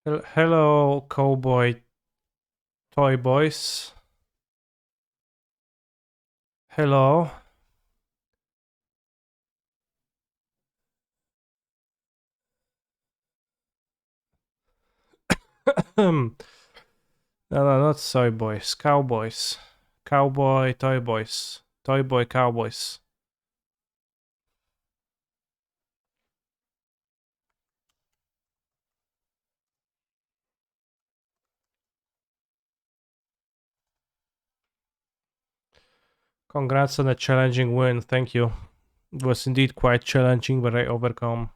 Hello, cowboy toy boys. Hello. No, no, not soy boys. Cowboys. Cowboy toy boys. Toy boy cowboys. Congrats on a challenging win. Thank you. It was indeed quite challenging, but I overcome.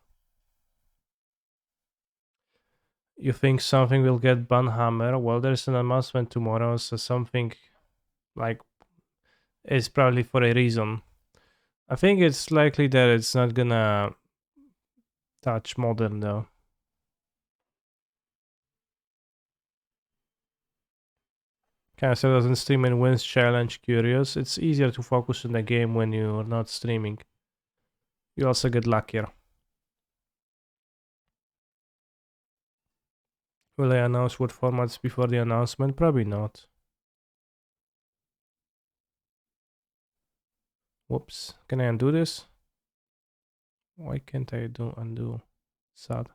You think something will get Banhammer? Well, there's an announcement tomorrow, so something like is probably for a reason. I think it's likely that it's not gonna touch modern though. Cancel doesn't stream and wins challenge curious. It's easier to focus on the game when you're not streaming. You also get luckier. Will I announce what formats before the announcement? Probably not. Whoops. Can I undo this? Why can't I do undo? Sad.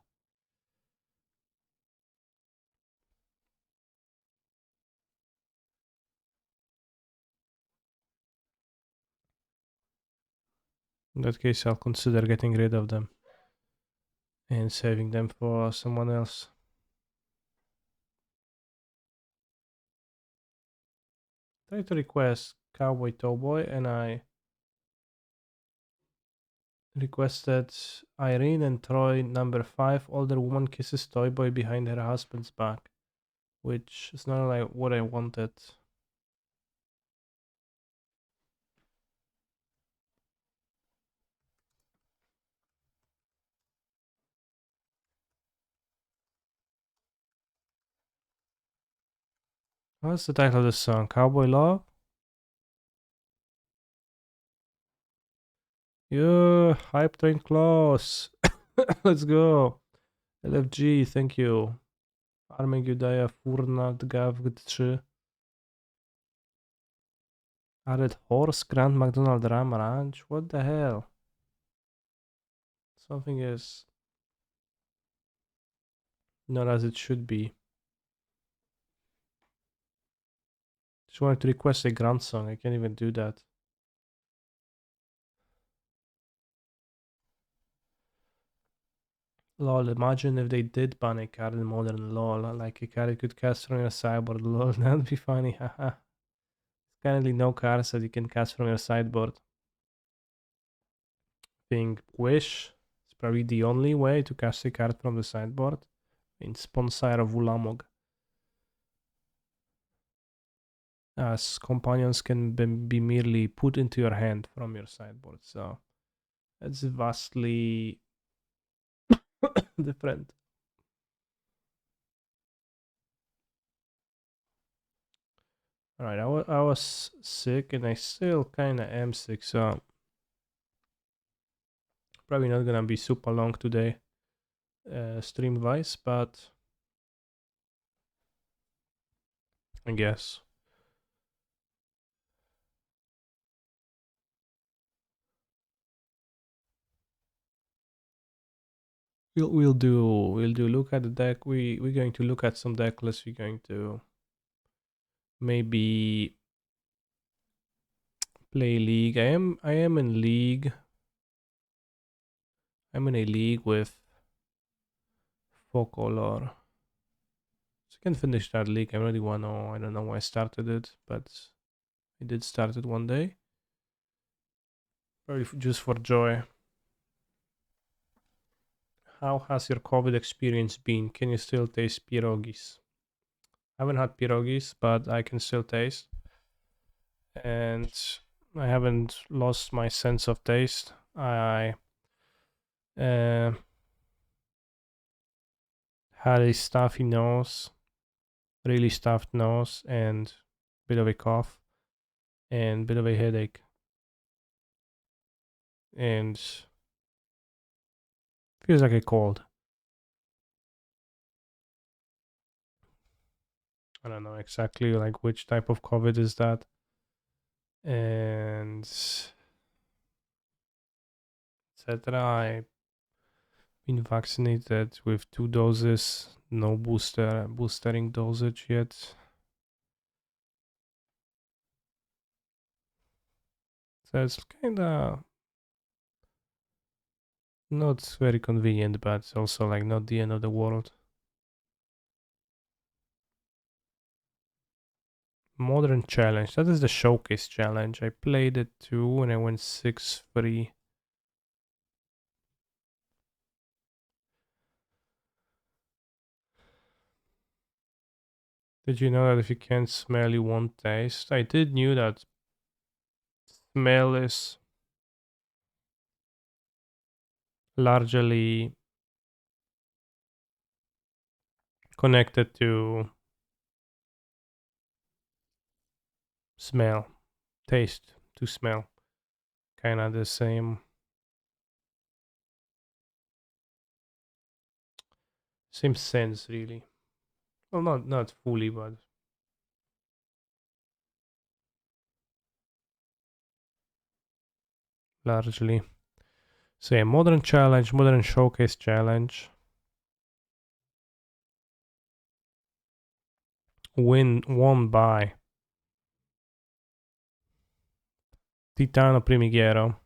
In that case, I'll consider getting rid of them and saving them for someone else. Try to request Cowboy Towboy and I requested Irene and Troy number 5. Older woman kisses toy boy behind her husband's back, which is not like what I wanted. What's the title of the song? Cowboy Love? Yeah, hype train close. Let's go. LFG, thank you. Armek Judaja Furna Dgav 3. Added Horse Grand McDonald Ram Ranch. What the hell? Something is not as it should be. Just wanted to request a grand song. I can't even do that. Lol, imagine if they did ban a card in modern LOL. Like a card you could cast from your sideboard. Lol, that'd be funny. Haha. Currently no cards that you can cast from your sideboard. Think Wish is probably the only way to cast a card from the sideboard. In Sponsire of Ulamog. As companions can be merely put into your hand from your sideboard, so it's vastly different. Alright, I was sick and I still kinda am sick, so probably not gonna be super long today, stream wise, but I guess. We'll do look at the deck. We're going to look at some deck lists. We're going to maybe play league. I am in league. I'm in a league with Focolor. So I can finish that league. I really want to know. I don't know why I started it, but I did start it one day. Probably just for joy. How has your COVID experience been? Can you still taste pierogis? I haven't had pierogis, but I can still taste. And I haven't lost my sense of taste. I had a stuffy nose, really stuffed nose, and bit of a cough, and bit of a headache. And feels like a cold. I don't know exactly like which type of COVID is that. And etc. I've been vaccinated with 2 doses, no boostering dosage yet. So it's kinda not very convenient, but it's also like not the end of the world. Modern challenge. That is the showcase challenge. I played it too and I went 6-3. Did you know that if you can't smell, you won't taste? I did knew that smell is largely connected to smell, taste to smell. Kind of the same sense, really. Well, not fully, but largely. So yeah, modern challenge, modern showcase challenge. Won by Titano Primighiero,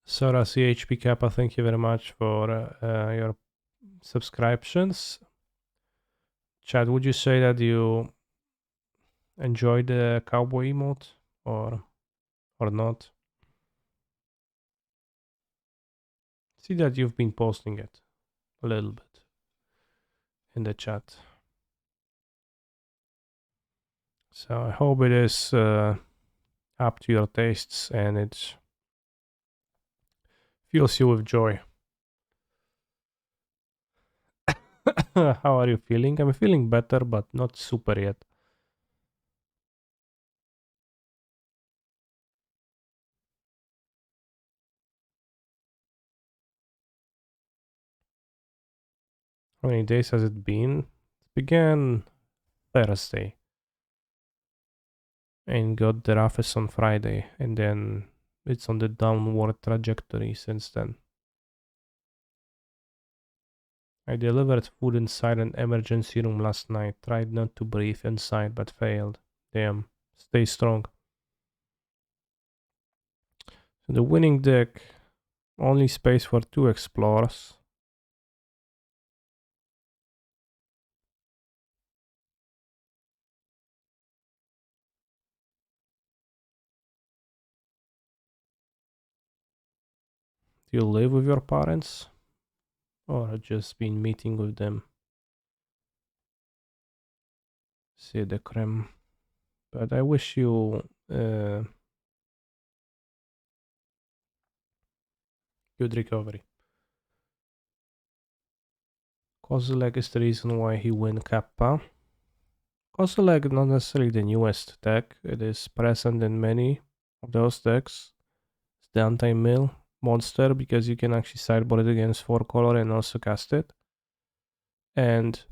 Sora CHP Kappa. Thank you very much for your subscriptions. Chad, would you say that you enjoyed the cowboy emote or not? See that you've been posting it a little bit in the chat. So I hope it is up to your tastes and it fills you with joy. How are you feeling? I'm feeling better, but not super yet. How many days has it been? It began Thursday and got the roughest on Friday, and then it's on the downward trajectory since then. I delivered food inside an emergency room last night. Tried not to breathe inside, but failed. Damn. Stay strong. So the winning deck, only space for 2 explorers. Do you live with your parents? Or just been meeting with them? C'est de crème. But I wish you good recovery. Kozilek is the reason why he win Kappa. Kozilek not necessarily the newest deck. It is present in many of those decks. It's the anti-mill monster because you can actually sideboard it against 4 color and also cast it. And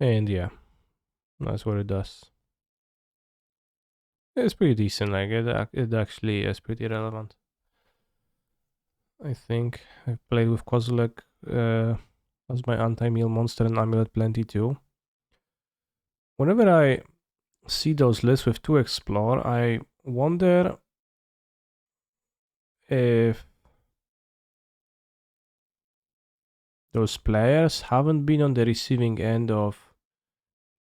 yeah, that's what it does. It's pretty decent. Like it actually is pretty relevant. I think I played with Kozilek as my anti-meal monster and Amulet plenty too. Whenever I see those lists with 2 explore, I wonder if those players haven't been on the receiving end of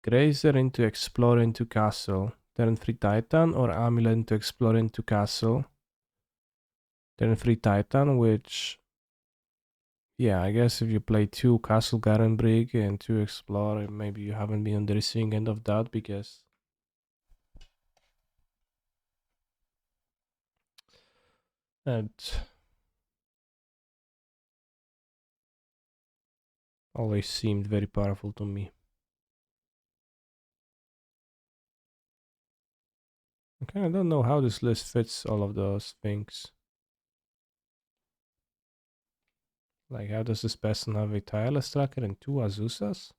Grazer into explore into castle, turn 3 Titan, or Amulet into explore into castle, turn 3 Titan, which, yeah, I guess if you play 2 Castle Garenbrig and 2 explore, maybe you haven't been on the receiving end of that because and always seemed very powerful to me. Okay, I don't know how this list fits all of those things. Like, how does this person have a tireless tracker and 2 Azusas?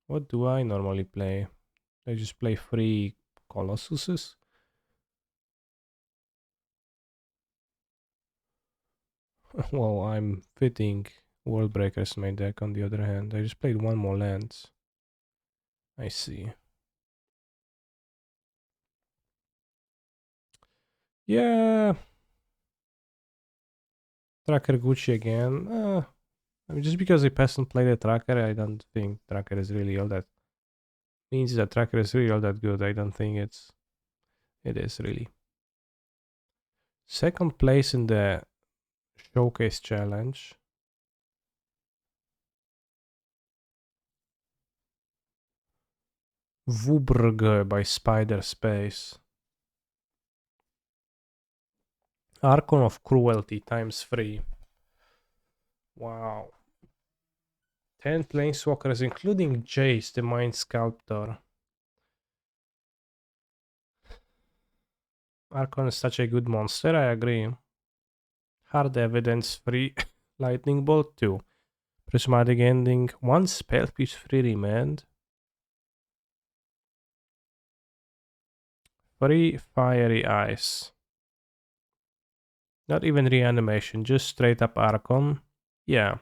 What do I normally play? I just play 3 Colossuses? Well, I'm fitting World Breakers in my deck on the other hand. I just played 1 more land. I see. Yeah. Tracker Gucci again. I mean, just because a person played a tracker, I don't think tracker is really all that means that tracker is really all that good. I don't think it is really. Second place in the showcase challenge. Vubrg by Spider Space. Archon of Cruelty times 3. Wow. 10 planeswalkers, including Jace, the Mind Sculptor. Archon is such a good monster, I agree. Hard evidence 3. Lightning Bolt 2. Prismatic Ending. 1 spell piece 3 remand. 3 Fiery Eyes. Not even reanimation, just straight up Archon. Yeah.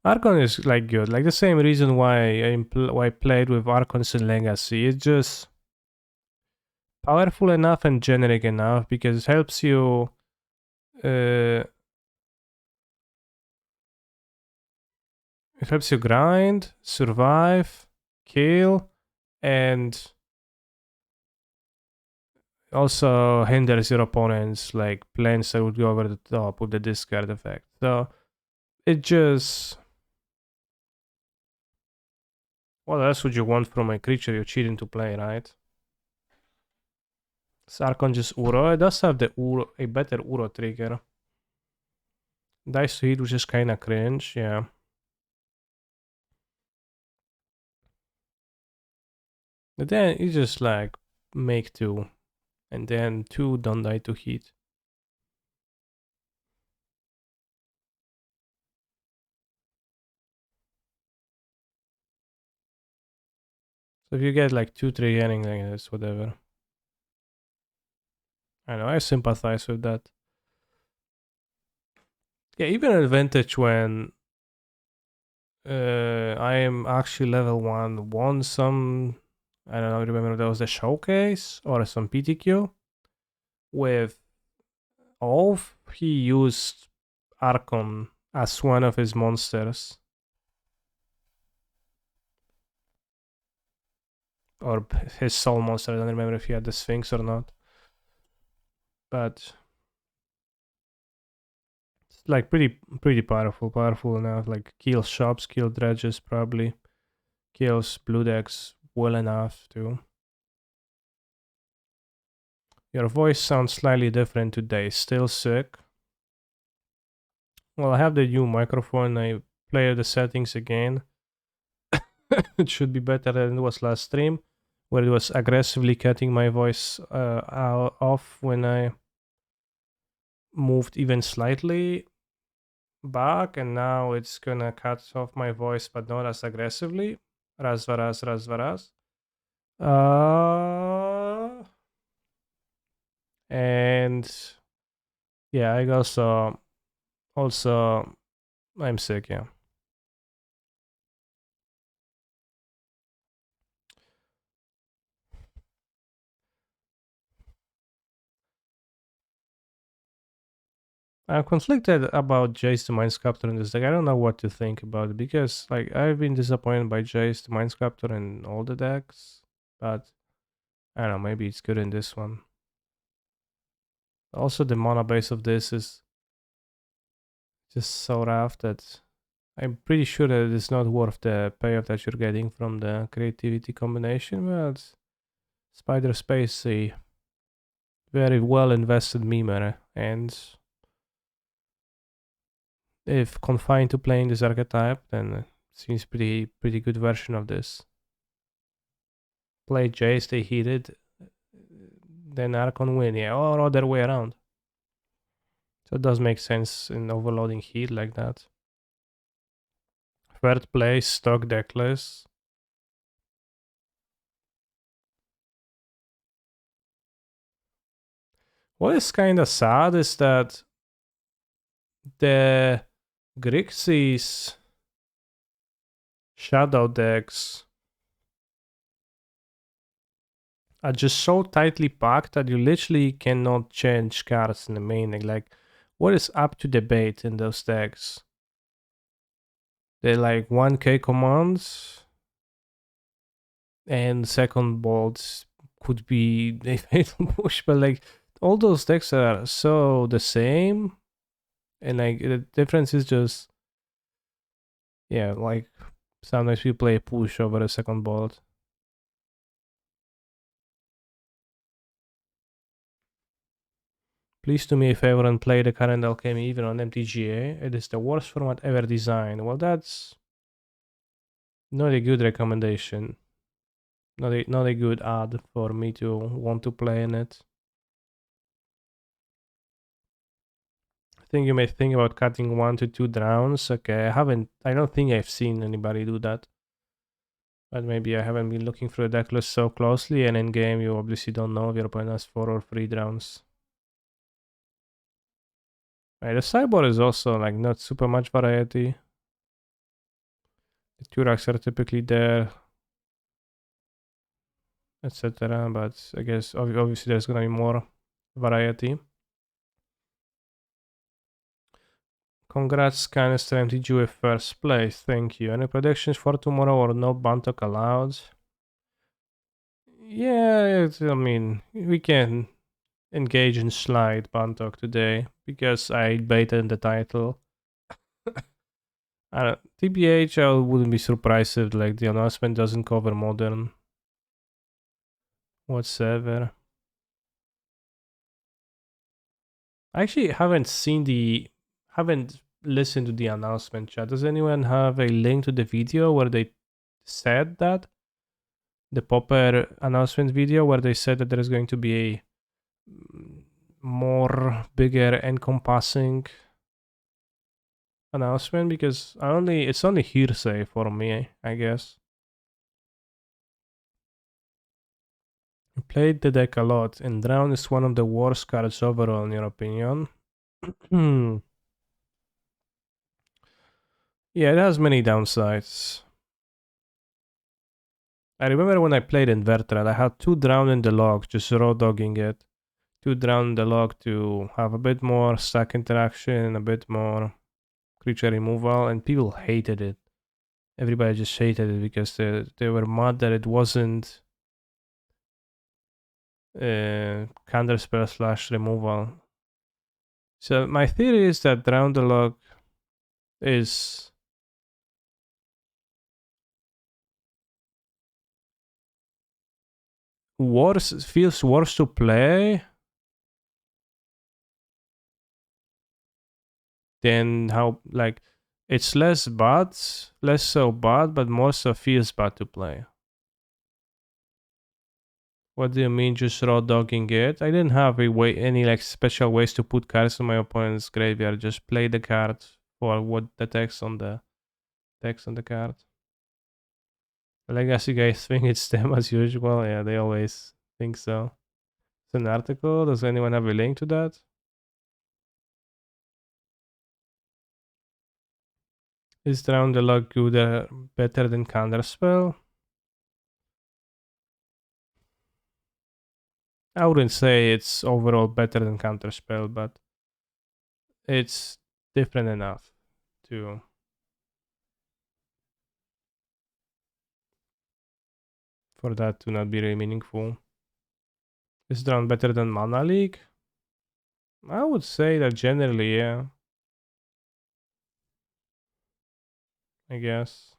Archon is like good. Like the same reason why I played with Archons in Legacy. It's just powerful enough and generic enough because it helps you grind, survive, kill, and also hinders your opponents like plans that would go over the top with the discard effect. So it just, what else would you want from a creature you're cheating to play, right? Sarkon just Uro. It does have the Uro, a better Uro trigger. Dice to hit, which is kinda cringe, yeah. But then you just like make 2, and then 2 don't die to heat. So if you get like 2-3 inning like this, whatever. I know, I sympathize with that. Yeah, even an advantage when I am actually level 1, won some, I don't know, remember that was the showcase or some PTQ. With Olf, he used Archon as one of his monsters. Or his soul monster, I don't remember if he had the Sphinx or not. But it's like pretty powerful enough. Like kills shops, kill dredges probably. Kills blue decks well enough too. Your voice sounds slightly different today. Still sick? Well, I have the new microphone. I play the settings again. It should be better than it was last stream, where it was aggressively cutting my voice off when I moved even slightly back, and now it's gonna cut off my voice, but not as aggressively. Raz, varaz, raz, varaz. And yeah, I also I'm sick, yeah. I'm conflicted about Jace the Mind Sculptor in this deck. I don't know what to think about it because like I've been disappointed by Jace the Mind Sculptor in all the decks, but I don't know, maybe it's good in this one. Also the mana base of this is just so rough that I'm pretty sure that it's not worth the payoff that you're getting from the creativity combination, but Spider Space, a very well invested memer, and if confined to playing this archetype, then it seems pretty good version of this. Play J, stay heated, then Archon win, yeah, or other way around. So it does make sense in overloading heat like that. Third place, stock deckless. What is kind of sad is that the Grixis shadow decks are just so tightly packed that you literally cannot change cards in the main deck. Like, what is up to debate in those decks? They're like 1k commands, and second bolts could be a fatal push, but like all those decks are so the same, and like the difference is just, yeah, like sometimes we play push over a second bolt. Please do me a favor and play the current alchemy even on MTGA. It is the worst format ever designed. Well, that's not a good recommendation. Not a good ad for me to want to play in it. I think you may think about cutting 1 to 2 drowns. Okay, I don't think I've seen anybody do that. But maybe I haven't been looking through the deck list so closely, and in game you obviously don't know if your opponent has 4 or 3 drowns. Right, the sideboard is also like not super much variety. The Turaks are typically there, etc. But I guess obviously there's gonna be more variety. Congrats, Canister MTG with first place. Thank you. Any predictions for tomorrow or no Bantok allowed? Yeah, I mean, we can engage in slide Bantok today because I baited the title. TBH, I wouldn't be surprised if like the announcement doesn't cover modern whatsoever. I actually haven't listened to the announcement chat. Does anyone have a link to the video where they said that? The Popper announcement video where they said that there is going to be a more bigger encompassing announcement, because it's only hearsay for me, I guess. I played the deck a lot, and Drown is one of the worst cards overall, in your opinion. Yeah, it has many downsides. I remember when I played Invertrad, I had 2 Drown in the log, just raw dogging it. 2 Drown in the log to have a bit more stack interaction, a bit more creature removal, and people hated it. Everybody just hated it because they were mad that it wasn't counterspell / removal. So my theory is that Drown the Log is worse, feels worse to play than how, like, it's less so bad, but more so feels bad to play. What do you mean, just raw dogging it? I didn't have any like special ways to put cards in my opponent's graveyard. Just play the card for what the text on the card. The legacy guys think it's them as usual. Yeah, they always think so. It's an article. Does anyone have a link to that? Is Drown the Log good, better than Counterspell? I wouldn't say it's overall better than Counterspell, but it's different enough to for that to not be really meaningful. Is Drown better than Mana League? I would say that generally, yeah. I guess.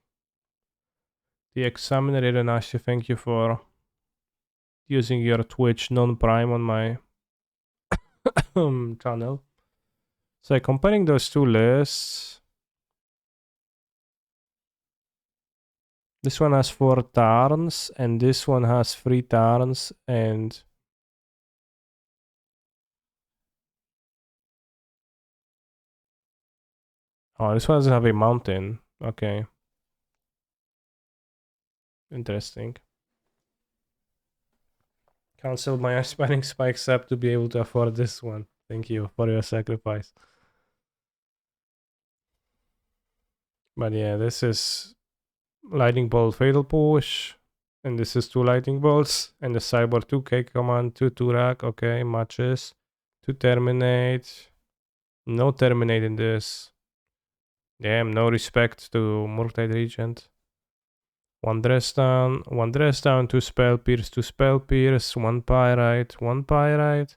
The Examiner Irenashi, thank you for using your Twitch non-prime on my channel. So comparing those two lists, This one has 4 turns, and this one has 3 turns, and... Oh, this one doesn't have a mountain. Okay. Interesting. Cancel my aspiring spike sap to be able to afford this one. Thank you for your sacrifice. But yeah, this is lightning bolt fatal push, and this is 2 lightning bolts, and the cyber 2k command, 2 Turak, okay, matches. 2 terminate. No terminate in this. Damn, no respect to Murktide Regent. 1 dress down, 2 spell pierce, 2 spell pierce, 1 pyrite, 1 pyrite.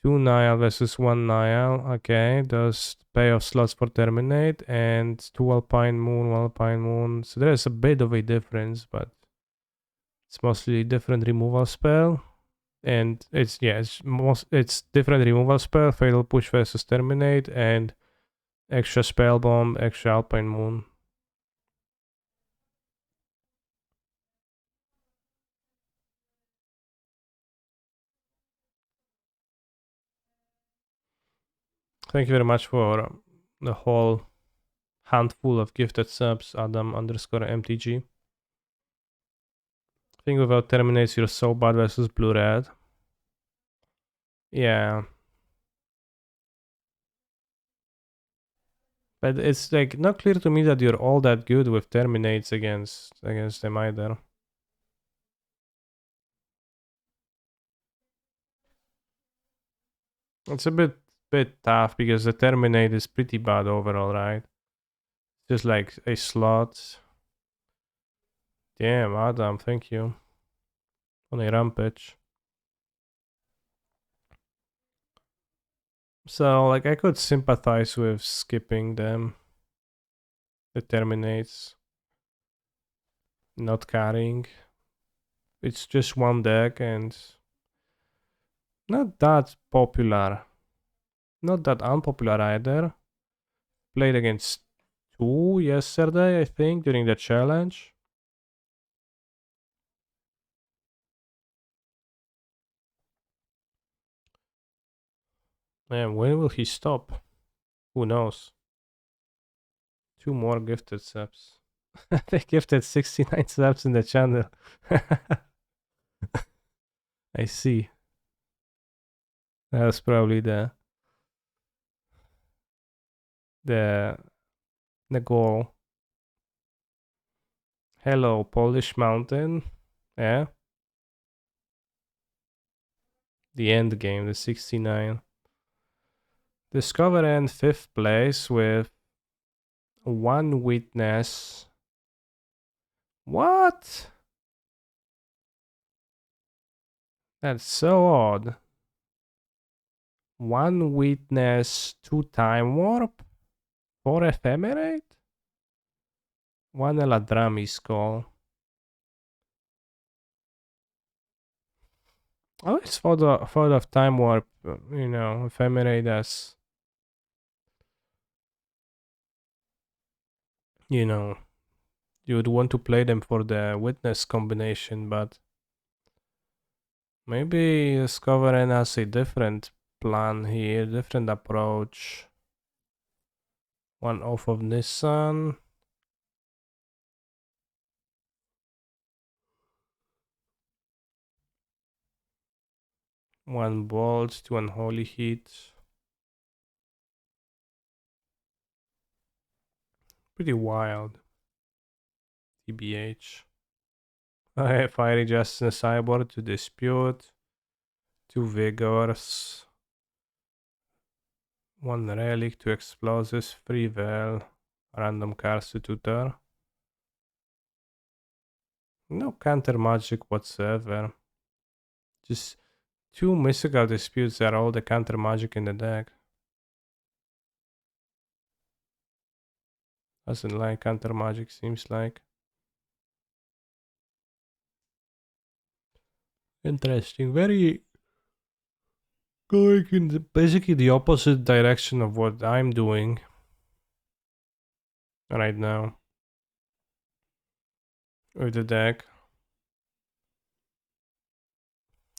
2 Nihil versus 1 Nihil. Okay, does payoff slots for terminate, and 2 Alpine Moon, 1 Alpine Moon. So there's a bit of a difference, but it's mostly different removal spell. And it's it's different removal spell, fatal push versus terminate, and extra spell bomb, extra Alpine Moon. Thank you very much for the whole handful of gifted subs, Adam_MTG. I think without terminates, you're so bad versus blue red. Yeah. But it's like not clear to me that you're all that good with terminates against them either. It's a bit tough because the terminate is pretty bad overall, right? Just like a slot. Damn, Adam, thank you. On a rampage. So like I could sympathize with skipping them. The terminates. Not carrying. It's just one deck and not that popular. Not that unpopular either. Played against 2 yesterday, I think, during the challenge. Man, when will he stop? Who knows? 2 more gifted subs. They gifted 69 subs in the channel. I see. That was probably the goal. Hello, Polish Mountain. Yeah. The end game, the 69. Discover in 5th place with 1 witness. What? That's so odd. 1 witness, 2 time warp, 4 ephemerate, 1 Eladrami skull. I always thought of time warp, you know, ephemerate as, you know, you would want to play them for the witness combination, but maybe Discovery has a different plan here, different approach. 1 off of Nissan. One bolt to unholy heat. Pretty wild. TBH. Fiery Justice Cyborg to dispute. 2 vigors. 1 relic, 2 explosives, free well. Random cards to tutor. No counter magic whatsoever. Just 2 mystical disputes are all the counter magic in the deck. Doesn't like counter magic, seems like. Interesting. Very going in basically the opposite direction of what I'm doing right now. with the deck.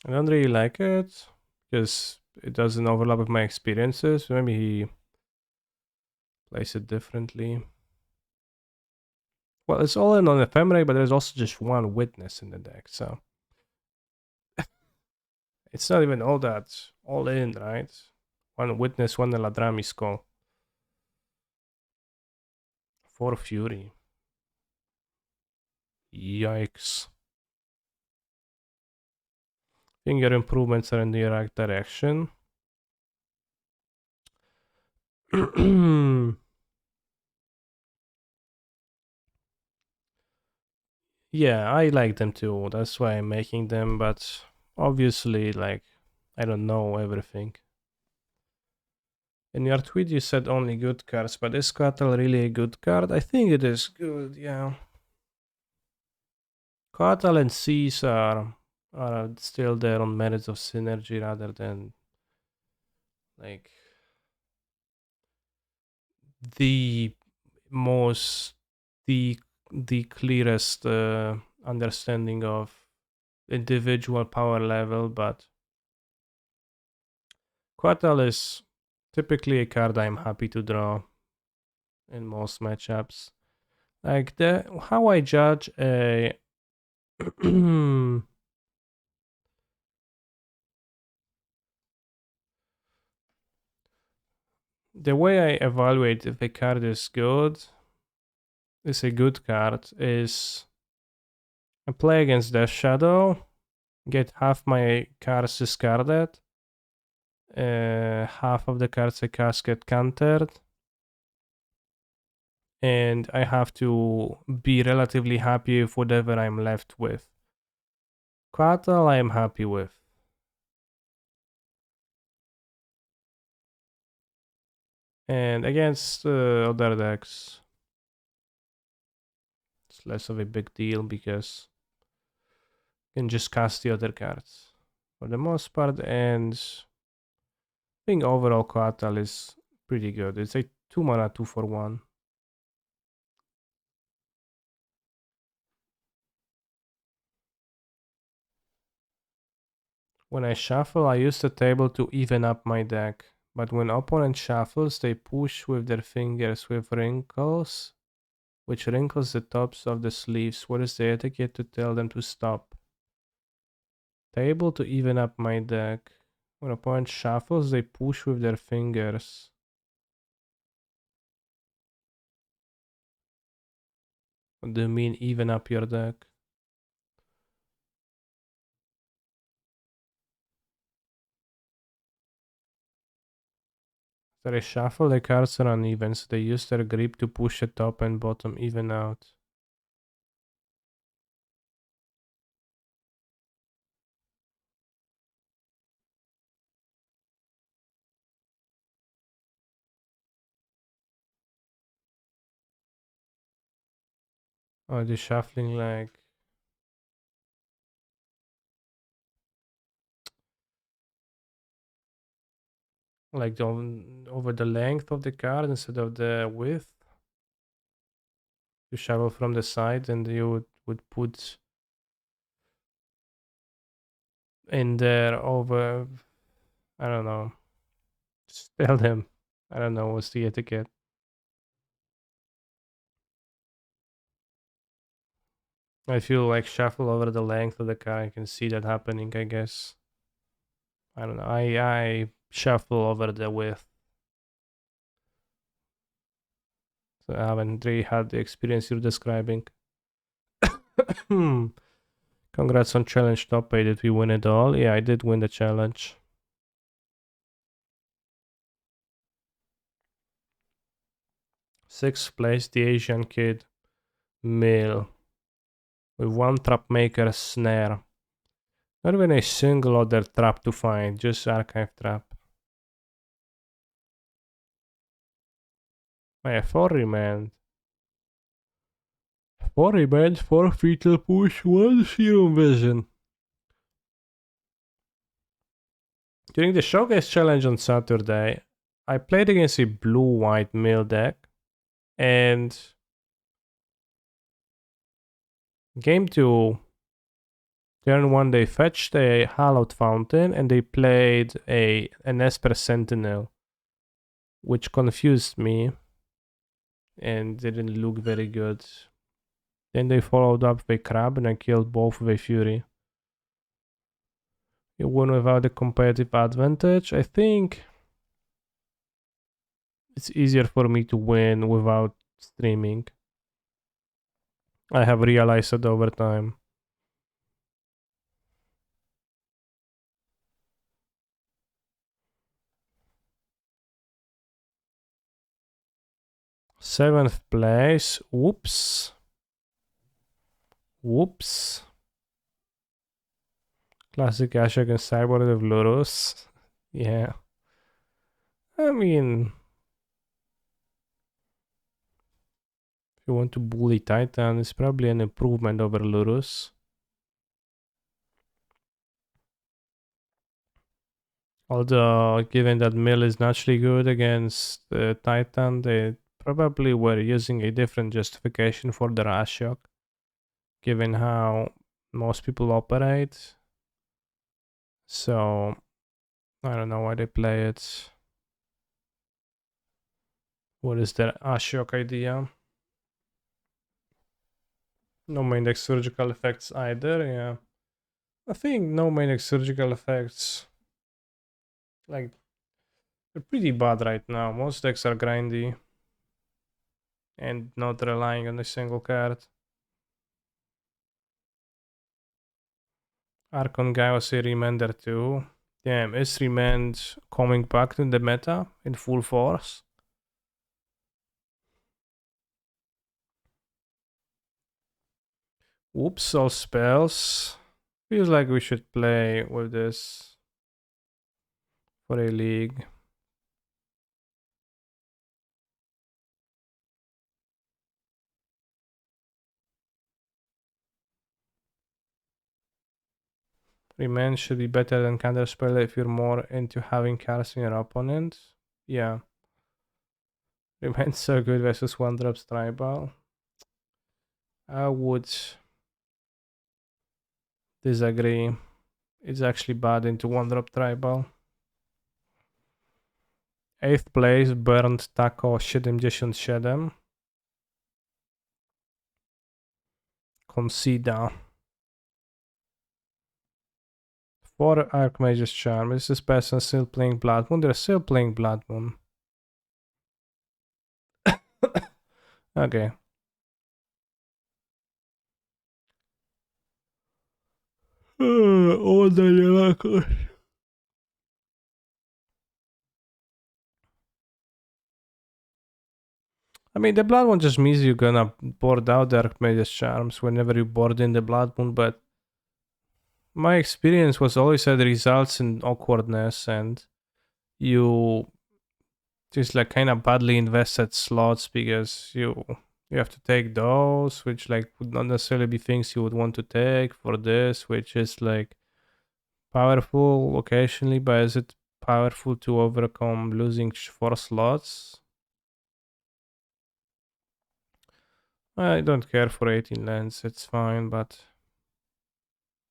I don't really like it because it doesn't overlap with my experiences. Maybe he plays it differently. Well, it's all in on Ephemerate, but there's also just one witness in the deck, so it's not even all that all in, right? One witness, one Eladrami skull. 4 Fury. Yikes. I think your improvements are in the right direction. Yeah, I like them too. That's why I'm making them, but obviously, like, I don't know everything. In your tweet, you said only good cards, but is Coatl really a good card? I think it is good, yeah. Coatl and Caesar are still there on merits of synergy rather than, like, the most, the clearest understanding of individual power level, but Coatl is typically a card I'm happy to draw in most matchups. Like the how I judge a the way I evaluate if a card is a good card, is I play against Death Shadow, get half my cards discarded, half of the cards I cast get countered, and I have to be relatively happy with whatever I'm left with. Coatl I am happy with. And against other decks, it's less of a big deal because you can just cast the other cards for the most part. And I think overall Coatl is pretty good. It's a 2 mana 2 for 1. When I shuffle, I use the table to even up my deck. But when opponent shuffles, they push with their fingers with wrinkles, which wrinkles the tops of the sleeves. What is the etiquette to tell them to stop? Table to even up my deck. When opponent shuffles, they push with their fingers. What do you mean even up your deck? So they shuffle the cards are uneven, so they use their grip to push the top and bottom even out. Oh, the shuffling like over the length of the card instead of the width. You shuffle from the side and you would put in there over, I don't know. Just tell them. I don't know what's the etiquette. I feel like shuffle over the length of the card. I can see that happening, I guess. I don't know. I shuffle over the width. So I haven't really had the experience you're describing. Congrats on challenge top 8. Did we win it all? Yeah, I did win the challenge. Sixth place, the Asian kid, male, with one trap maker snare. Not even a single other trap to find, just archive trap. My 4 remand. 4 remand, 4 fetal push, 1 serum vision. During the showcase challenge on Saturday, I played against a blue-white mill deck, and Game 2. Turn 1, they fetched a Hallowed Fountain and they played an Esper Sentinel, which confused me and didn't look very good. Then they followed up with a Crab and I killed both with a Fury. You won without a competitive advantage. I think it's easier for me to win without streaming. I have realized it over time. Seventh place. Whoops. Whoops. Classic Ash against Cyborg with Lurus. Yeah. I mean, if you want to bully Titan, it's probably an improvement over Lurus. Although, given that Mill is naturally good against Titan, they probably were using a different justification for their Ashok, given how most people operate. So, I don't know why they play it. What is their Ashok idea? No main deck surgical effects either, yeah. I think no main deck surgical effects, like, they're pretty bad right now. Most decks are grindy and not relying on a single card. Archon guy was a Remender too. Damn, is Remand coming back to the meta in full force? Whoops, all spells. Feels like we should play with this for a league. Remand should be better than Counterspell if you're more into having cards in your opponent. Yeah. Remand's so good versus 1-drop Tribal. I would disagree. It's actually bad into 1-drop Tribal. 8th place, Burned Taco 77. Consider. 4 Archmage's Charm. Is this person still playing Blood Moon? They're still playing Blood Moon. Okay. Oh, the I mean, the Blood Moon just means you're gonna board out the Archmage's Charms whenever you board in the Blood Moon, but my experience was always that it results in awkwardness and you just like kind of badly invested slots because you have to take those, which like would not necessarily be things you would want to take for this, which is like powerful occasionally, but is it powerful to overcome losing 4 slots? I don't care for 18 lands, it's fine, but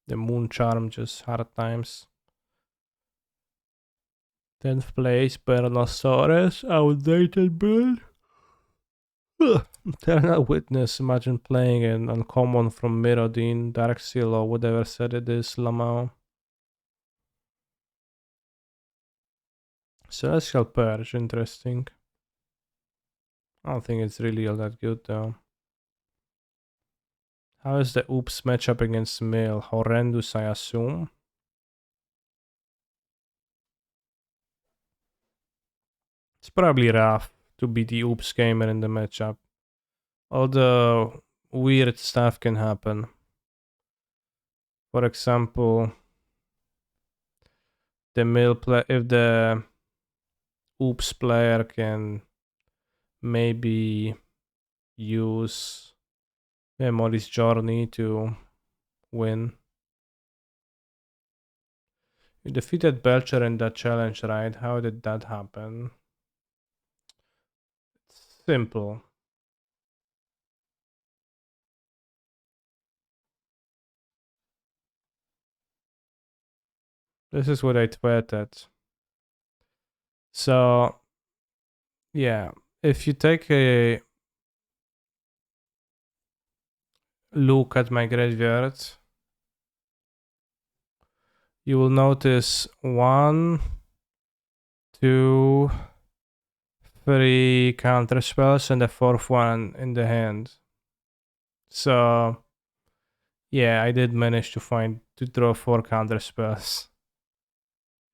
the Moon Charm just hard times. 10th place, Pernosaurus, outdated build. Eternal Witness, imagine playing an uncommon from Mirrodin, Darkseal, or whatever set it is, Lamau. Celestial Purge, interesting. I don't think it's really all that good though. How is the Oops matchup against Mill? Horrendous, I assume. It's probably rough to be the Oops gamer in the matchup. Although weird stuff can happen. For example, the Mill play if the Oops player can maybe use Memory's Journey to win. You defeated Belcher in that challenge, right? How did that happen? It's simple. This is what I tweeted. So, yeah, if you take a look at my graveyard, you will notice 1, 2, 3 counter spells and the fourth one in the hand. So, yeah, I did manage to draw 4 counter spells.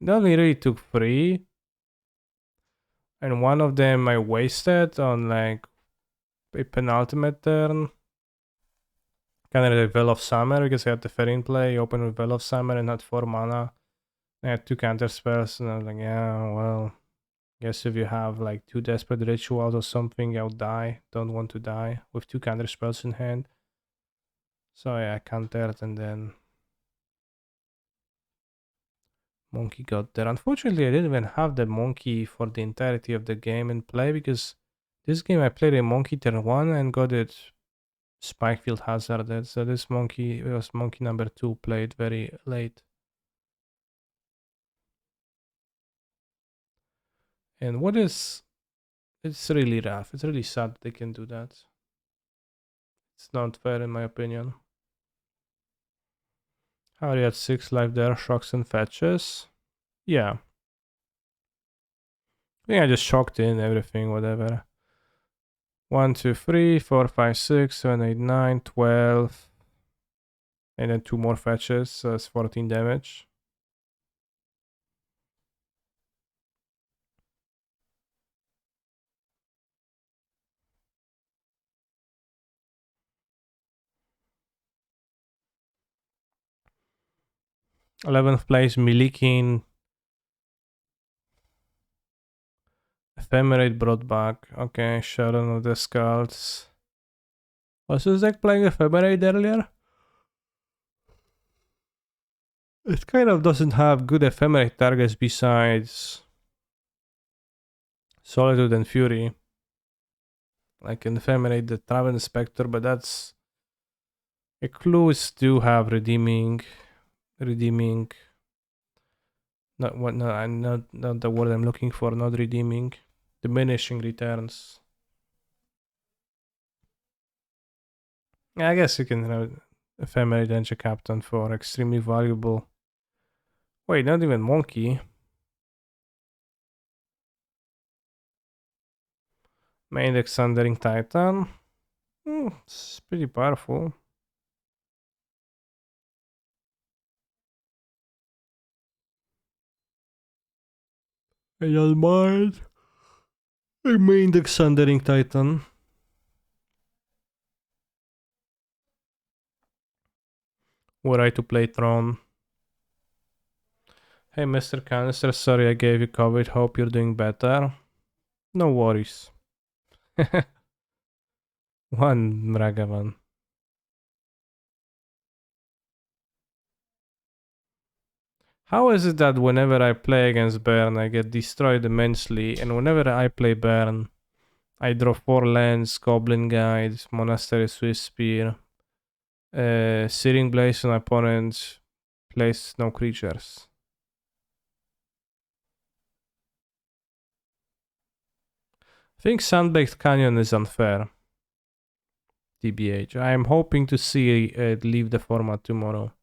It only really took 3. And one of them I wasted on like a penultimate turn. Kind of like Veil of Summer because I had the Fairy in play, open with Veil of Summer and had 4 mana. I had 2 counter spells and I was like, yeah, well, guess if you have like 2 Desperate Rituals or something, I'll die. Don't want to die with 2 counter spells in hand. So yeah, I countered and then Monkey got there. Unfortunately, I didn't even have the Monkey for the entirety of the game in play because this game I played a Monkey turn 1 and got it Spikefield hazarded. So this Monkey was Monkey number 2 played very late. And it's really rough. It's really sad they can do that. It's not fair in my opinion. How are you at 6 life there? Shocks and fetches. Yeah. I think I just shocked in everything, whatever. 1, 2, 3, 4, 5, 6, 7, 8, 9, 12. And then 2 more fetches, so it's 14 damage. th place, Milikin. Ephemerate brought back. Okay, Shadow of the Skulls. Was this deck playing Ephemerate earlier? It kind of doesn't have good Ephemerate targets besides Solitude and Fury. Like an Ephemerate the Traven Spectre, but that's... Clues do have redeeming... Not what? No, I'm not the word I'm looking for. Not redeeming, diminishing returns. I guess you can have Ephemerate Danger Captain for extremely valuable. Wait, not even Monkey. Main deck Thundering Titan. It's pretty powerful. I don't mind. Main deck Thundering Titan. Were I to play Throne. Hey, Mr. Canister, sorry I gave you COVID. Hope you're doing better. No worries. One Ragavan. How is it that whenever I play against Burn, I get destroyed immensely, and whenever I play Burn, I draw 4 lands, Goblin Guide, Monastery Swiss Spear, Searing Blaze on opponent, plays no creatures. I think Sandbaked Canyon is unfair. TBH. I am hoping to see it leave the format tomorrow.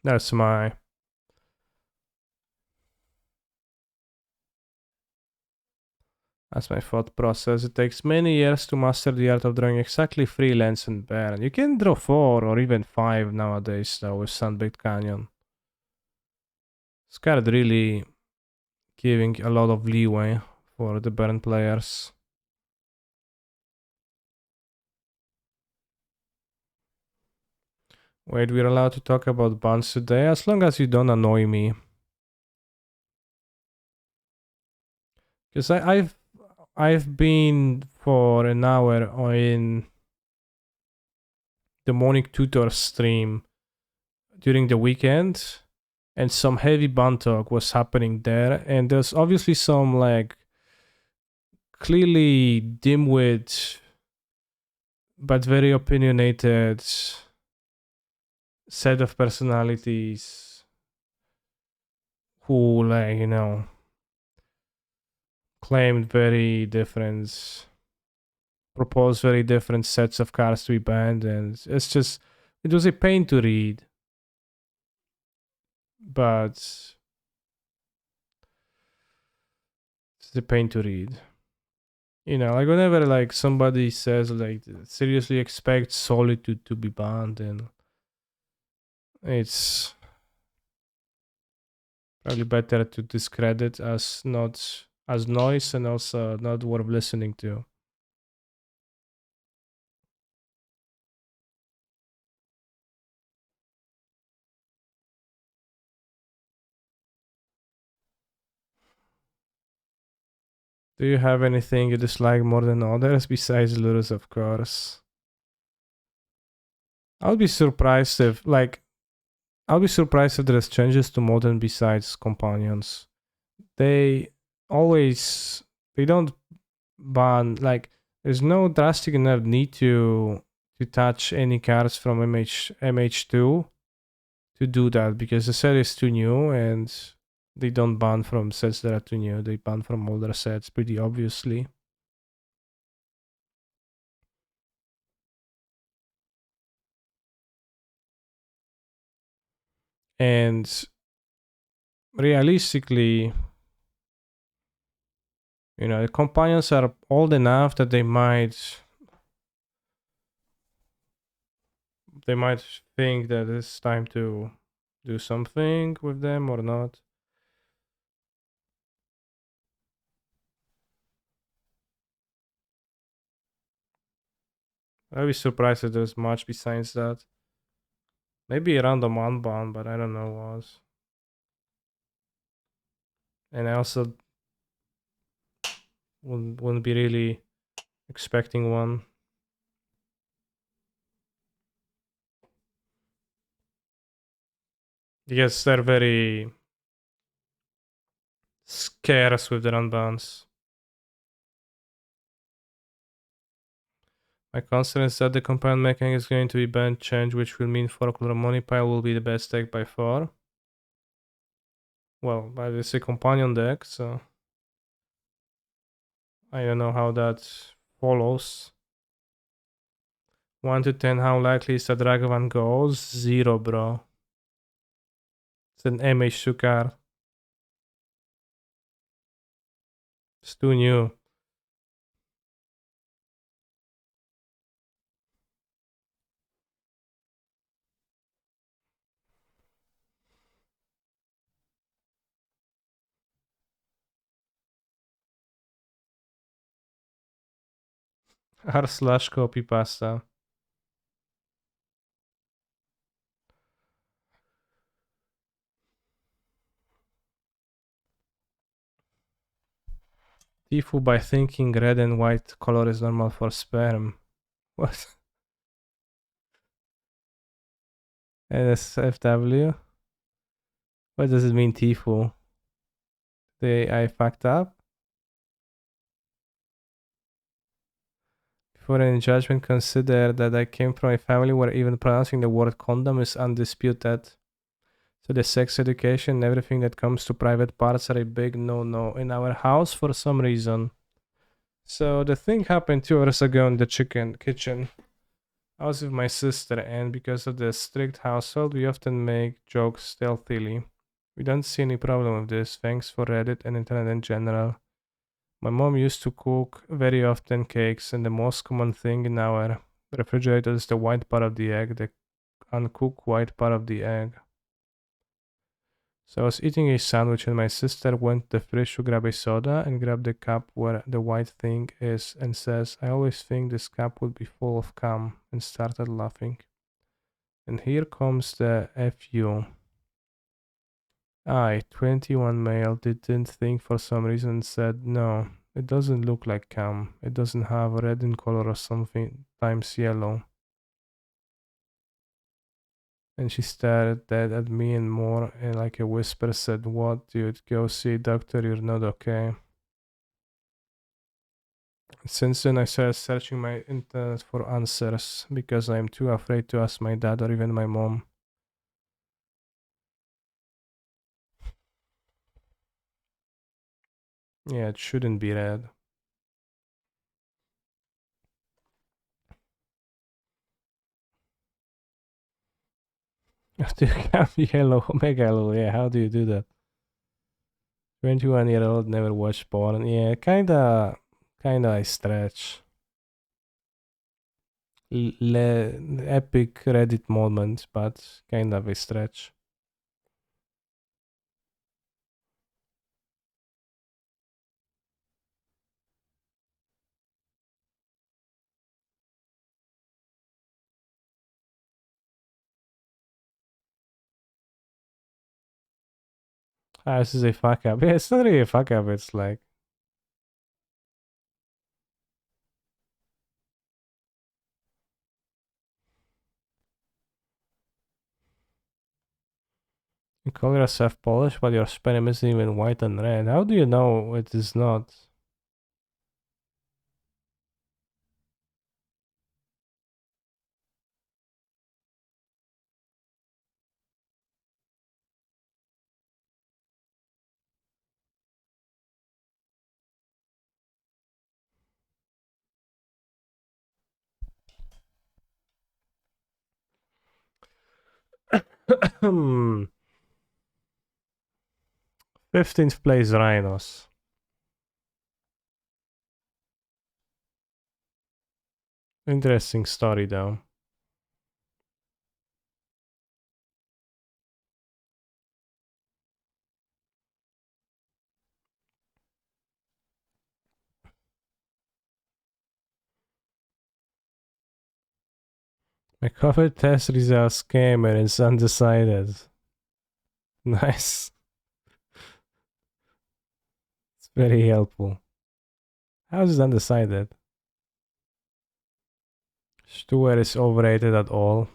That's my... That's my thought process. It takes many years to master the art of drawing exactly 3 lands in Burn. You can draw 4 or even 5 nowadays though with Sandbaked Canyon. This card really giving a lot of leeway for the Burn players. Wait, we're allowed to talk about bans today as long as you don't annoy me. Because I've been for an hour in the morning tutor stream during the weekend, and some heavy ban talk was happening there, and there's obviously some like clearly dimwit but very opinionated set of personalities who, like, claimed very different, proposed very different sets of cards to be banned, and it was a pain to read, but it's a pain to read. Like whenever like somebody says like seriously expect solitude to be banned, and it's probably better to discredit as not as noise and also not worth listening to. Do you have anything you dislike more than others besides Lurus, of course? I would be surprised if like I'll be surprised if there's changes to modern besides companions. They always they don't ban like there's no drastic enough need to touch any cards from MH2 to do that because the set is too new and they don't ban from sets that are too new. They ban from older sets pretty obviously. And realistically, the companions are old enough that they might think that it's time to do something with them or not. I'd be surprised if there's much besides that. Maybe a random unbound, but I don't know what. And I also wouldn't be really expecting one. Because they're very scarce with their unbounds. My concern is that the compound mechanic is going to be banned change, which will mean Folklore Money Pile will be the best deck by far. Well, but it's a companion deck, so I don't know how that follows. 1 to 10, how likely is that Ragavan goes? 0, bro. It's an MH2 card. It's too new. R/ copy pasta. Tifu by thinking red and white color is normal for sperm. What? NSFW? What does it mean, Tifu? I fucked up? Before any judgment, consider that I came from a family where even pronouncing the word condom is undisputed. So the sex education and everything that comes to private parts are a big no-no in our house for some reason. So the thing happened 2 hours ago in the chicken kitchen. I was with my sister, and because of the strict household, we often make jokes stealthily. We don't see any problem with this, thanks for Reddit and internet in general. My mom used to cook very often cakes, and the most common thing in our refrigerator is the white part of the egg, the uncooked white part of the egg. So I was eating a sandwich, and my sister went to the fridge to grab a soda and grabbed the cup where the white thing is and says, I always think this cup would be full of cum, and started laughing. And here comes the FU. I, 21 male, didn't think for some reason and said, no, it doesn't look like cum. It doesn't have red in color or something times yellow. And she stared dead at me and more, and like a whisper said, what, dude, go see a doctor, you're not okay. Since then, I started searching my internet for answers because I'm too afraid to ask my dad or even my mom. Yeah, it shouldn't be red. It can't be yellow, mega yellow. Yeah, how do you do that? 21-year-old never watched porn. Yeah, kinda I stretch. Epic Reddit moment, but kind of a stretch. Ah, this is a fuck up. Yeah, it's not really a fuck up. It's like you call yourself Polish, but your sperm isn't even white and red. How do you know it is not? Hmm. 15th place rhinos. Interesting story though. My COVID test results came and it's undecided. Nice. It's very helpful. How is it undecided? Stuart is overrated at all.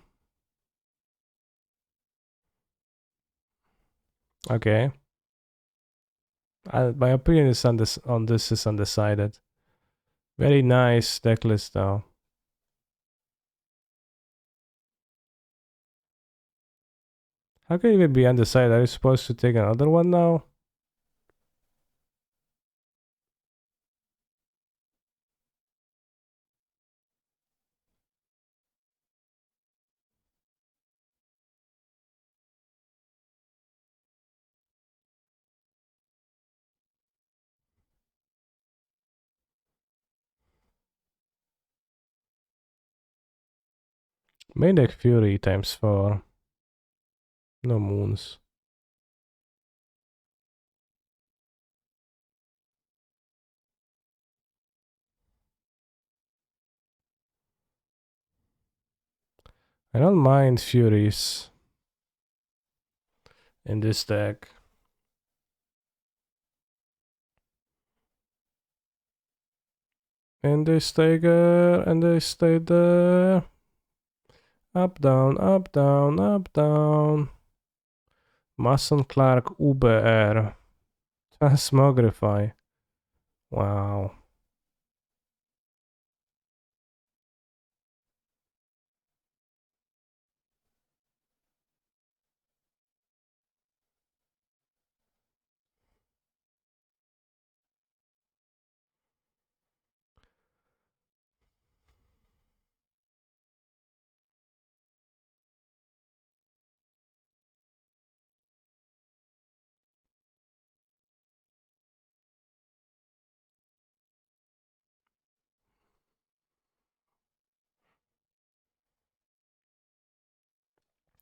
Okay. My opinion is on this is undecided. Very nice deck list though. How can you even be undecided? Are you supposed to take another one now? Main deck Fury times 4. No moons. I don't mind Furies in this deck. And they stay there, and they stay there. Up, down, up, down, up, down. Mason Clark Uber. Transmogrify. Wow.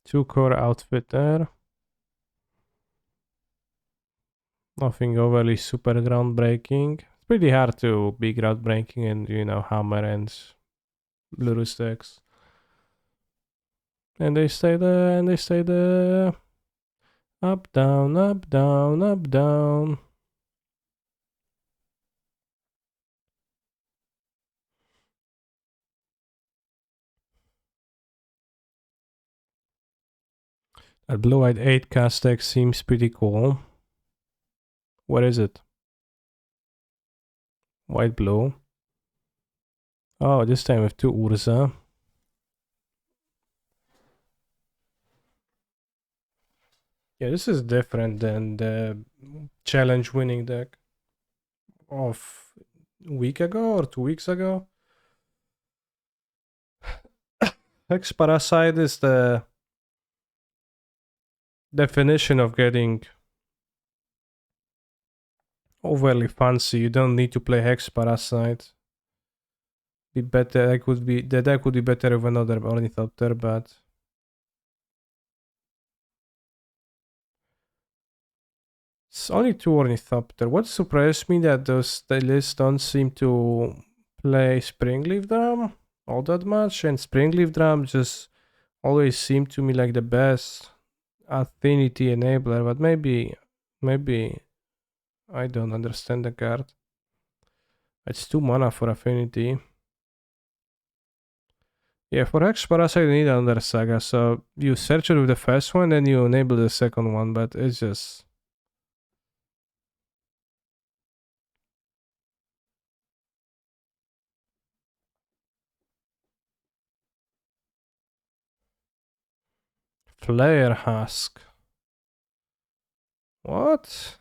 Two core outfit there. Nothing overly super groundbreaking. It's pretty hard to be groundbreaking in, Hammer and Lurus decks. And they stay there, and they stay there. Up, down, up, down, up, down. That blue-eyed 8 cast deck seems pretty cool. What is it? White blue. Oh, this time with 2 Urza. Yeah, this is different than the challenge winning deck. of a week ago or 2 weeks ago. Hex parasite is the definition of getting overly fancy. You don't need to play Hex Parasite. Be better. The deck would be better with another Ornithopter, but it's only two Ornithopter. What surprised me that those lists don't seem to play Springleaf Drum all that much, and Springleaf Drum just always seemed to me like the best affinity enabler, but maybe I don't understand the card. It's 2 mana for affinity. Yeah, for Hex Parasite you need another saga, so you search it with the first one, then you enable the second one, but it's just... Flare Husk. What?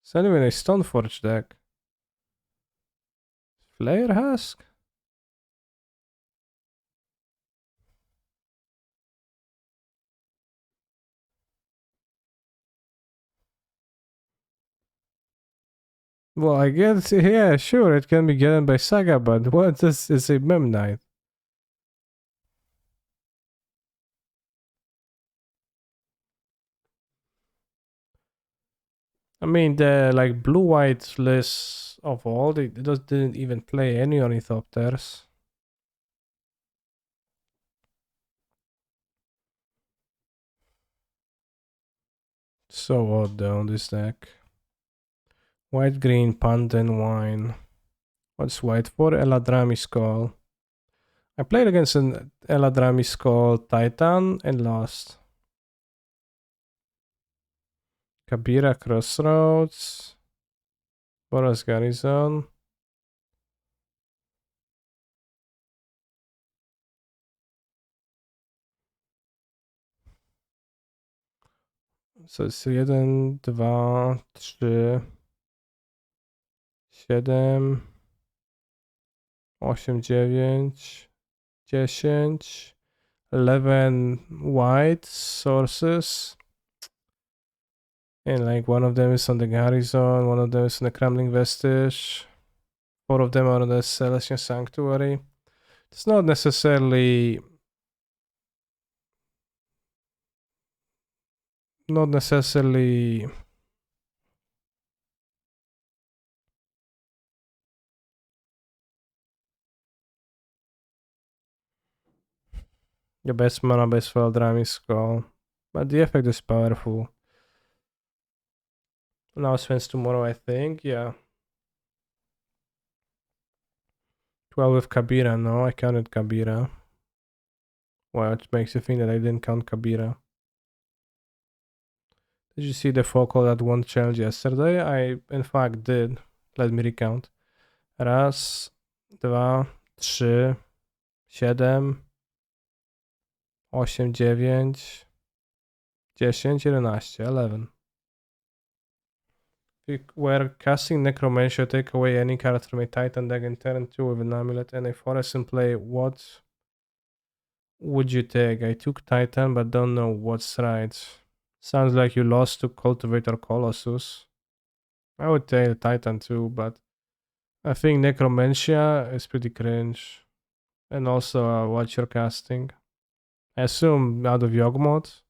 It's not even a Stoneforge deck. Flare Husk? Well, I guess, yeah, sure, it can be gotten by Saga, but what is a Mem Knight? I mean, the like blue-white list of all, they didn't even play any Ornithopters. So odd though, this deck. White, green, Pandan, Wine. What's white for? Eladrami Skull. I played against an Eladrami Skull Titan and lost. Kabira Crossroads. Boros Garrison. So jest 1, 2, 3, 7, 8, 9, 10, 11 white sources. And like one of them is on the Garrison, one of them is on the Crumbling Vestige. 4 of them are on the Celestial Sanctuary. It's not necessarily the best mana base for Eldrami Skull, but the effect is powerful. Now spends tomorrow, I think, yeah. 12 with Kabira, no, I counted Kabira. What makes you think that I didn't count Kabira? Did you see the focal that won challenge yesterday? I, in fact, did. Let me recount. Raz, 2, 3, 7, 8, 9, 10, 11, 11. If you were casting Necromancer, take away any card from a Titan deck in turn 2 with an amulet and a forest in play, what would you take? I took Titan, but don't know what's right. Sounds like you lost to Cultivator Colossus. I would take Titan too, but I think Necromantia is pretty cringe. And also what you're casting. I assume out of Yawgmoth.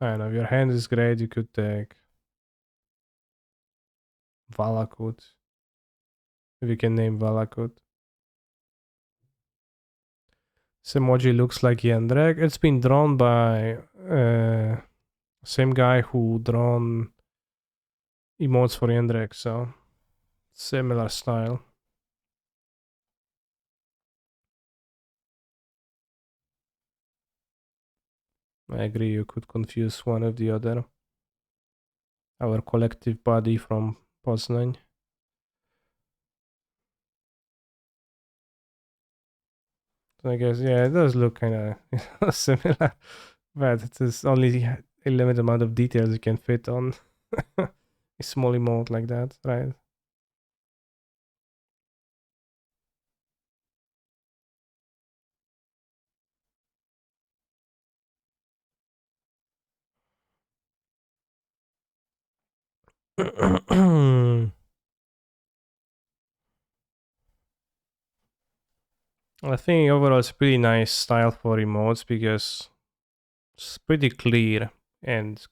I don't know, if your hand is great, you could take Valakut. If you can name Valakut. This emoji looks like Yendrek. It's been drawn by same guy who drawn emotes for Yendrek, so similar style. I agree, you could confuse one with the other. Our collective body from Poznań. I guess, yeah, it does look kind of similar, but it is only a limited amount of details you can fit on a small emote like that, right? I think overall it's a pretty nice style for emotes because it's pretty clear and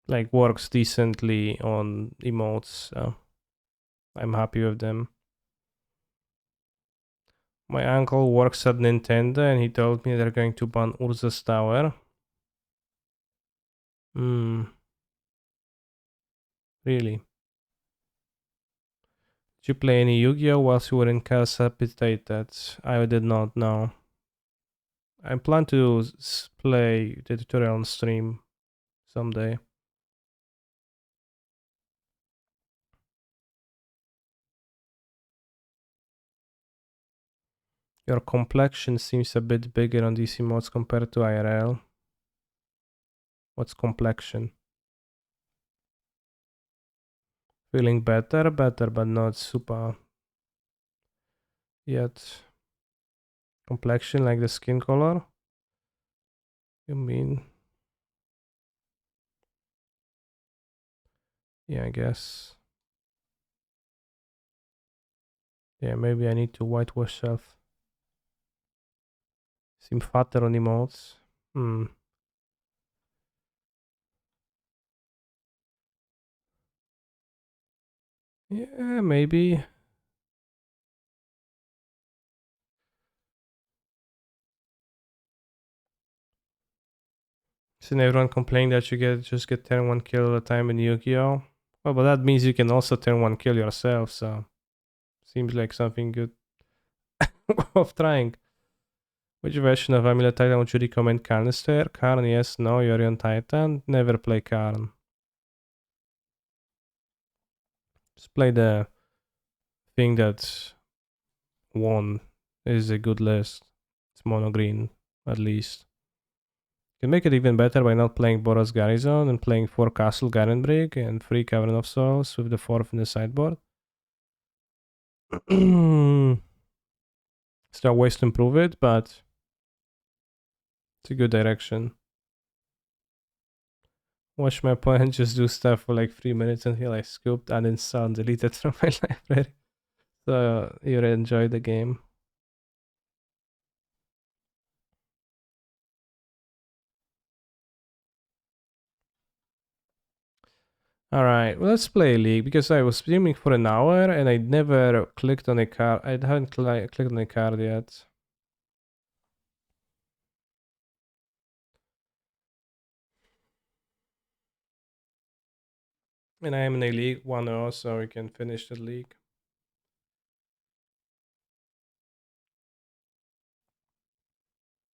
like works decently on emotes. So I'm happy with them. My uncle works at Nintendo and he told me they're going to ban Urza's Tower. Hmm, really? Did you play any Yu-Gi-Oh whilst you were incapacitated? I did not know. I plan to play the tutorial on stream someday. Your complexion seems a bit bigger on these emotes compared to IRL. What's complexion? Feeling better, but not super yet. Complexion like the skin color? You mean? Yeah, I guess. Yeah, maybe I need to whitewash self. Seem fatter on emotes. Hmm. Yeah, maybe. Since everyone complaining that you just get turn one kill at a time in Yu-Gi-Oh. Well, but that means you can also turn one kill yourself, so seems like something good of trying. Which version of Amulet Titan would you recommend Canister? Karn, yes, no, Yorion Titan. Never play Karn. Just play the thing that won. Is a good list. It's mono green, at least. You can make it even better by not playing Boros Garrison and playing 4 Castle Garenbrig and 3 Cavern of Souls with the 4th in the sideboard. Still ways to improve it, but it's a good direction. Watch my opponent just do stuff for like 3 minutes until I scooped and then saw and deleted from my library. So you enjoy the game. Alright, well, let's play League because I was streaming for an hour and I never clicked on a card. I haven't clicked on a card yet. And I am in a league 1-0, so we can finish the league.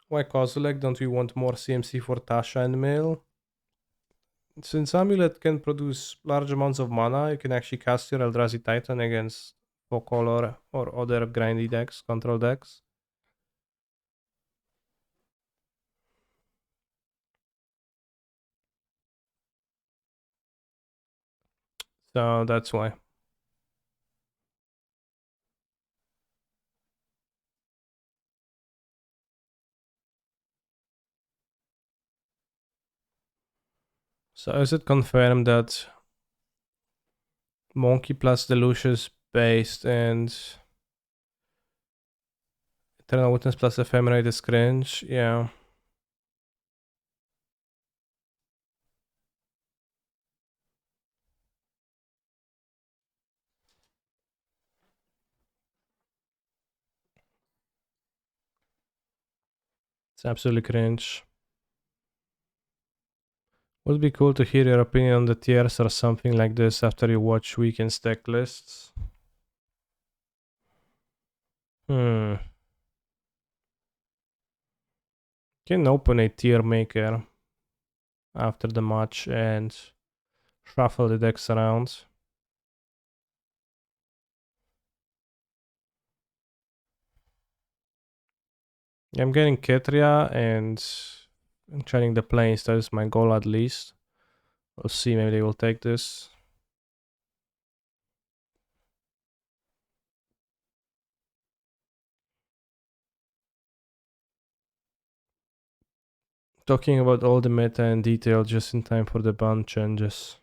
Why Kozilek? Don't we want more CMC for Tasha and Mill? Since Amulet can produce large amounts of mana, you can actually cast your Eldrazi Titan against Focolor or other grindy decks, control decks. So that's why. So is it confirmed that Monkey plus the Lucius based and Eternal Witness plus Ephemerate is cringe? Yeah. It's absolutely cringe. Would be cool to hear your opinion on the tiers or something like this after you watch weekend stack lists. Hmm. Can open a tier maker after the match and shuffle the decks around. I'm getting Ketria and I'm training the planes. That is my goal at least. We'll see. Maybe they will take this. Talking about all the meta in detail just in time for the ban changes.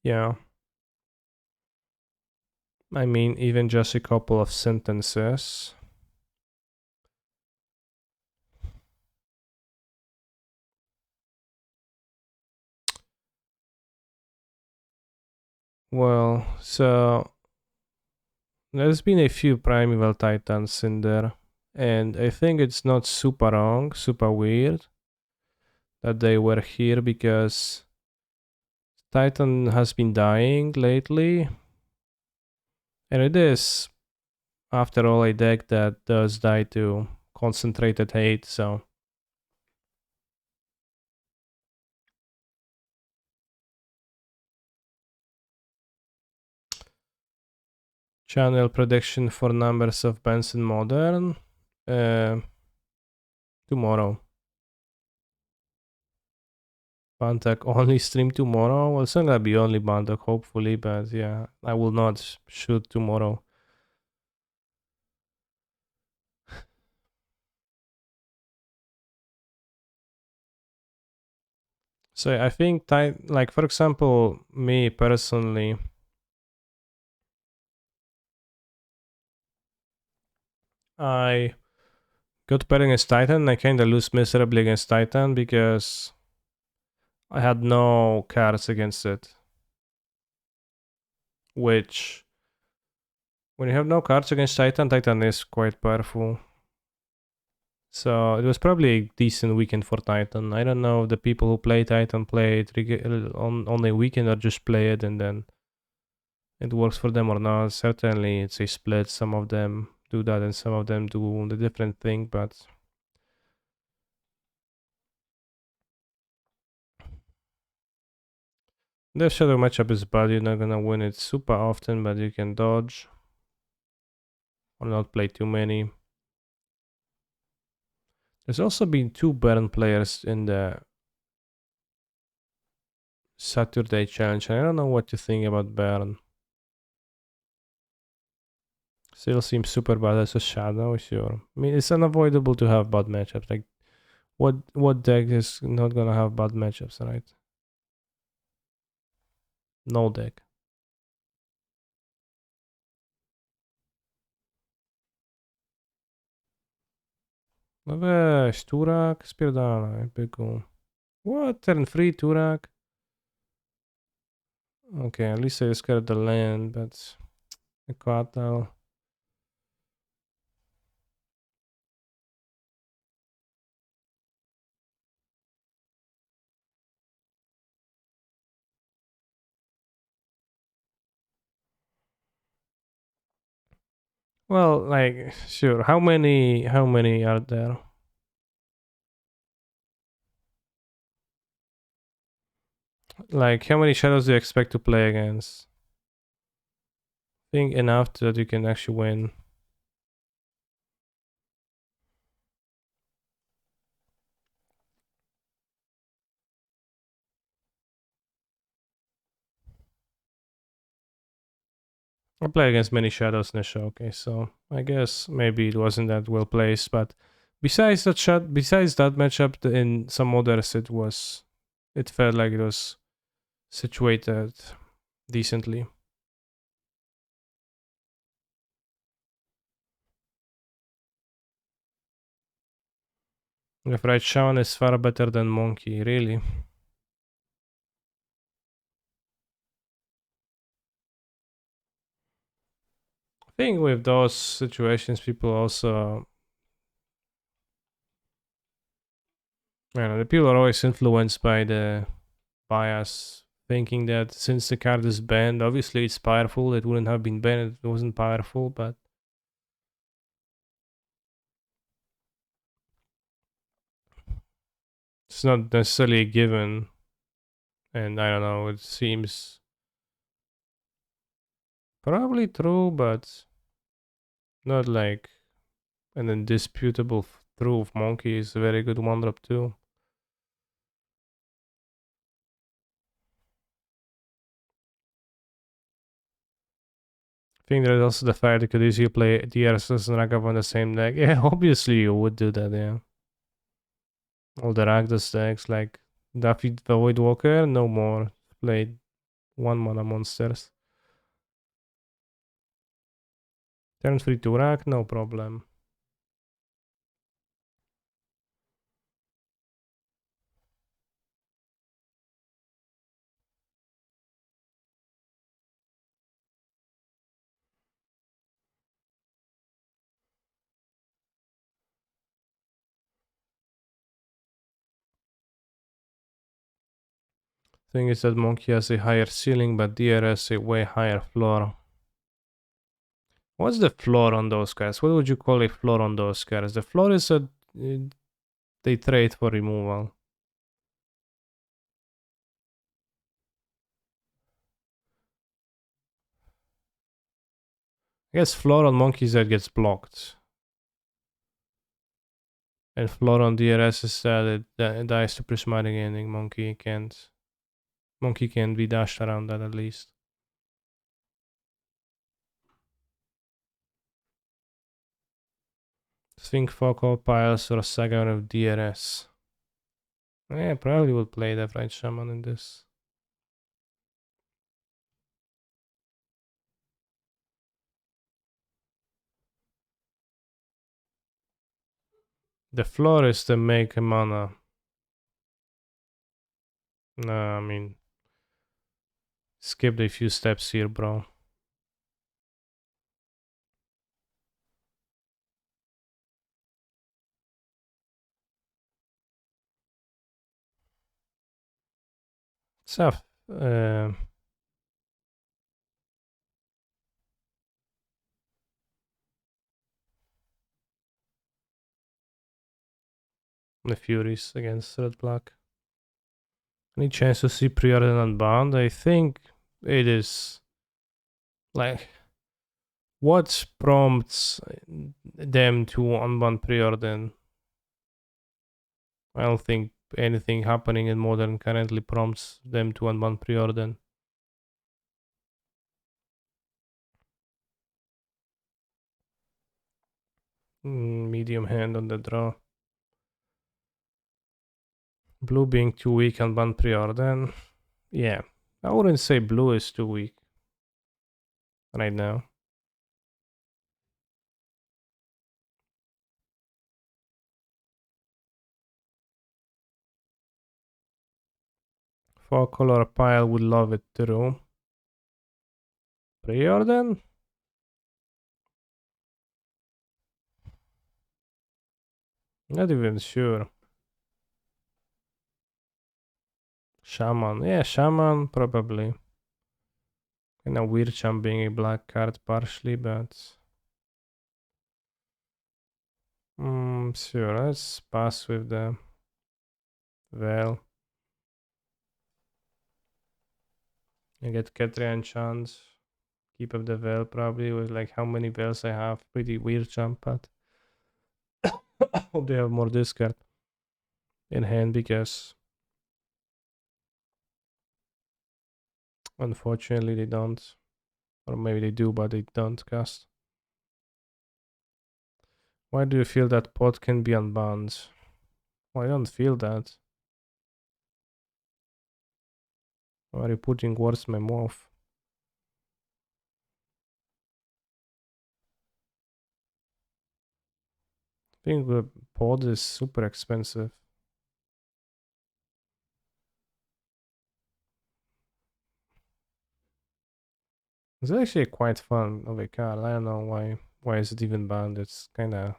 Yeah. I mean, even just a couple of sentences. Well, so there's been a few Primeval Titans in there, and I think it's not super wrong, super weird that they were here because Titan has been dying lately, and it is, after all, a deck that does die to concentrated hate, so. Channel prediction for numbers of bands in Modern. Uh, Tomorrow. Bantak only stream tomorrow. Well, it's not gonna be only Bantak, hopefully, but yeah, I will not shoot tomorrow. So I think, like for example, me personally, I got paired against Titan. I kind of lose miserably against Titan because I had no cards against it. Which, when you have no cards against Titan, Titan is quite powerful. So it was probably a decent weekend for Titan. I don't know if the people who play Titan play it on a weekend or just play it and then it works for them or not. Certainly it's a split. Some of them do that and some of them do the different thing, but the shadow matchup is bad. You're not gonna win it super often, but you can dodge or not play too many. There's also been two Baron players in the Saturday challenge. I don't know what to think about Baron. Still seems super bad as a shadow, sure. I mean, it's unavoidable to have bad matchups. Like, what deck is not gonna have bad matchups, right? No deck. No weź, Turak, spierdalaj, byku. What? Turn 3, Turak? Okay, at least I discarded the land, but the Quatal. Well, like, sure. How many are there? Like, how many shadows do you expect to play against? Think enough that you can actually win. I play against many shadows in the showcase, so I guess maybe it wasn't that well placed. But besides that matchup, in some others, it felt like it was situated decently. Left right Shaman is far better than Monkey, really. I think with those situations, people also, the people are always influenced by the bias, thinking that since the card is banned, obviously it's powerful. It wouldn't have been banned. It wasn't powerful, but it's not necessarily a given. And I don't know. It seems probably true, but not like An indisputable truth. Monkey is a very good one drop too. I think there's also the fact that you could easily play DRSS and Ragavan on the same deck. Yeah, obviously you would do that, yeah. All the Rakdos decks, like Daffy the Void Walker, no more. Play 1 mana monsters. Turn 3 to Rak, no problem. Thing is that Monkey has a higher ceiling, but DRS a way higher floor. What's the floor on those cards? What would you call a floor on those cards? The floor is a they trade for removal. I guess floor on Monkey's that gets blocked. And floor on DRS is that it dies to prismatic ending. Monkey can't be dashed around that at least. Think Focal Piles or Saga of DRS. Yeah, probably would play the right shaman in this. The floor is to make mana. Nah, I mean, skip a few steps here, bro. Tough. The Furies against Red Black. Any chance to see Preordain unbound? I think it is like what prompts them to unban Preordain? I don't think anything happening in Modern currently prompts them to unban Preordain. Medium hand on the draw. Blue being too weak and ban Preordain. Yeah, I wouldn't say blue is too weak right now. Four color pile would love it too. Preordain? Not even sure. Shaman. Yeah, Shaman, probably. Kind of weird Shaman being a black card partially, but... sure, let's pass with the Veil. I get Ketrian chance. Keep up the Veil probably with like how many Veils I have. Pretty weird jump, but... hope they have more discard in hand because... unfortunately they don't. Or maybe they do, but they don't cast. Why do you feel that pot can be unbound? Well, I don't feel that. Why are you putting words in my mouth? I think the pod is super expensive. It's actually quite fun of a card. I don't know why is it even banned. It's kind of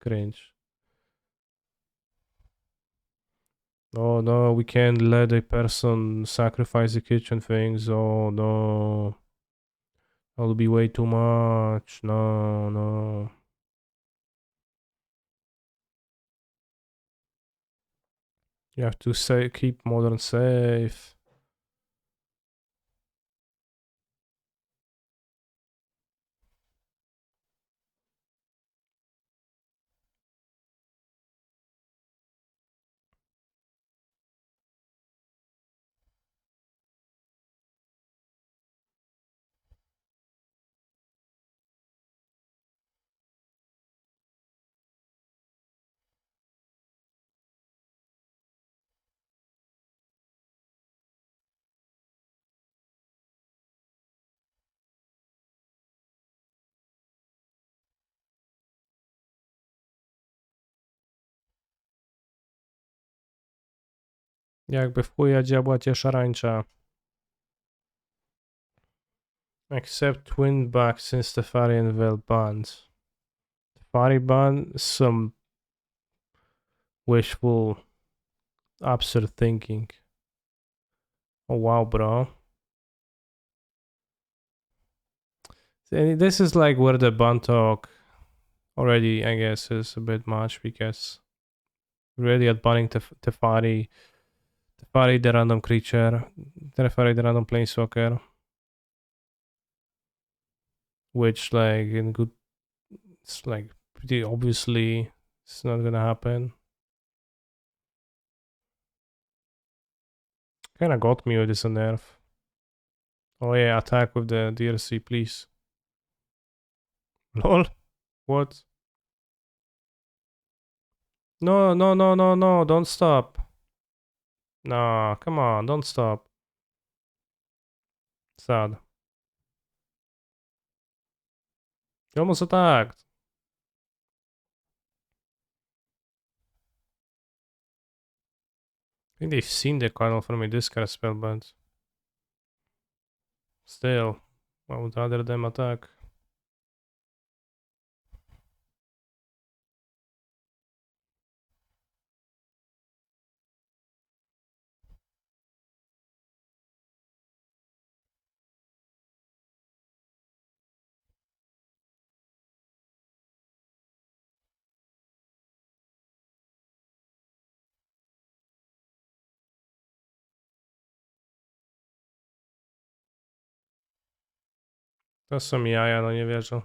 cringe. Oh no, we can't let a person sacrifice the kitchen things. Oh no. That'll be way too much. No, no. You have to say keep modern safe. Jakby w chuja dziabła cię szarańcza. Except twin back since Tefari and Vel banned. Tefari ban, some wishful, absurd thinking. Oh wow, bro. This is like where the ban talk already, I guess, is a bit much because really at banning Tefari, Tefari the random creature, Tefari the random planeswalker, which like in good, it's like pretty obviously it's not gonna happen. Kinda got me with this nerf. Oh yeah, attack with the DLC, please. Lol. What? No, no, no, no, no, don't stop. Nah, come on, don't stop. Sad. You almost attacked. I think they've seen the cardinal from a discard spell, but still, I would rather them attack. To są jaja, no nie wierzę.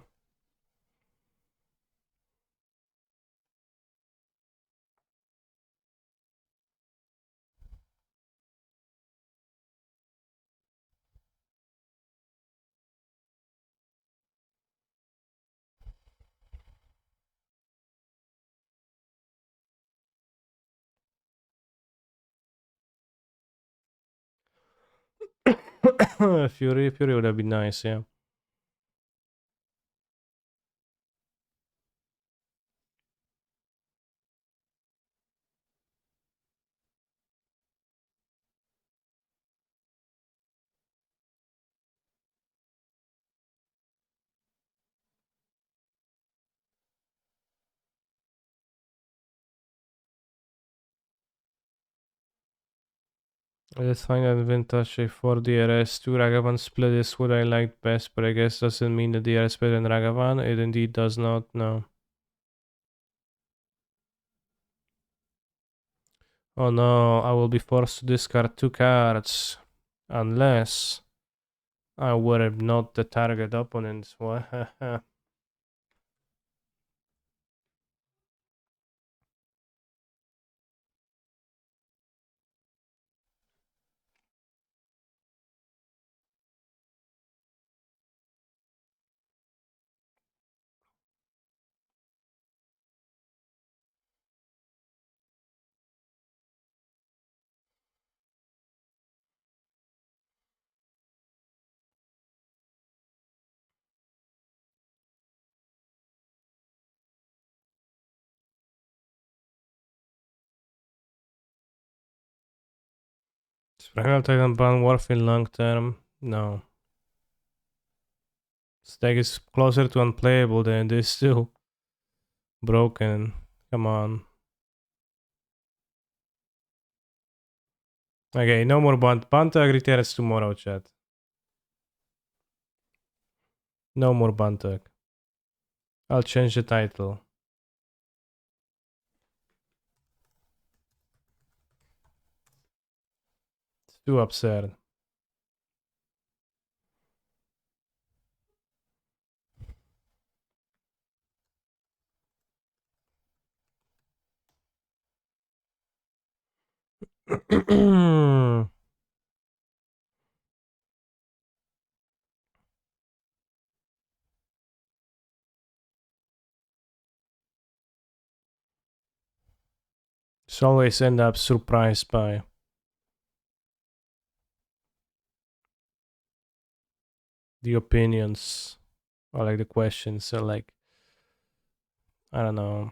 Fury would have been nice, yeah. Let's find out vintage for DRS. 2 Ragavan split is what I liked best, but I guess doesn't mean the DRS better than Ragavan. It indeed does not, no. Oh no, I will be forced to discard 2 cards. Unless I were not the target opponent. What? Springal Titan ban worth in long term? No. This deck is closer to unplayable than it is still broken. Come on. Okay, no more Bantag returns tomorrow, chat. No more Bantag. I'll change the title. It's too absurd. Just always end up surprised by the opinions or like the questions. So like, I don't know.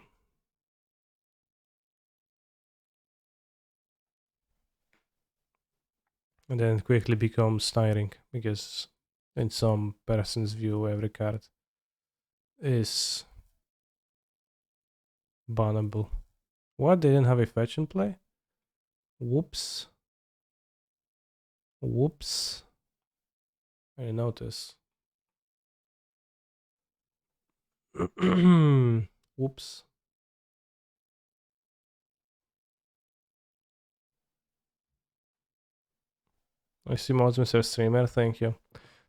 And then it quickly becomes tiring because in some person's view every card is bannable. What? They didn't have a fetch in play? Whoops. Whoops. I didn't notice. Whoops. I see mods, Mr. Streamer, thank you.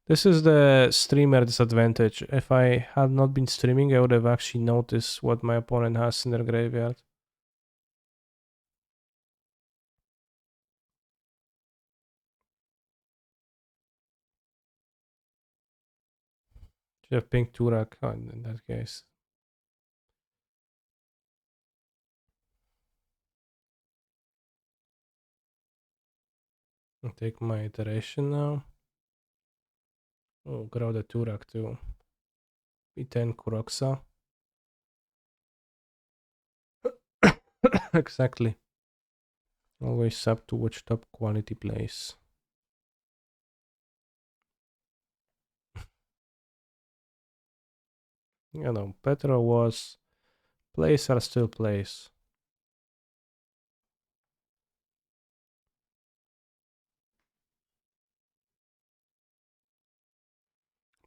This is the streamer disadvantage. If I had not been streaming, I would have actually noticed what my opponent has in their graveyard. You have pink Turak in that case. I'll take my iteration now. Oh, grow the Turak too. B10 Kuroxa. Exactly. Always sub to watch top quality plays. You know, Petro was plays are still plays.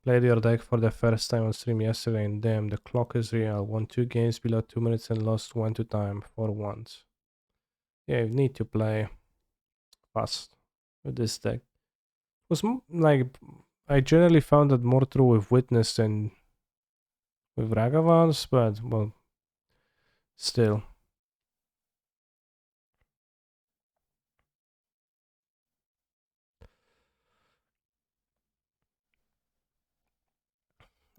Played your deck for the first time on stream yesterday and damn, the clock is real. Won 2 games below 2 minutes and lost 1 2 time for once. Yeah, you need to play fast with this deck. It was like, I generally found that more true with Witness than with Ragavans, but well, still.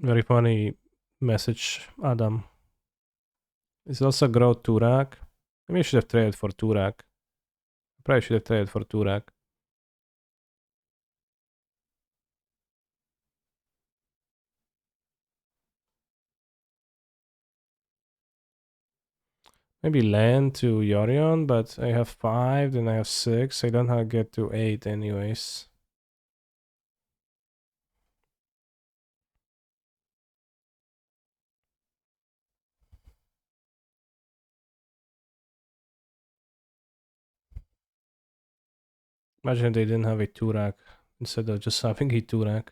Very funny message, Adam. It's also grow Turak. Maybe I should have traded for Turak. Probably should have traded for Turak. Maybe land to Yorion, but I have 5, then I have 6. I don't know how to get to 8 anyways. Imagine they didn't have a Turak instead of just having a Turak.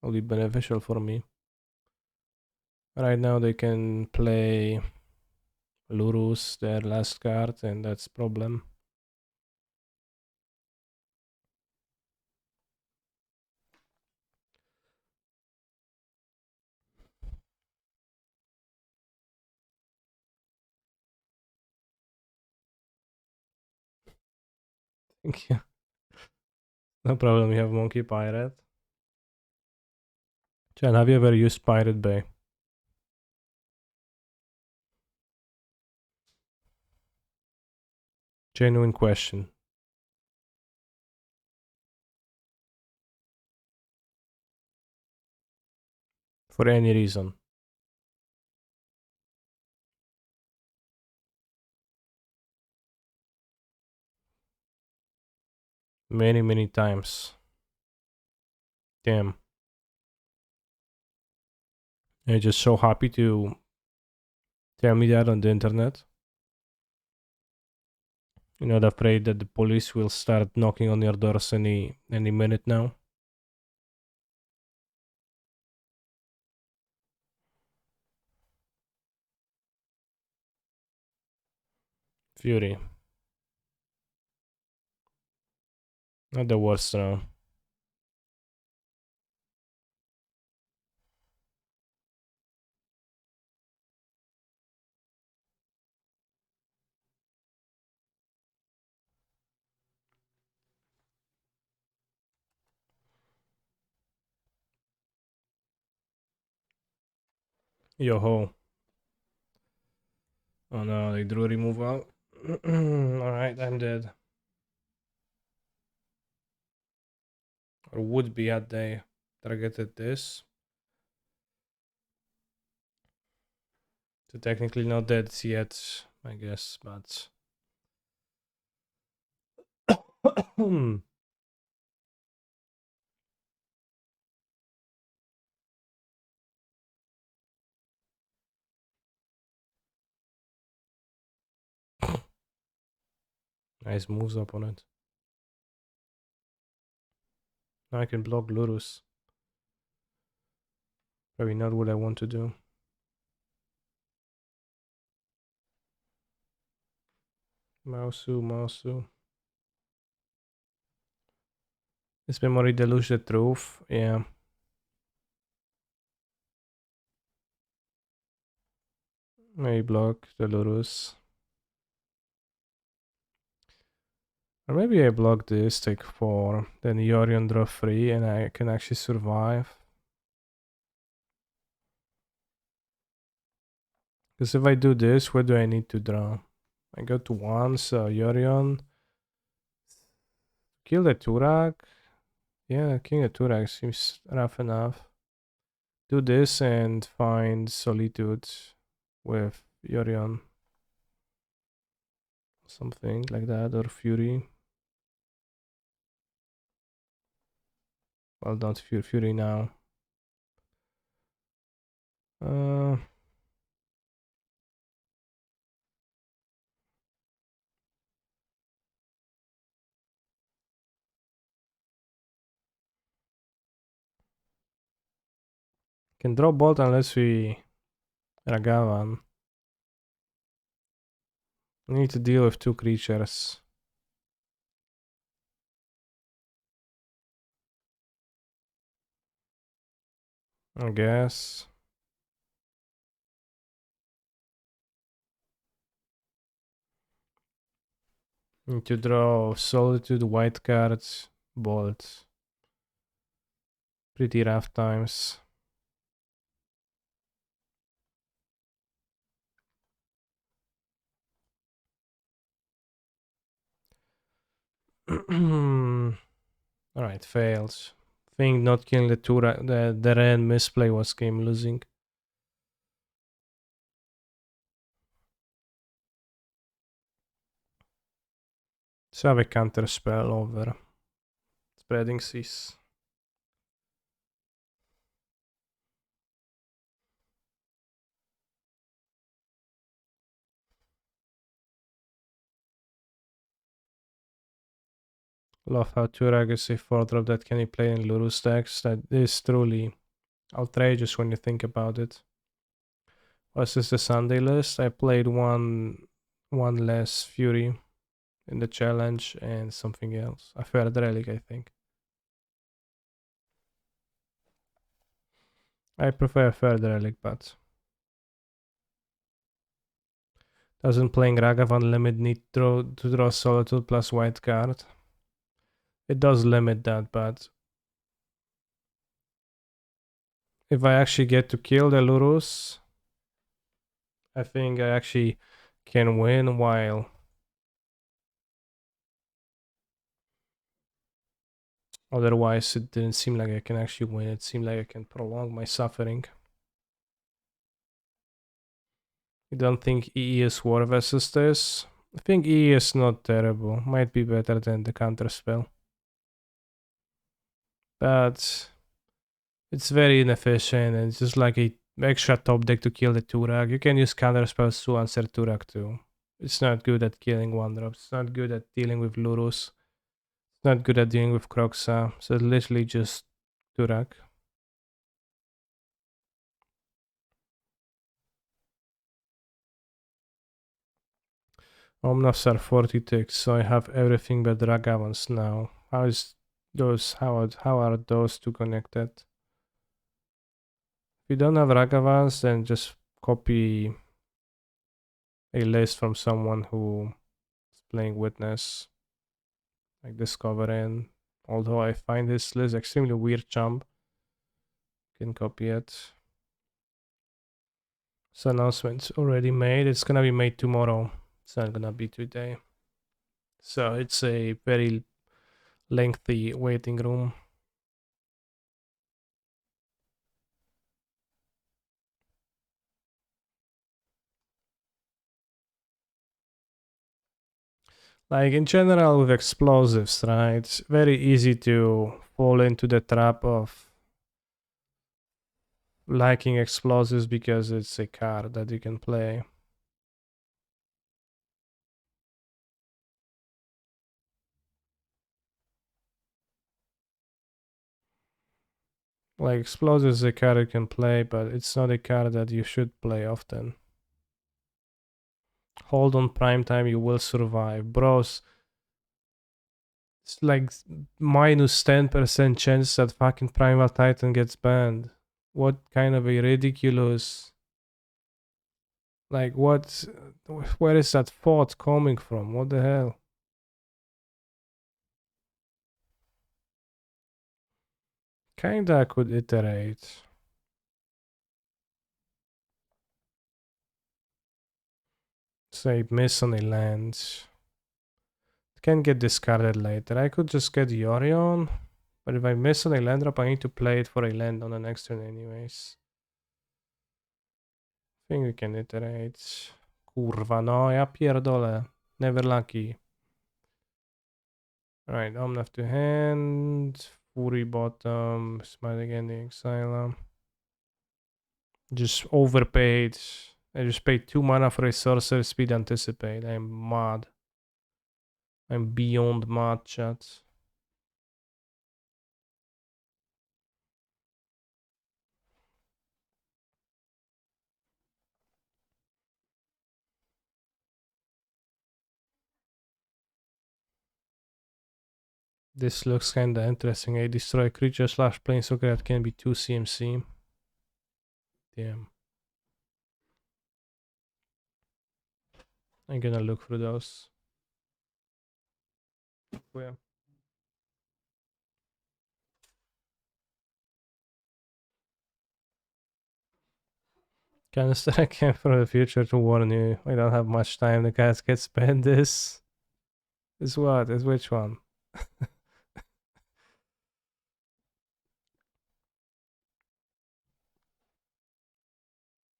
It'll be beneficial for me. Right now they can play Lurus, their last card, and that's problem. Thank you. No problem, you have Monkey Pirate. Chan, have you ever used Pirate Bay? Genuine question. For any reason. Many, many times. Damn. I'm just so happy to tell me that on the internet. You're not afraid that the police will start knocking on your doors any minute now? Fury. Not the worst now. Yo ho. Oh no, they drew removal. Alright, I'm dead. Or would be had they targeted this. So technically not dead yet, I guess, but Nice moves up on it. Now I can block Lurus. Probably not what I want to do. Mausu. This memory deluge the truth. Yeah. Maybe block the Lurus. Or maybe I block this, take 4, then Yorion draw 3, and I can actually survive. Because if I do this, what do I need to draw? I go to 1, so Yorion. Kill the Turak. Yeah, killing the Turak seems rough enough. Do this and find Solitude with Yorion. Something like that, or Fury. Well, don't Fury now. Can draw Bolt unless we Ragavan. We need to deal with 2 creatures. I guess. Need to draw Solitude, white cards, Bolt. Pretty rough times. Alright, fails. Think not killing the Tura, the Ren misplay was game losing. So I have a counter spell over Spreading Seas. Love how Turag is a 4-drop that can be played in Lurus decks. That is truly outrageous when you think about it. Was this the Sunday list? I played one less Fury in the challenge and something else. A third relic, I think. I prefer a third relic, but doesn't playing Ragavan limit need to draw Solitude plus white card? It does limit that, but if I actually get to kill the Lurus, I think I actually can win while otherwise it didn't seem like I can actually win. It seemed like I can prolong my suffering. You don't think EE is war versus this? I think EE is not terrible. Might be better than the counter spell. But it's very inefficient and it's just like a extra top deck to kill the Turak. You can use counter spells to answer Turak too. It's not good at killing 1-drops. It's not good at dealing with Lurus. It's not good at dealing with Kroxa. So it's literally just Turak. Omnavs are 40 ticks, so I have everything but Ragavans now. How are those two connected? If you don't have Ragavans, then just copy a list from someone who is playing Witness, like Discoverin. Although I find this list extremely weird jump. Can copy it. So announcement's already made. It's gonna be made tomorrow. It's not gonna be today. So it's a very lengthy waiting room. Like in general with explosives, right? It's very easy to fall into the trap of liking explosives because it's a card that you can play. Like, Explosive is a card you can play, but it's not a card that you should play often. Hold on prime time, you will survive. Bros, it's like minus 10% chance that fucking Primal Titan gets banned. What kind of a ridiculous... Like, what... Where is that thought coming from? What the hell? Kinda could iterate. Say, miss on a land. It can get discarded later. I could just get Yorion. But if I miss on a land drop, I need to play it for a land on the next turn anyways. I think we can iterate. Kurwa, no, ja pierdolę. Never lucky. Alright, left to hand. Fury bottom. Smite again the Exile. Just overpaid. I just paid 2 mana for a Sorcerer Speed Anticipate. I'm mad. I'm beyond mad, chat. This looks kinda interesting. A destroy creature / planeswalker that can be 2 CMC. Damn. I'm gonna look through those. Where? Canister I came from the future to warn you. I don't have much time. The guys get spend this. Is what? Is which one?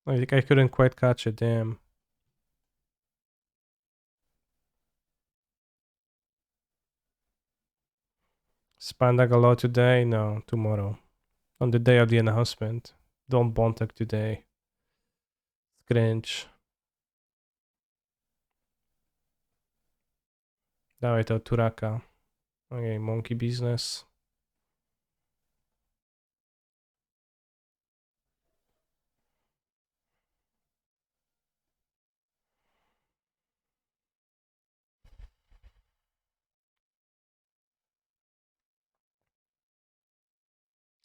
I couldn't quite catch it, damn. Spandagalo today? No, tomorrow. On the day of the announcement. Don't Bontek today. Cringe. Dawaj to Turaka. Okay, monkey business.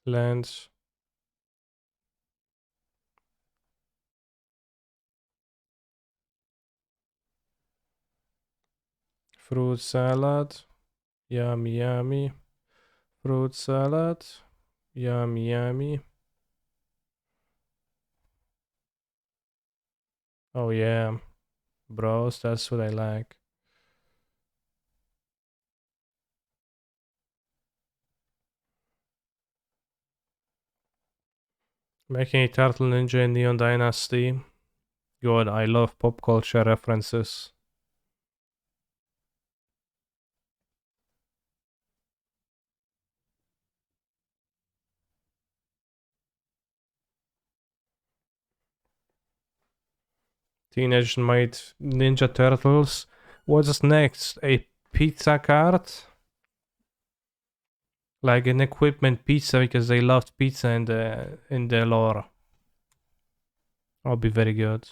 Lands. Fruit salad. Yummy, yummy. Fruit salad. Yummy, yummy. Oh yeah. Bros, that's what I like. Making a Turtle Ninja in Neon Dynasty. God, I love pop culture references. Teenage Made Ninja Turtles. What's next? A pizza cart? Like an equipment pizza because they loved pizza in the lore. I'll be very good.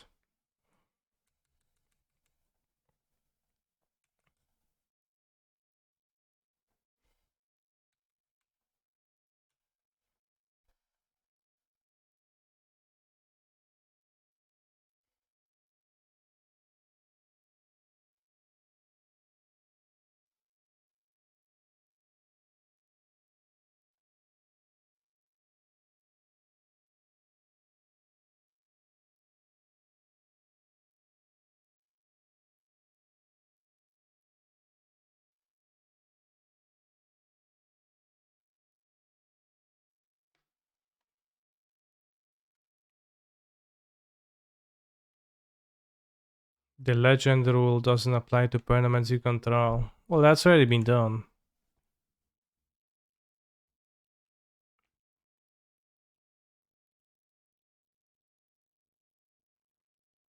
The legend rule doesn't apply to permanents you control. Well, that's already been done.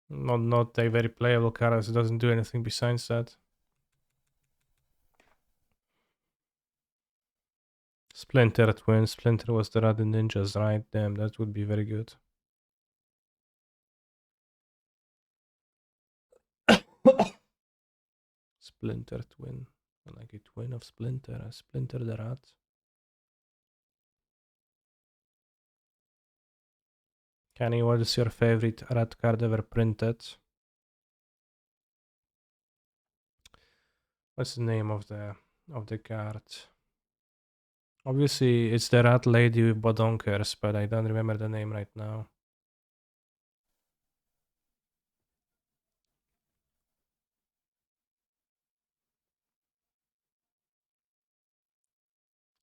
Not a very playable card, it doesn't do anything besides that. Splinter Twin. Splinter was the Rabbit Ninjas, right? Damn, that would be very good. Splinter Twin. Like a twin of Splinter. Splinter the Rat. Kenny, what is your favorite rat card ever printed? What's the name of the card? Obviously, it's the rat lady with bodonkers, but I don't remember the name right now.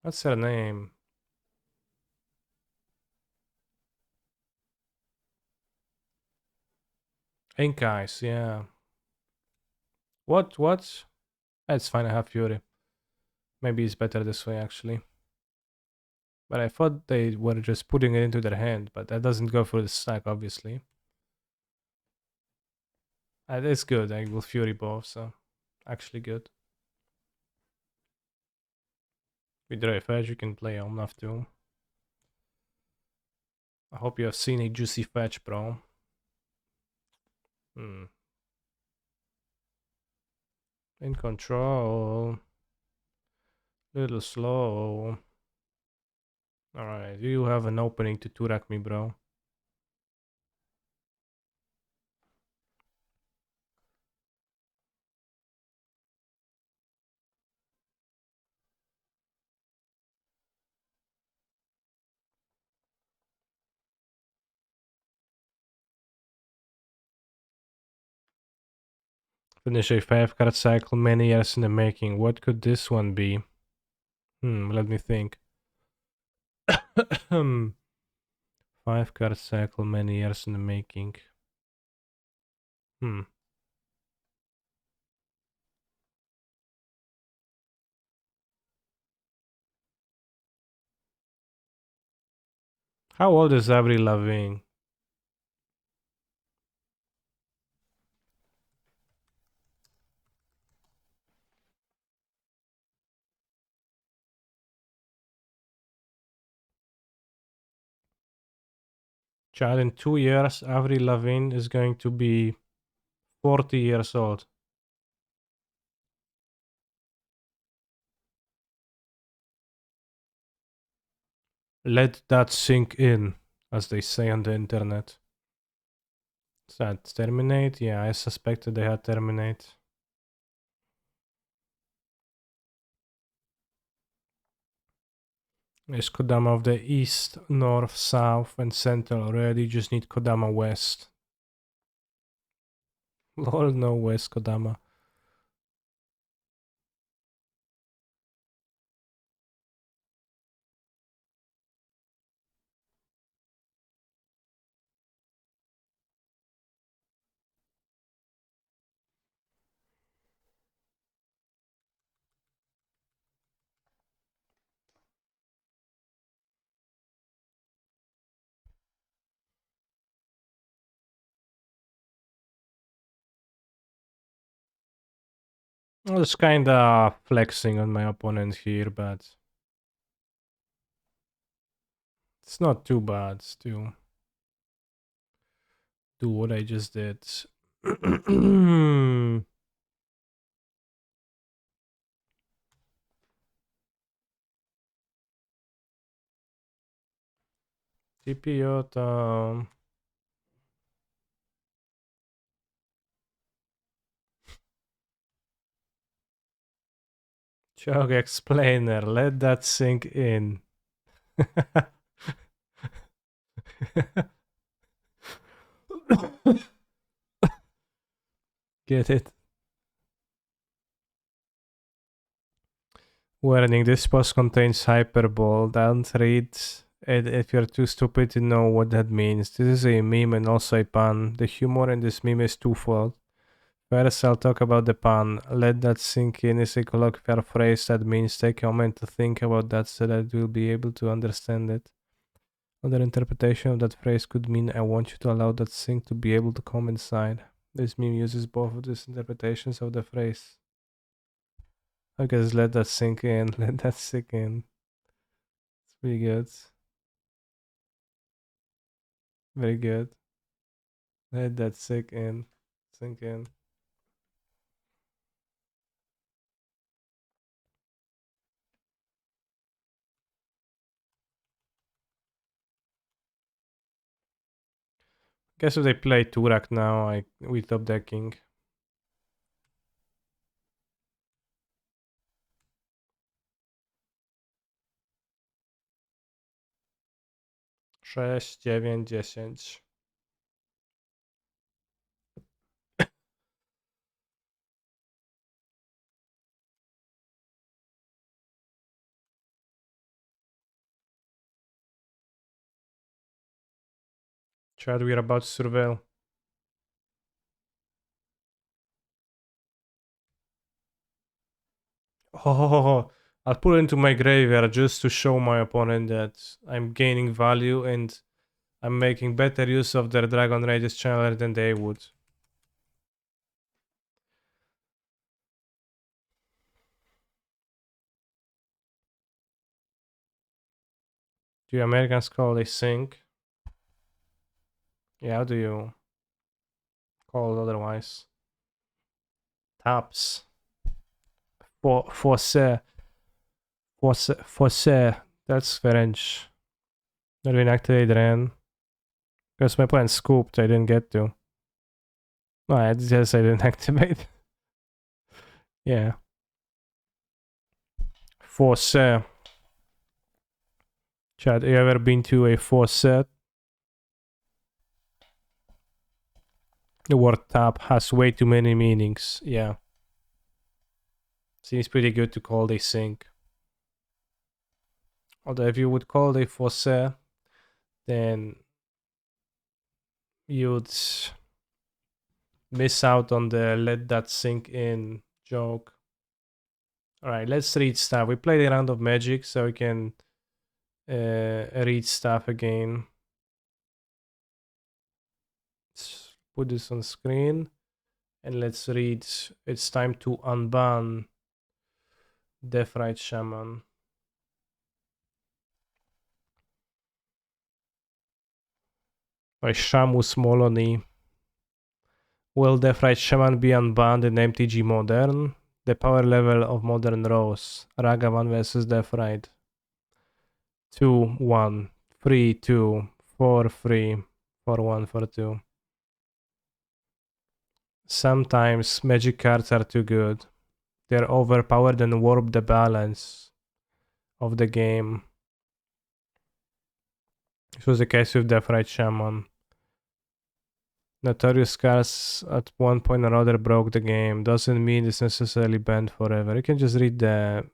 What's her name? Ink Eyes, yeah. What? It's fine, I have Fury. Maybe it's better this way, actually. But I thought they were just putting it into their hand, but that doesn't go through the stack, obviously. It's good, I will Fury both, so actually good. With Dry Fetch, you can play Omnath too. I hope you have seen a juicy fetch, bro. In control. Little slow. Alright, you have an opening to Turak me, bro. Finish a 5-card cycle many years in the making. What could this one be? Let me think. 5-card cycle many years in the making. How old is Avril Lavigne? Child, in 2 years, Avril Lavigne is going to be 40 years old. Let that sink in, as they say on the internet. Is that Terminate? Yeah, I suspected they had Terminate. Is Kodama of the East, North, South, and Central already? Just need Kodama West. Lol, no West Kodama. I was kinda flexing on my opponent here, but it's not too bad to do what I just did. TPO Chug explainer, let that sink in. Get it? Warning, this post contains hyperbole. Don't read it if you're too stupid to know what that means. This is a meme and also a pun. The humor in this meme is twofold. First, I'll talk about the pun. Let that sink in is a colloquial phrase that means take a moment to think about that so that you'll be able to understand it. Another interpretation of that phrase could mean I want you to allow that sink to be able to come inside. This meme uses both of these interpretations of the phrase. I guess let that sink in, let that sink in. Pretty good. Very good. Let that sink in. Sink in. Guess if they play Turak now, we top decking. 6, 9, 10. Chad, we're about to surveil. Oh, I'll put it into my graveyard just to show my opponent that I'm gaining value and I'm making better use of their Dragon Rage's Channeler than they would. Do Americans call it sink? Yeah, how do you call it otherwise? Taps. Fosse. That's French. Not even activate ran. Because my plan scooped, I didn't get to. No, I just I didn't activate. Yeah. Fosse. Chad, you ever been to a fosse? The word tap has way too many meanings. Yeah. Seems pretty good to call it sink. Although if you would call it fosse, then you'd miss out on the let that sink in joke. Alright, let's read stuff. We played a round of Magic, so we can read stuff again. Let's put this on screen and let's read. It's time to unban Deathrite Shaman. By Shamus Molony. Will Deathrite Shaman be unbanned in MTG Modern? The power level of Modern rose. Ragavan versus Deathrite. 2, 1, 3, 2, 4, 3, 4, 1, 4, 2. Sometimes magic cards are too good. They're overpowered and warp the balance of the game. This was the case with Deathrite Shaman. Notorious cards at one point or other broke the game. Doesn't mean it's necessarily banned forever. You can just read the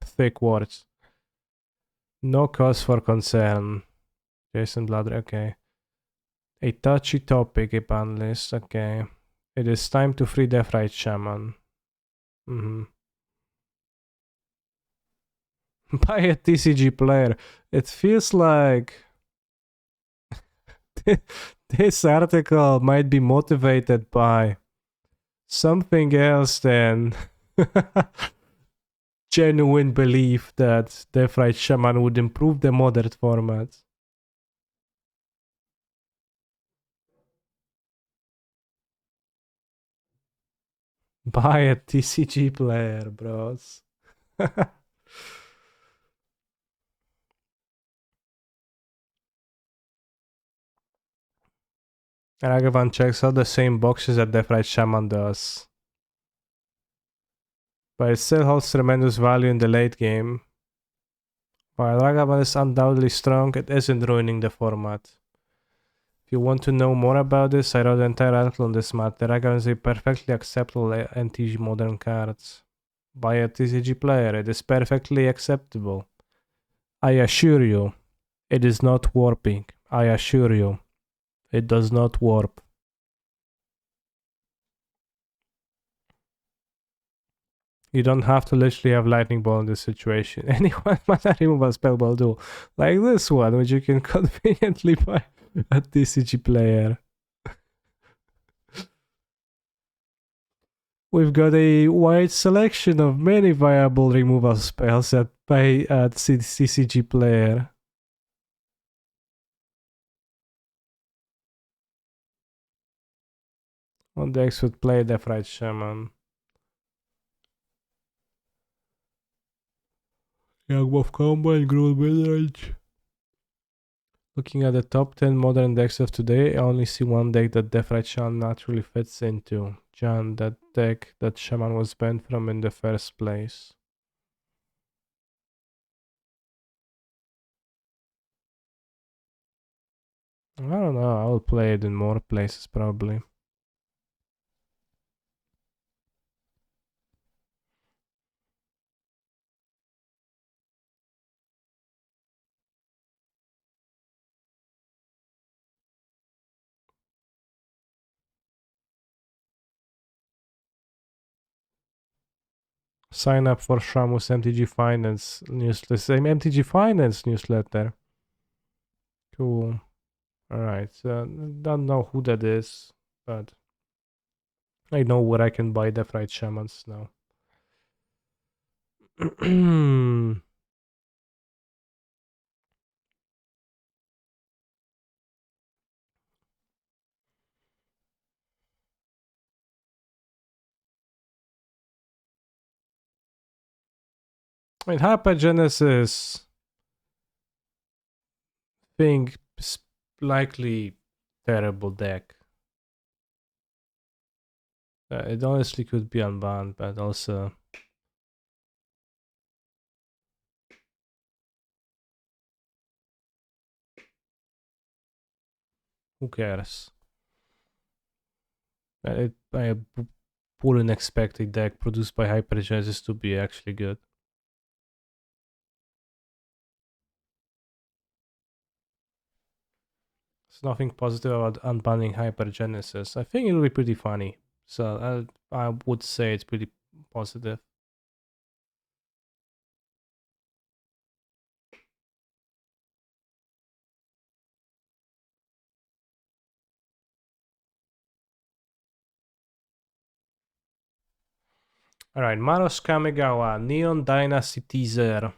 thick words. No cause for concern. Jason Blood, okay. A touchy topic, a ban list, okay. It is time to free Deathrite Shaman. By a TCG player. It feels like this article might be motivated by something else than genuine belief that Deathrite Shaman would improve the modern format. By a TCG player, bros. Ragavan checks all the same boxes that Deathrite Shaman does. But it still holds tremendous value in the late game. While Ragavan is undoubtedly strong, it isn't ruining the format. If you want to know more about this, I wrote an entire article on this matter. Ragavan is a perfectly acceptable NTG modern card. By a TCG player, it is perfectly acceptable. I assure you, it is not warping. I assure you, it does not warp. You don't have to literally have Lightning Ball in this situation. Anyone mana removal spell will do. Like this one, which you can conveniently buy a TCG player. We've got a wide selection of many viable removal spells at by CCG player. What decks would play Deathrite Shaman? Young Wolf combo and Gruul Midrange. Looking at the top 10 modern decks of today, I only see one deck that Deathrite Shaman naturally fits into. Jan, that deck that Shaman was banned from in the first place. I don't know, I'll play it in more places probably. Sign up for Shamu's MTG Finance newsletter. Same MTG Finance newsletter. Cool. Alright, don't know who that is, but I know where I can buy Deathrite Shamans now. I mean, Hypergenesis thing is likely terrible deck. It honestly could be unbanned, but also who cares? I wouldn't expect a deck produced by Hypergenesis to be actually good. There's nothing positive about unbanning Hypergenesis. I think it'll be pretty funny. So I would say it's pretty positive. Alright, Maros Kamigawa, Neon Dynasty teaser.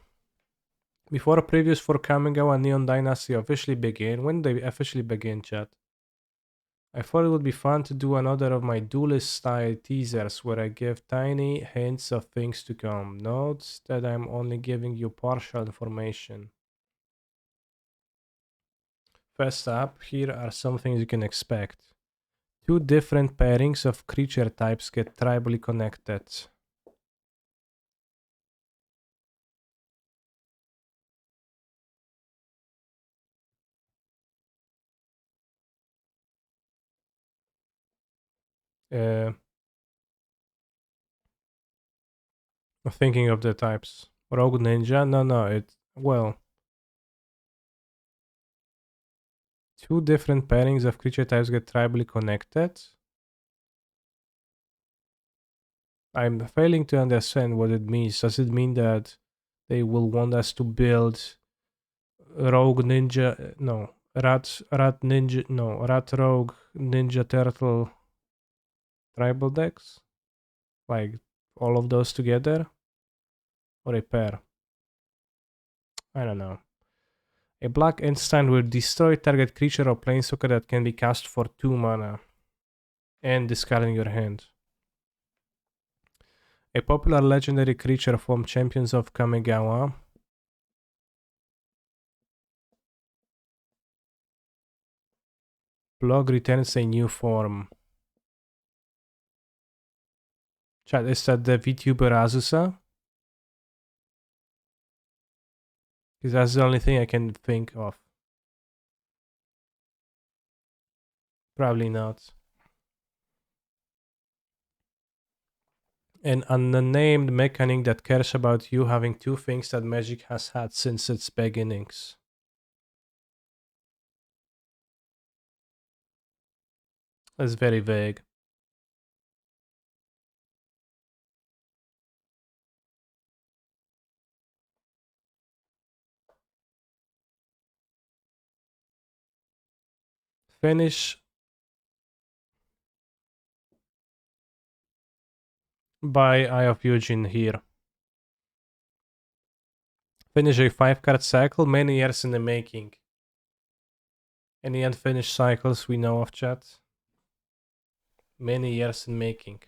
Before previews for Kamigawa Neon Dynasty officially begin, when they officially begin, chat? I thought it would be fun to do another of my duelist style teasers where I give tiny hints of things to come. Note that I'm only giving you partial information. First up, here are some things you can expect. Two different pairings of creature types get tribally connected. I'm thinking of the types. Rogue Ninja? No, well, two different pairings of creature types get tribally connected. I'm failing to understand what it means. Does it mean that they will want us to build Rogue Ninja? No, Rat Ninja. No, Rat Rogue Ninja Turtle tribal decks? Like all of those together? Or a pair? I don't know. A black instant will destroy target creature or planeswalker that can be cast for 2 mana and discarding your hand. A popular legendary creature from Champions of Kamigawa. Blog returns a new form. Chat, is that the VTuber Azusa? Because that's the only thing I can think of. Probably not. An unnamed mechanic that cares about you having two things that Magic has had since its beginnings. That's very vague. Finish by Eye of Eugene here. Finish a 5-card cycle, many years in the making. Any unfinished cycles we know of, chat? Many years in making.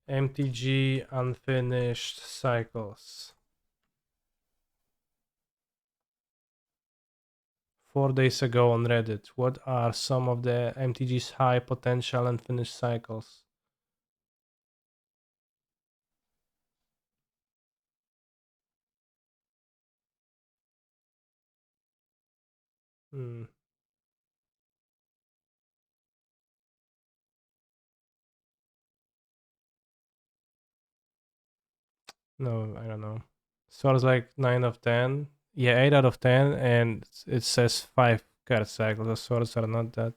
MTG unfinished cycles. 4 days ago on Reddit. What are some of the MTG's high potential unfinished cycles? Hmm. No, I don't know. So it's like 9 of 10. Yeah, 8 out of 10, and it says 5 card cycles. The swords are not that.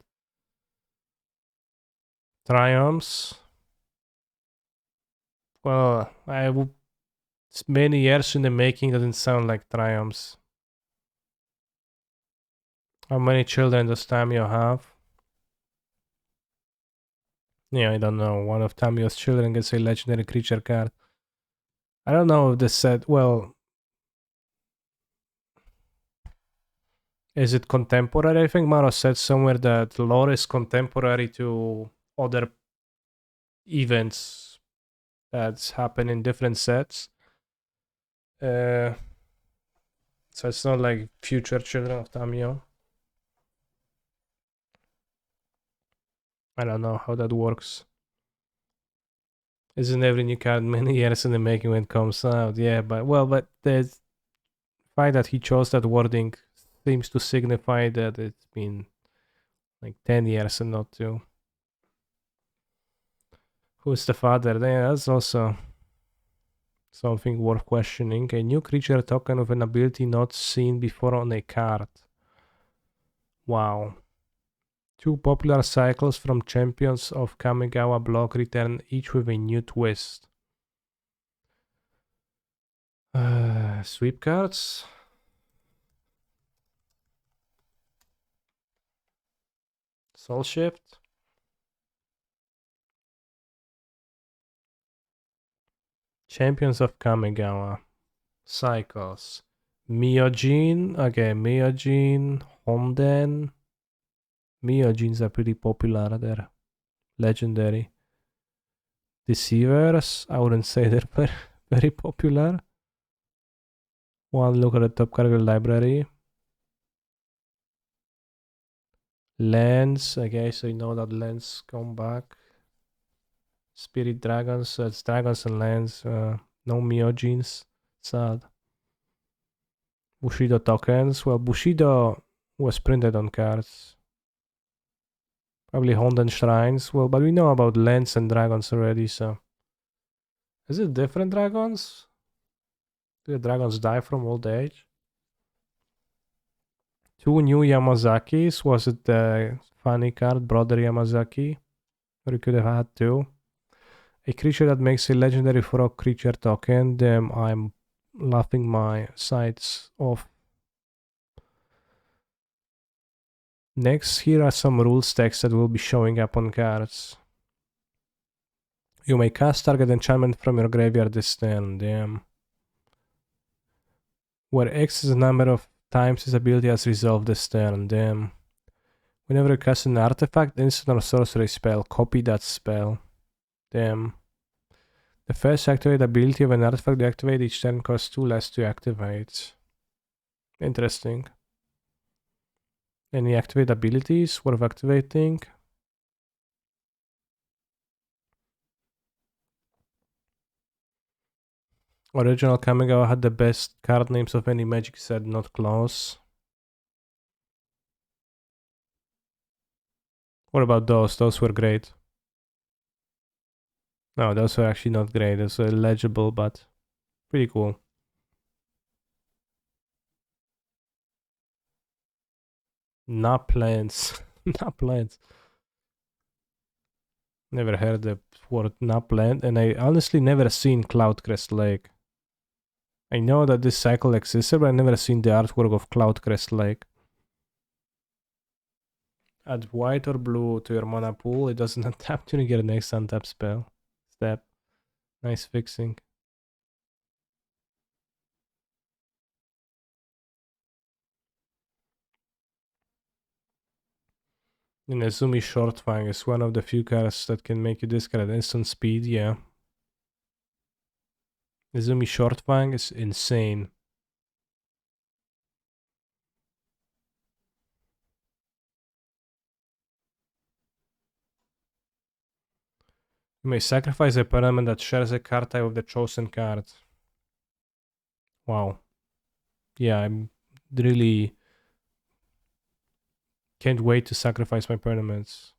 Triumphs. Well, it's many years in the making doesn't sound like triumphs. How many children does Tamio have? Yeah, I don't know. One of Tamio's children gets a legendary creature card. I don't know if this said, well, is it contemporary? I think Maro said somewhere that lore is contemporary to other events that's happen in different sets. So it's not like future children of Tamio. I don't know how that works. Isn't every new card many years in the making when it comes out? Yeah, but the fact that he chose that wording seems to signify that it's been like 10 years and not 2. Who's the father? Yeah, that's also something worth questioning. A new creature token with an ability not seen before on a card. Wow. 2 popular cycles from Champions of Kamigawa block return, each with a new twist. Sweep cards. Soul Shift. Champions of Kamigawa. Cycles. Myojin. Okay, Myojin. Honden. Myojins are pretty popular. They're legendary. Deceivers. I wouldn't say they're very popular. One look at the top card of the library. Lands. Okay, so you know that lands come back. Spirit dragons. It's dragons and lands. No Myojins. Sad. Bushido tokens. Well, Bushido was printed on cards. Probably Honden Shrines. Well, but we know about lands and dragons already, so. Is it different dragons? Do the dragons die from old age? 2 new Yamazakis. Was it the funny card, Brother Yamazaki? Or you could have had 2. A creature that makes a legendary for a creature token. Damn, I'm laughing my sides off. Next, here are some rules text that will be showing up on cards. You may cast target enchantment from your graveyard this turn. Damn. Where X is the number of times his ability has resolved this turn. Damn. Whenever you cast an artifact, instant or sorcery spell, copy that spell. Damn. The first activate ability of an artifact to activate each turn costs 2 less to activate. Interesting. Any activate abilities worth activating? Original Kamigawa had the best card names of any Magic set, not close. What about those? Those were great. No, those were actually not great. Those were legible, but pretty cool. Not plants. Not plants. Never heard the word not plant, and I honestly never seen Cloudcrest Lake. I know that this cycle existed, but I never seen the artwork of Cloudcrest Lake. Add white or blue to your mana pool. It doesn't untap during your next untap spell. Step. Nice fixing. Inazumi Shortfang is one of the few cards that can make you discard at instant speed, yeah. Inazumi Shortfang is insane. You may sacrifice a permanent that shares a card type with the chosen card. Wow. Yeah, I'm really can't wait to sacrifice my permanents.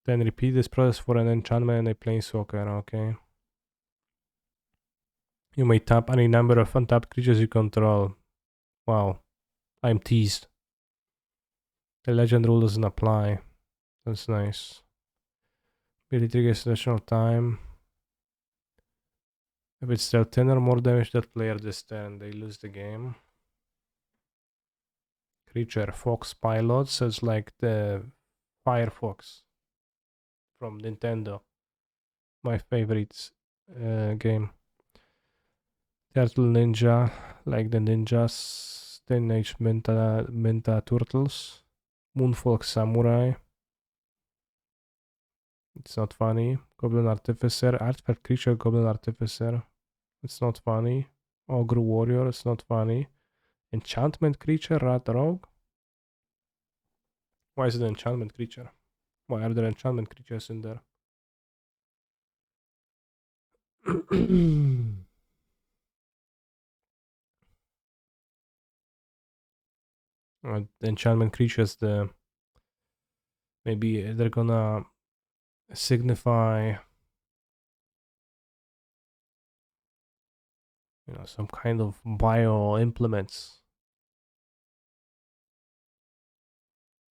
Then repeat this process for an enchantment and a planeswalker, okay. You may tap any number of untapped creatures you control. Wow. I'm teased. The legend rule doesn't apply. That's nice. Ability triggers additional time. If it's still 10 or more damage to that player this turn, they lose the game. Creature Fox Pilot says like the Firefox from Nintendo. My favorite game. Turtle Ninja, like the ninjas. Teenage Menta Turtles. Moonfolk Samurai. It's not funny. Goblin Artificer. Artifact Creature Goblin Artificer. It's not funny. Ogre Warrior. It's not funny. Enchantment Creature Rat Rogue. Why is it an enchantment creature? Why are there enchantment creatures in there? The enchantment creatures, maybe they're gonna signify, some kind of bio implements.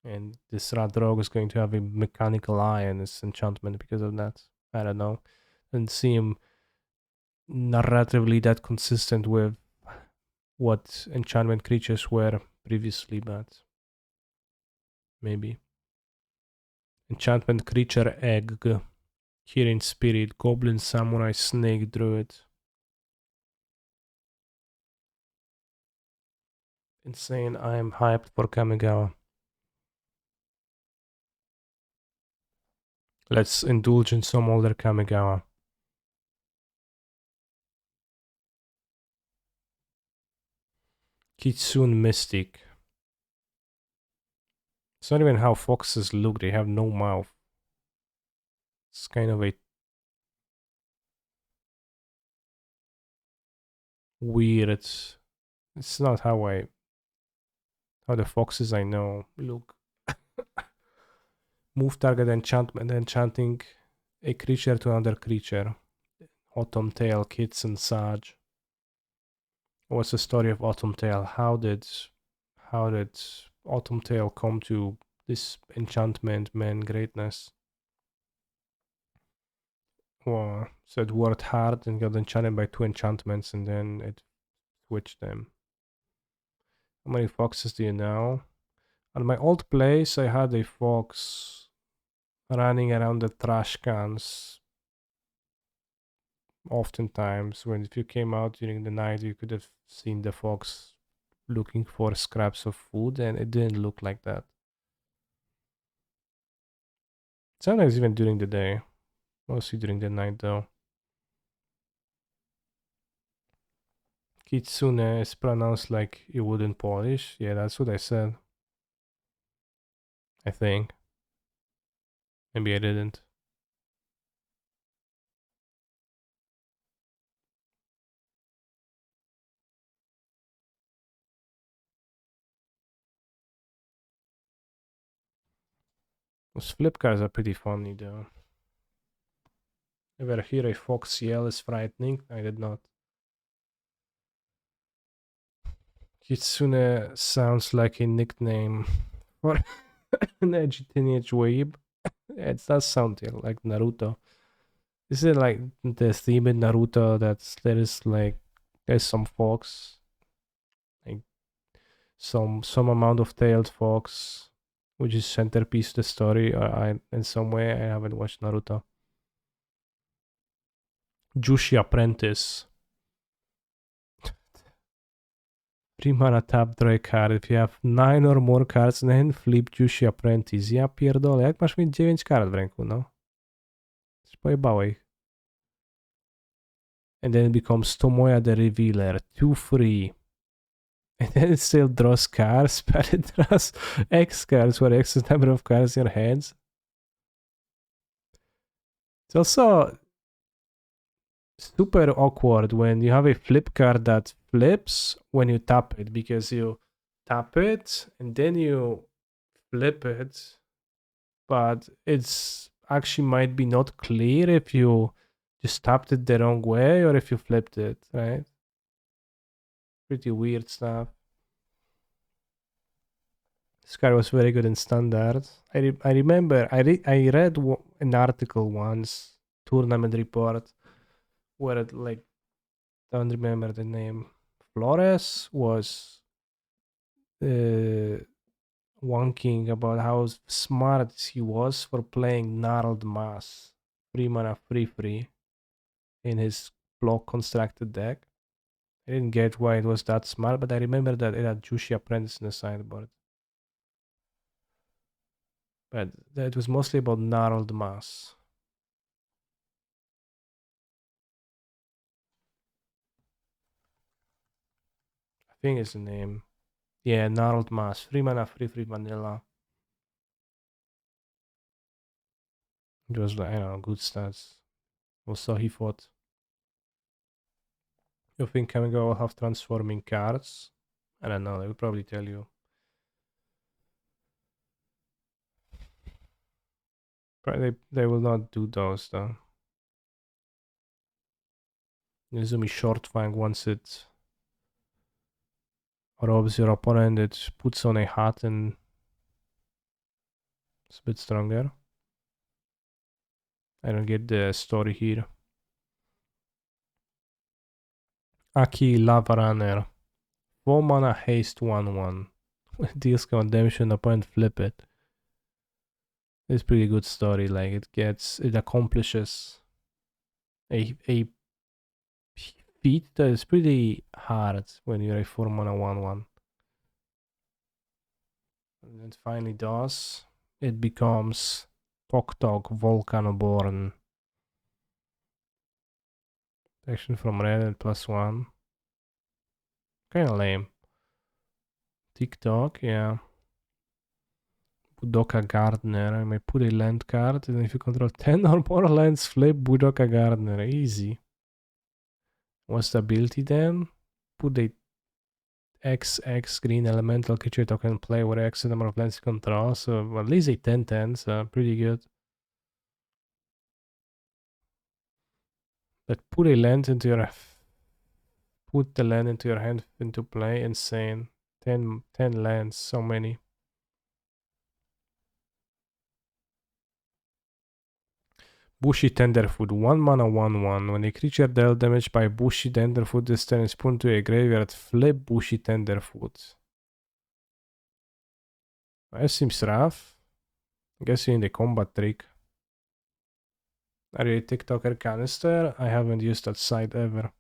And this rat rogue is going to have a mechanical eye and this enchantment because of that. I don't know. Doesn't seem narratively that consistent with what enchantment creatures were previously, but maybe. Enchantment creature egg. Kirin spirit. Goblin samurai snake druid. Insane. I am hyped for Kamigawa. Let's indulge in some older Kamigawa. Kitsune Mystic. It's not even how foxes look, they have no mouth. It's kind of a weird. It's not how the foxes I know look. Move target enchantment, enchanting a creature to another creature. Autumn Tail, Kits and Sage. What's the story of Autumn Tail? How did Autumn Tail come to this enchantment man greatness? Well, so it worked hard and got enchanted by 2 enchantments and then it switched them. How many foxes do you know? At my old place, I had a fox running around the trash cans. Oftentimes, when if you came out during the night, you could have seen the fox looking for scraps of food, and it didn't look like that. Sometimes even during the day, mostly during the night though. Kitsune is pronounced like you would in Polish. Yeah, that's what I said. I think. Maybe I didn't. Those flip cards are pretty funny though. Ever hear a fox yell is frightening? I did not. Kitsune sounds like a nickname for an edgy teenage weeb. It does sound like Naruto. Is it like the theme in Naruto that there's some fox like some amount of tailed fox, which is centerpiece of the story. In some way I haven't watched Naruto. Jushi Apprentice. 3 mana tap, draw a card. If you have 9 or more cards in hand, flip Jushi Apprentice. Ja pierdolę, jak masz mieć 9 kart w ręku, no? Pojebałeś. And then it becomes Tomoya the Revealer. 2-3. And then it still draws cards, but it draws X cards for X number of cards in your hands. It's also super awkward when you have a flip card that flips when you tap it, because you tap it and then you flip it, but it's actually might be not clear if you just tapped it the wrong way or if you flipped it, right? Pretty weird stuff. This card was very good in standard. I remember I read an article once, tournament report, where it like, don't remember the name. Flores was wonking about how smart he was for playing Gnarled Mass, 3 mana free in his block constructed deck. I didn't get why it was that smart, but I remember that it had Jushi Apprentice in the sideboard. But it was mostly about Gnarled Mass. I think it's the name. Yeah, Gnarled Mass. 3 mana free vanilla. It was like, I don't know, good stats. Also, he fought. You think Kamigawa will have transforming cards? I don't know, they will probably tell you. They will not do those though. Izumi Short Fang once it robs your opponent, it puts on a hat and it's a bit stronger. I don't get the story here. Aki Lava Runner. 4 mana haste 1/1. Deals condemnation, opponent flip it. It's pretty good story. Like it accomplishes a feat that is pretty hard when you're a 4 mana 1/1. And it finally does. It becomes Tok Tok Volcanoborn. Action from red and +1. Kinda lame. TikTok, yeah. Budoka Gardener. I may put a land card, and if you control 10 or more lands, flip Budoka Gardener. Easy. What's the ability then? Put a XX green elemental creature token play where X number of lands you control. So at least a 10/10, so pretty good. But put a land into your put the land into your hand into play. Insane. 10 lands, so many. Bushi Tenderfoot, 1 mana 1/1. When a creature dealt damage by Bushi Tenderfoot, this turn is put to a graveyard. Flip Bushi Tenderfoot. That seems rough. I guess you need a combat trick. Are you a TikToker canister? I haven't used that site ever.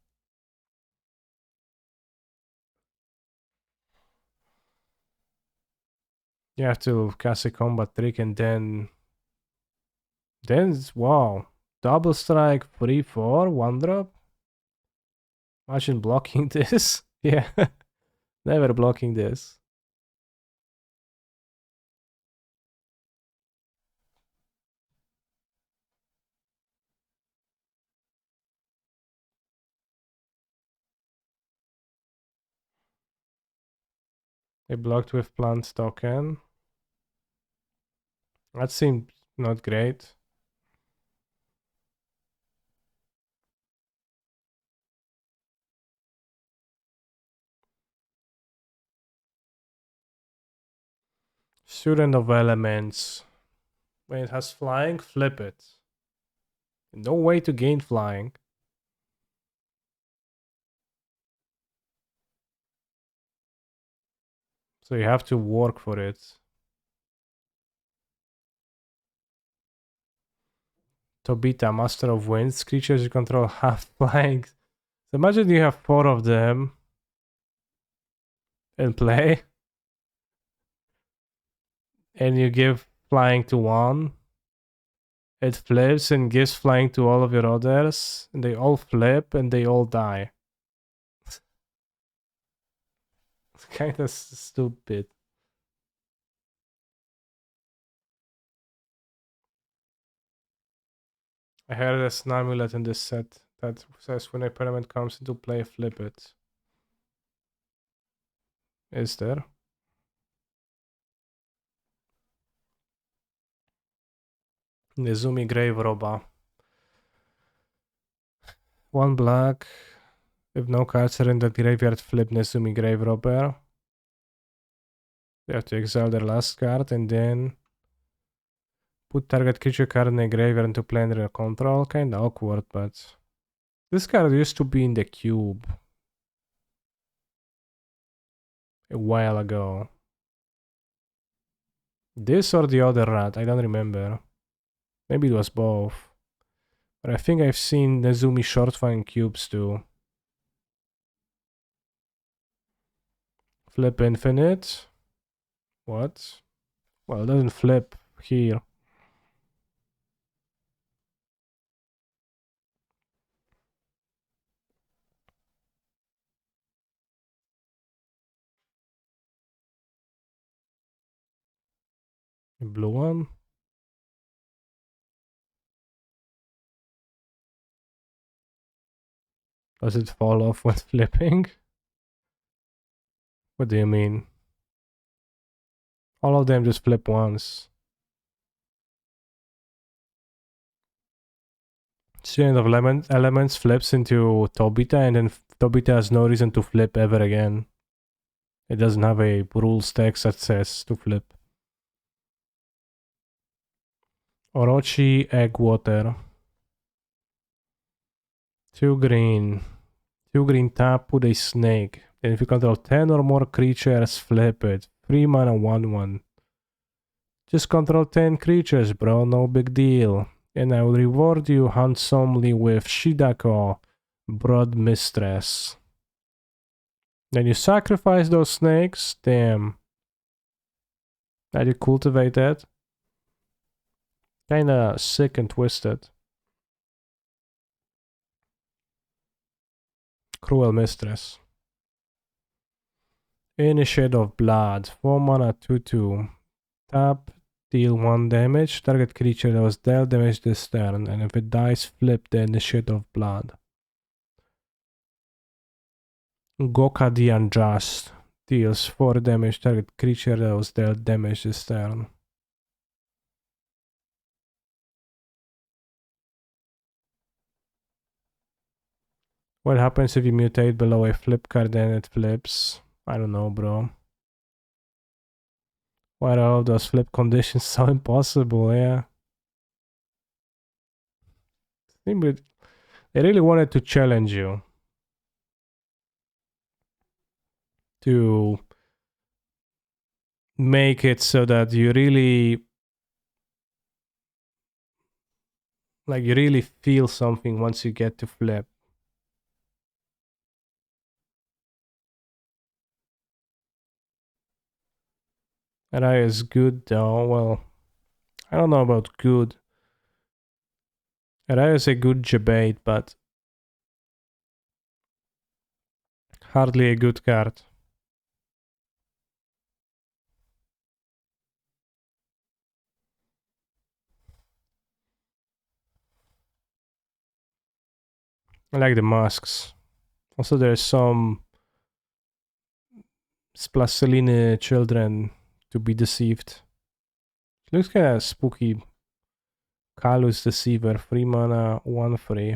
You have to cast a combat trick and then wow. Double strike 3/4, 1-drop. Imagine blocking this. Yeah. Never blocking this. They blocked with plant token. That seemed not great. Student of Elements. When it has flying, flip it. No way to gain flying. So you have to work for it. Tobita, Master of Winds. Creatures you control have flying. So imagine you have 4 of them in play. And you give flying to one. It flips and gives flying to all of your others. And they all flip and they all die. It's kind of stupid. I heard there's an amulet in this set that says when a permanent comes into play, flip it. Is there? Nezumi Grave Robber. 1 black. If no cards are in the graveyard, flip Nezumi Grave Robber. You have to exile their last card and then put target creature card in the graveyard into play under your control. Kinda awkward, but this card used to be in the cube a while ago. This or the other rat, I don't remember. Maybe it was both. But I think I've seen Nezumi short cubes too. Flip infinite. What? Well, it doesn't flip here. A blue one? Does it fall off when flipping? What do you mean? All of them just flip once. Student of Elements flips into Tobita, and then Tobita has no reason to flip ever again. It doesn't have a rules text that says to flip. Orochi Egg Water. 2 green. 2 green tap, put a snake. And if you control 10 or more creatures, flip it. 3 mana 1/1. Just control 10 creatures, bro, no big deal. And I will reward you handsomely with Shidako, Brood Mistress. Then you sacrifice those snakes. Damn. That you cultivate that. Kinda sick and twisted. Cruel Mistress. Initiate of Blood. 4 mana 2/2. Tap, deal 1 damage. Target creature that was dealt damage this turn. And if it dies, flip the Initiate of Blood. Goka the Unjust. Deals 4 damage. Target creature that was dealt damage this turn. What happens if you mutate below a flip card and it flips? I don't know, bro. Why are all those flip conditions so impossible? Yeah. They really wanted to challenge you to make it so that you really feel something once you get to flip. Raya is good though. Well, I don't know about good. Raya is a good debate, but hardly a good card. I like the masks. Also, there's some Splaceline children to be deceived. It looks kind of spooky. Kalus Deceiver, 3 mana, 1 free.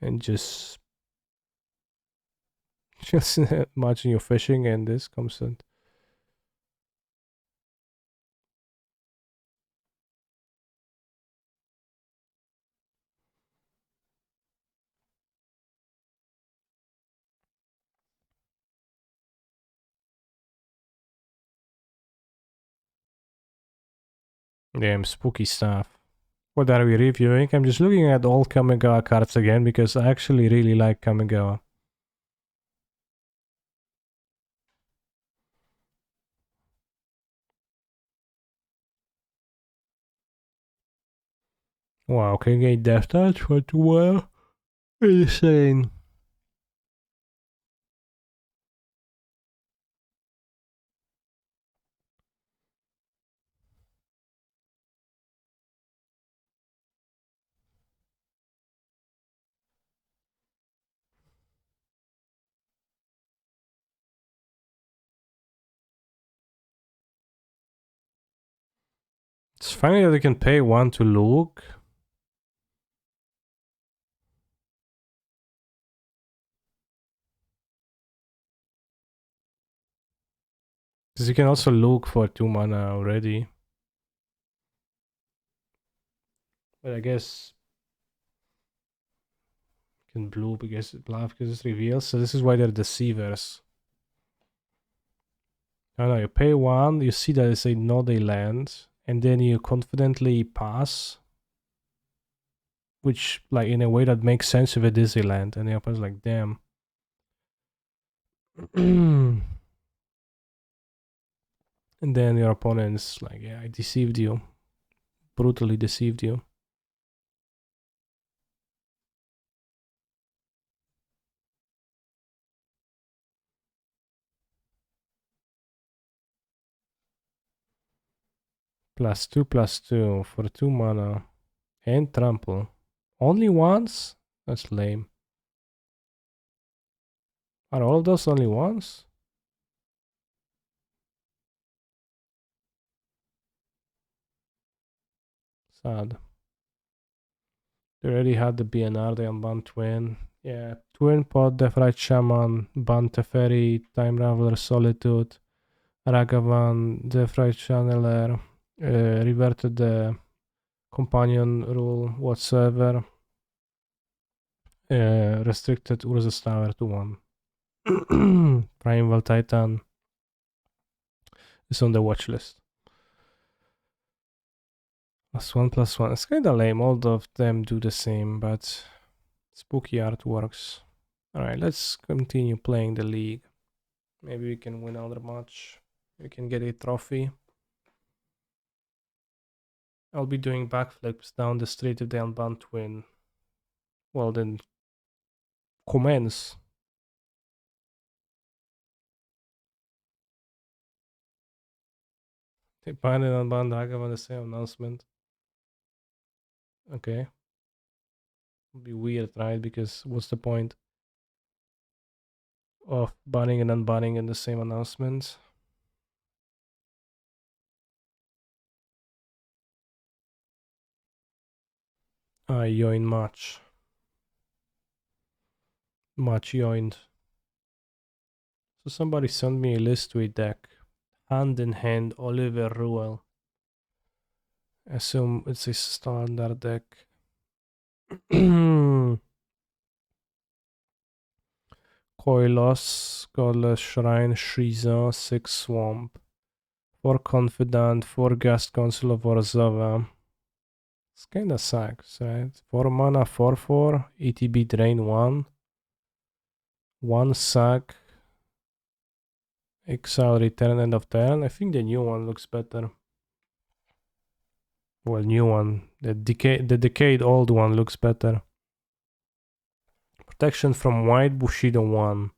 And just imagine you're fishing and this comes in. Damn, spooky stuff. What are we reviewing? I'm just looking at all Kamigawa cards again because I actually really like Kamigawa. Wow, can get Death Touch for 2 insane. It's funny that you can pay 1 to look. Because you can also look for 2 mana already. But I guess you can blue because it's reveals. So this is why they're deceivers. No, you pay 1, you see that it's a not a land, and then you confidently pass. Which, like, in a way that makes sense if it is a land. And the opponent's like, damn. And then your opponent's like, yeah, I deceived you. Brutally deceived you. +2/+2 for 2 mana. And trample. Only once? That's lame. Are all of those only once? Sad. They already had the BNR, they unbanned Twin. Yeah, Twin Pod, Deathrite Shaman, Ban Teferi, Time Raveler, Solitude, Ragavan, Deathrite Channeler, reverted the companion rule whatsoever. Restricted Urza's Tower to 1. Primeval Titan is on the watch list. +1/+1. It's kinda lame. All of them do the same, but spooky artworks. Alright, let's continue playing the league. Maybe we can win another match. We can get a trophy. I'll be doing backflips down the street if they unban Twin. Well then, commence. They banned and unbanned Ragavan the same announcement. Okay. It'll be weird, right? Because what's the point of banning and unbanning in the same announcement? I joined much. Much joined. So somebody sent me a list to a deck. Hand in hand, Oliver Ruel. Assume it's a standard deck. Koilos, Godless Shrine, Shriza, 6 Swamp, 4 Confidant, 4 Ghast Council of Orzhova. It's kinda sucks, right? 4 mana, 4/4, ETB drain 1, 1 sack, exile, return, end of turn. I think the new one looks better. Well, new one. The decade old one looks better. Protection from white, Bushido 1.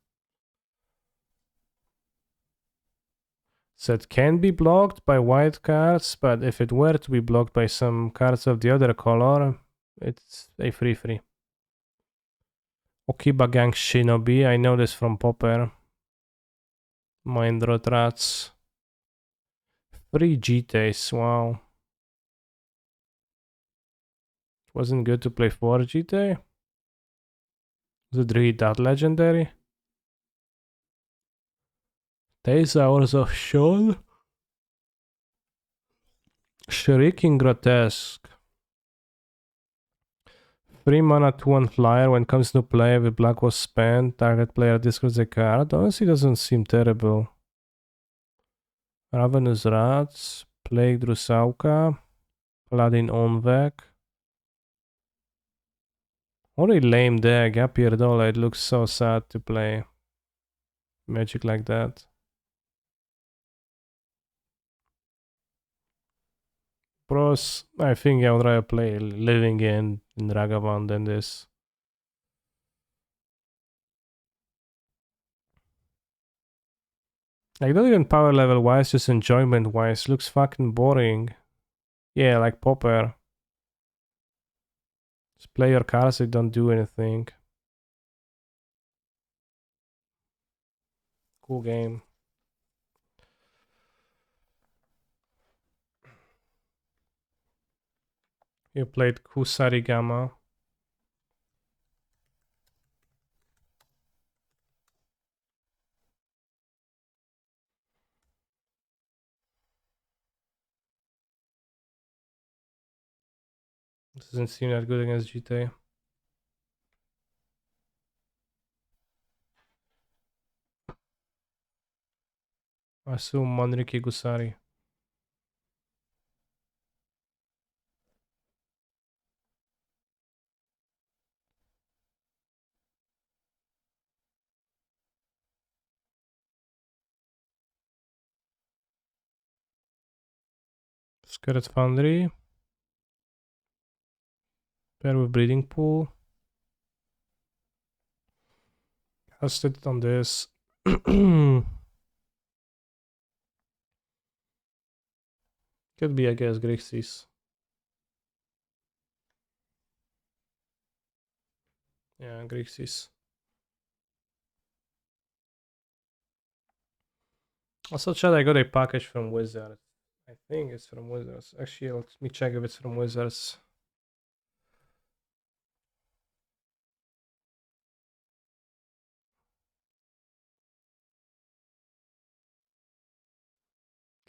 So it can be blocked by white cards, but if it were to be blocked by some cards of the other color, it's a 3/3. Okiba Gang Shinobi, I know this from Popper. Mind Rot Rats. 3 GTAs, wow. Wasn't good to play 4 GTA? Was it really that legendary? Days Hours of Shaun? Shrieking Grotesque. 3 mana, 2/1 flyer. When comes to play with black was spent, target player discards a card. Honestly, doesn't seem terrible. Ravenous Rats. Plague Drusauka. Paladin on Vec. What a lame deck. Apierdola, it looks so sad to play Magic like that. Pros, I think I would rather play Living in Ragavan than this. Like, not even power level wise, just enjoyment wise. Looks fucking boring. Yeah, like Popper. Just play your cards, they don't do anything. Cool game. You played Kusarigama. Doesn't seem that good against GTA. I assume Manriki Gusari. Scarlet Foundry. Pair with Breeding Pool. Cast it on this. Could be, I guess, Grixis. Yeah, Grixis. Also, Chad, I got a package from Wizards. I think it's from Wizards. Actually, let me check if it's from Wizards.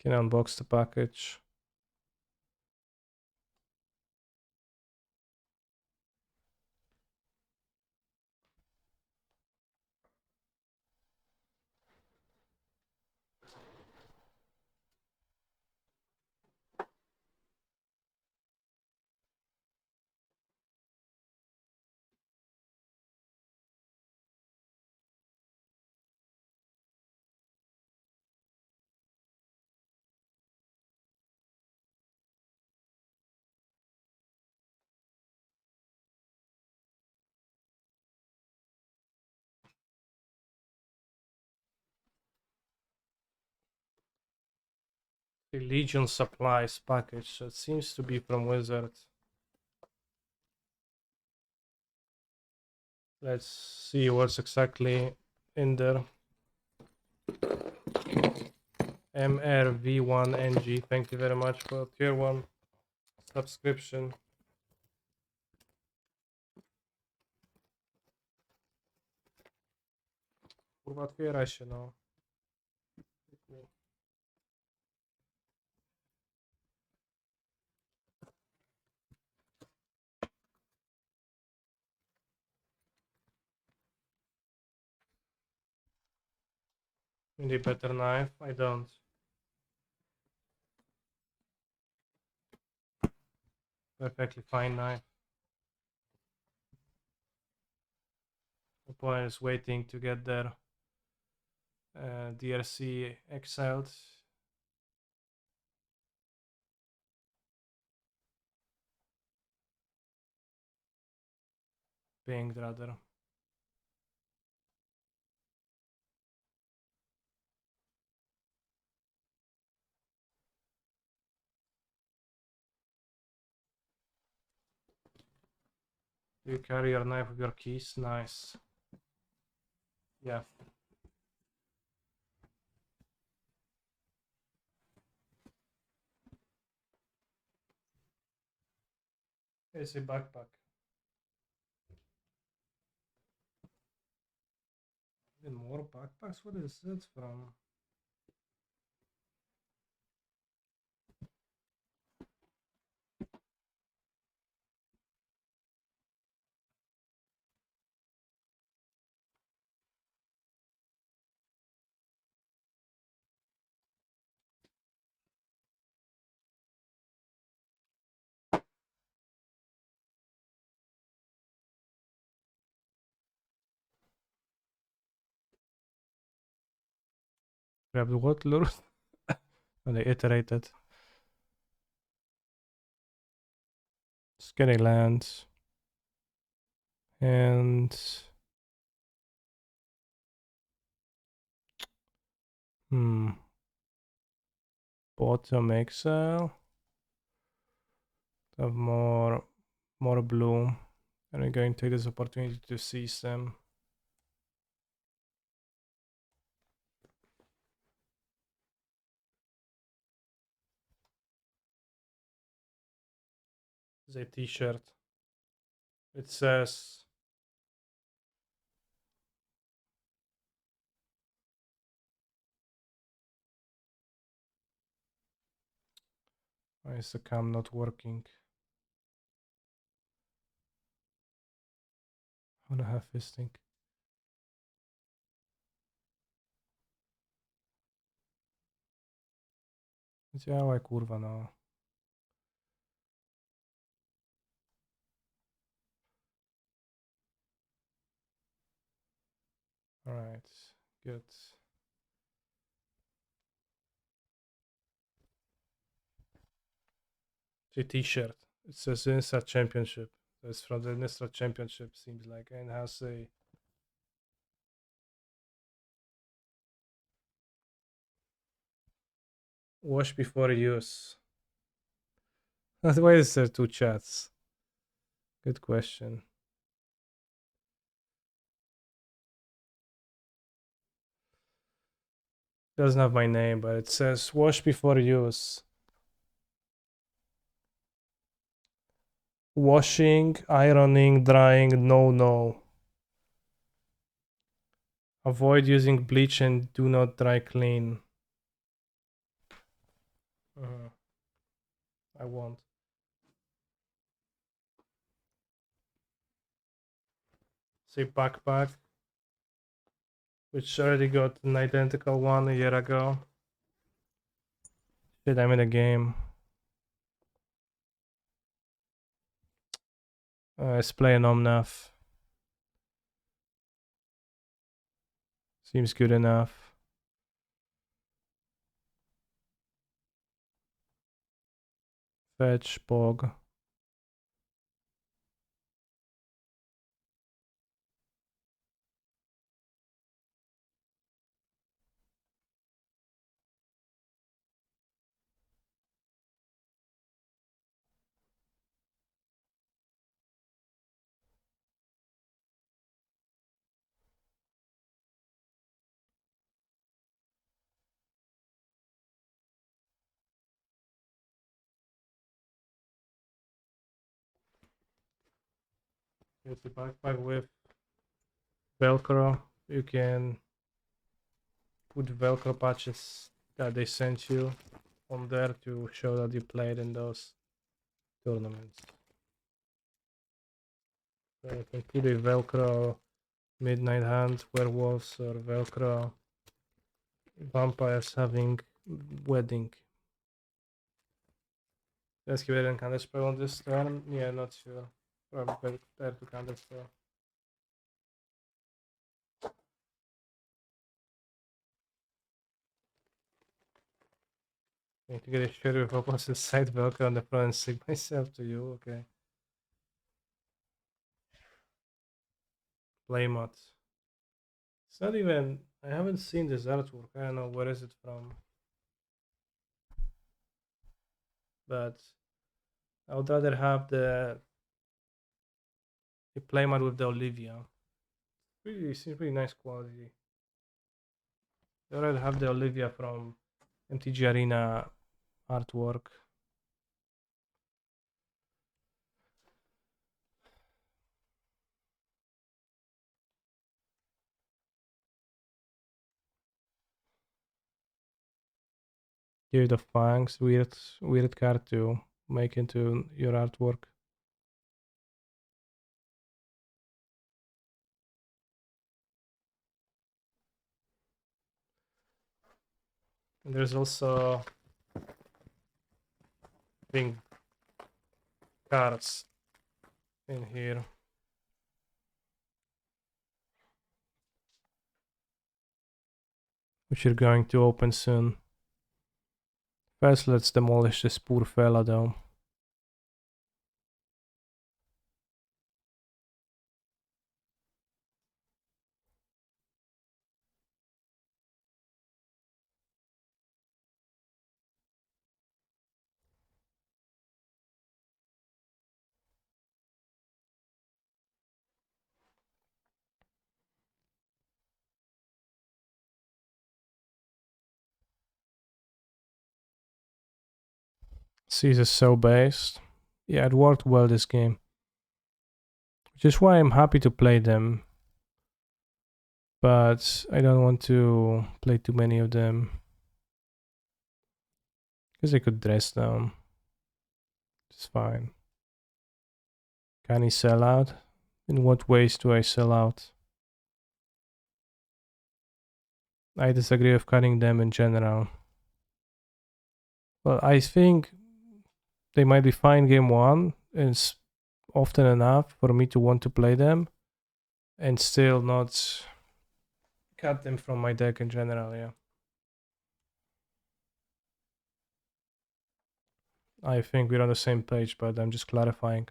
Can unbox the package. The Legion Supplies package. So it seems to be from Wizards. Let's see what's exactly in there. MRV1NG, thank you very much for tier 1 subscription. Kurwa, otwieraj się, no. Need a better knife? I don't. Perfectly fine knife. Opponent is waiting to get their DRC exiled. Pinged rather. You carry your knife with your keys? Nice. Yeah. It's a backpack. Even more backpacks? What is it from? Grabbed what, Lord? And they iterated. Skinny lands. And bottom exile. Have more blue. And I'm going to take this opportunity to seize them. It's a t-shirt. It says why is the cam not working? I wanna have fisting. Działaj kurwa no. Alright, good. It's a t-shirt. It says Insta Championship. It's from the Insta Championship, seems like, and has a wash before use. Why is there two chats? Good question. Doesn't have my name, but it says wash before use. Washing, ironing, drying, no. Avoid using bleach and do not dry clean. I won't. Say backpack, which already got an identical one a year ago. Shit, I'm in a game. Let's play an Omnath. Seems good enough. Fetch, bog. It's a backpack with Velcro. You can put Velcro patches that they sent you on there to show that you played in those tournaments. So you can put a Velcro Midnight Hunt, Werewolves, or Velcro Vampires having Wedding. Let's give it a counterspell on this turn. Yeah, not sure. Probably better to counterspell. Need to get a sheriff of opposite side Velcro on the front and stick myself to you. Okay. Play mods. It's not even. I haven't seen this artwork. I don't know where is it from. But I would rather have the playmat with the Olivia. Really seems pretty nice quality. I would rather have the Olivia from MTG Arena artwork. Give the fangs, weird card to make into your artwork. And there's also pink cards in here. which you're going to open soon. First, let's demolish this poor fella though. Seas is so based. Yeah, it worked well this game. Which is why I'm happy to play them. But I don't want to play too many of them. Because I could dress down. It's fine. Can he sell out? In what ways do I sell out? I disagree with cutting them in general. Well, I think they might be fine game one. It's often enough for me to want to play them and still not cut them from my deck in general, yeah. I think we're on the same page, but I'm just clarifying.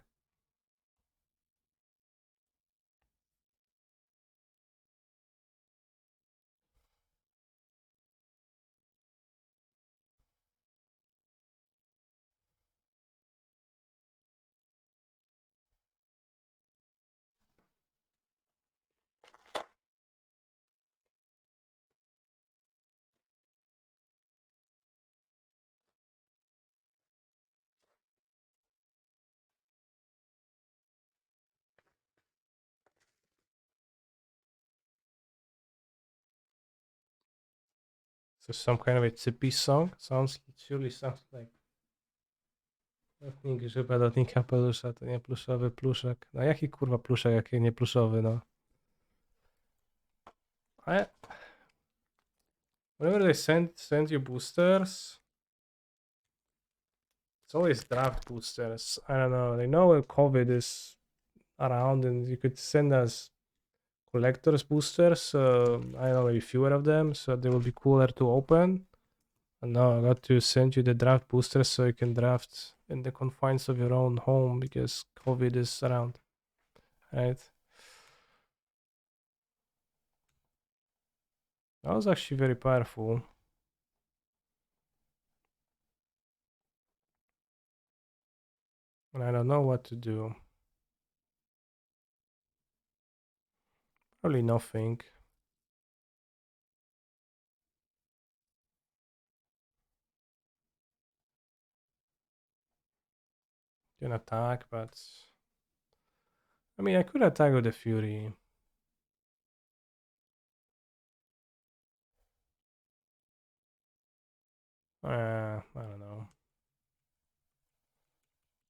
So some kind of a tippy song? Surely sounds like lotnik grzyba, lotnik kapelusza, to nie pluszowy pluszak. No jaki kurwa pluszak, jaki nie pluszowy, no. I, whenever they send you boosters, it's always draft boosters. I don't know. They know COVID is around and you could send us collectors boosters. I don't know, maybe fewer of them, so they will be cooler to open. And now I got to send you the draft boosters so you can draft in the confines of your own home because COVID is around, right? That was actually very powerful. And I don't know what to do. Probably nothing. Can attack, but I mean I could attack with the Fury. I don't know.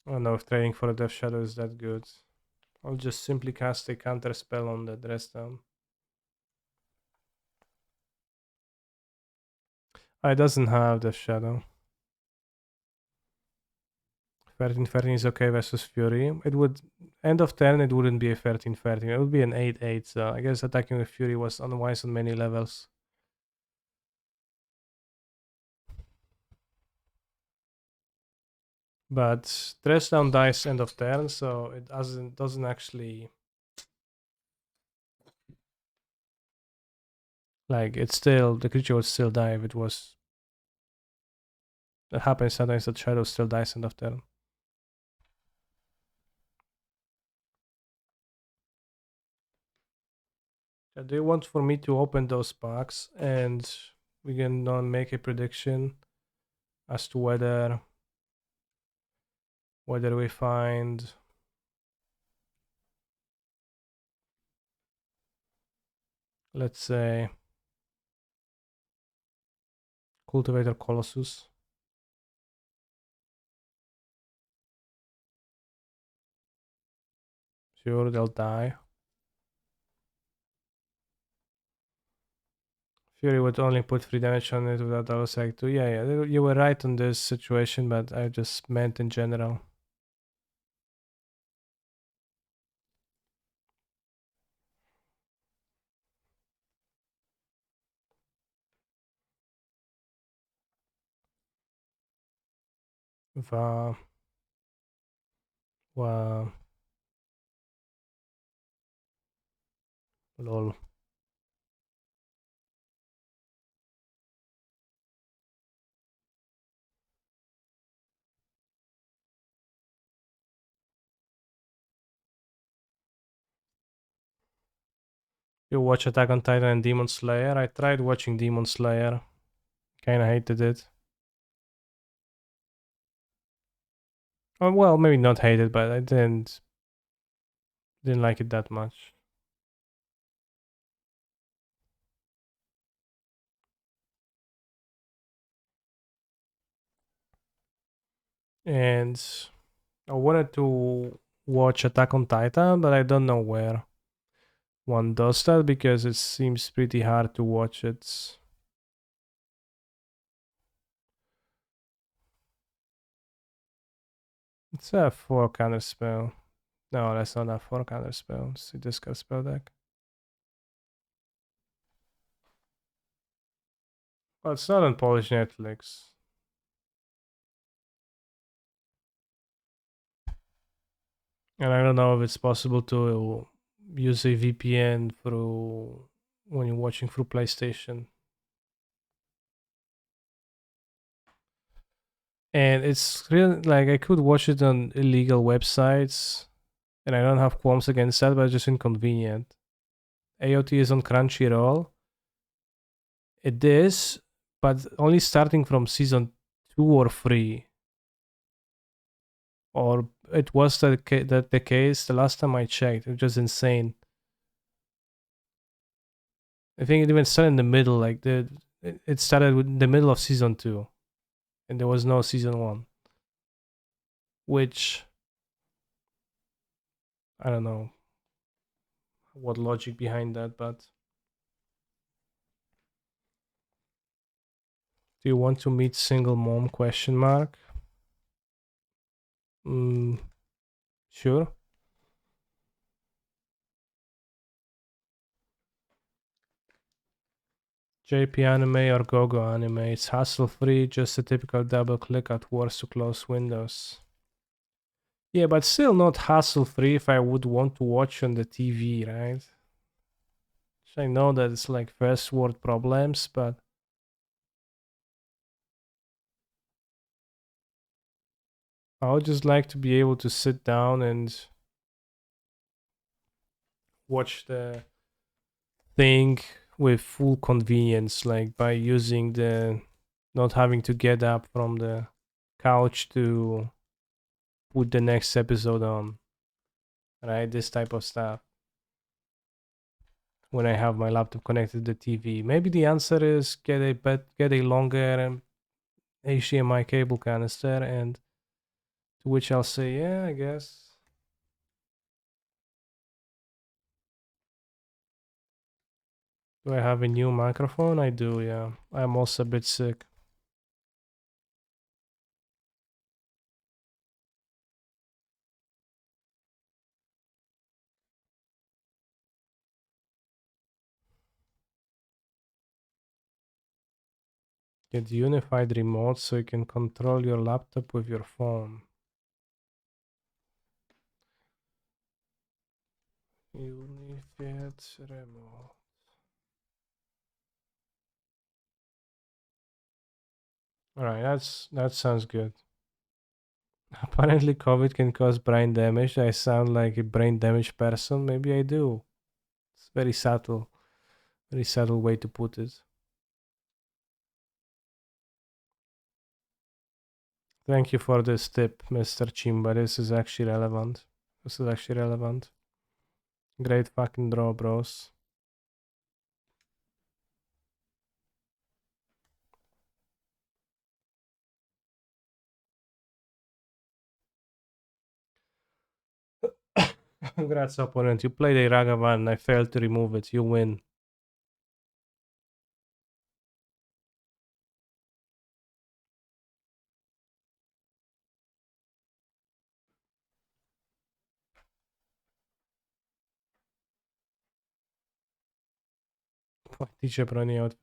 I don't know if trading for a Death Shadow is that good. I'll just simply cast a counter spell on the dress down. It doesn't have Death Shadow. 13-13 is okay versus Fury. It would end of turn. It wouldn't be a 13-13. It would be an 8-8. So I guess attacking with Fury was unwise on many levels. But dress down dies end of turn, so it doesn't actually like it's still the creature would still die if it was. It happens sometimes that Shadow still dies end of turn. Do you want for me to open those packs and we can make a prediction as to whether we find let's say Cultivator Colossus? Sure, they'll die. Fury would only put 3 damage on it without Alosag 2. Yeah, you were right on this situation, but I just meant in general. Va. Wow. Lol. You watch Attack on Titan and Demon Slayer? I tried watching Demon Slayer. Kinda hated it. Oh, well, maybe not hated, but I didn't like it that much. And I wanted to watch Attack on Titan, but I don't know where one does that because it seems pretty hard to watch it. It's a 4 counter spell. No, that's not a 4 counter spell. It's a discard spell deck. Well, it's not on Polish Netflix. And I don't know if it's possible to use a VPN through when you're watching through PlayStation. And it's really like I could watch it on illegal websites, and I don't have qualms against that, but it's just inconvenient. AOT is on Crunchyroll. It is, but only starting from season 2 or 3, or it was the case the last time I checked. It was just insane. I think it even started in the middle, like it started with the middle of season 2, and there was no season 1, which I don't know what logic behind that, but do you want to meet single mom? Question mark. Mm, sure. JP anime or GoGo anime. It's hassle free, just a typical double click at worst to close windows. Yeah, but still not hassle free if I would want to watch on the TV, right? I know that it's like first world problems, but I would just like to be able to sit down and watch the thing with full convenience, like by using the not having to get up from the couch to put the next episode on, right? This type of stuff. When I have my laptop connected to the TV, maybe the answer is get a longer HDMI cable canister, and to which I'll say, yeah, I guess. Do I have a new microphone? I do, yeah. I'm also a bit sick. Get unified remote so you can control your laptop with your phone. Unified remote. Alright, that sounds good. Apparently COVID can cause brain damage. I sound like a brain damaged person. Maybe I do. It's very subtle way to put it. Thank you for this tip, Mr. Chimba. This is actually relevant. This is actually relevant. Great fucking draw, bros. Congrats, opponent. You played a Ragavan. I failed to remove it. You win. Fuck DJ Brony out.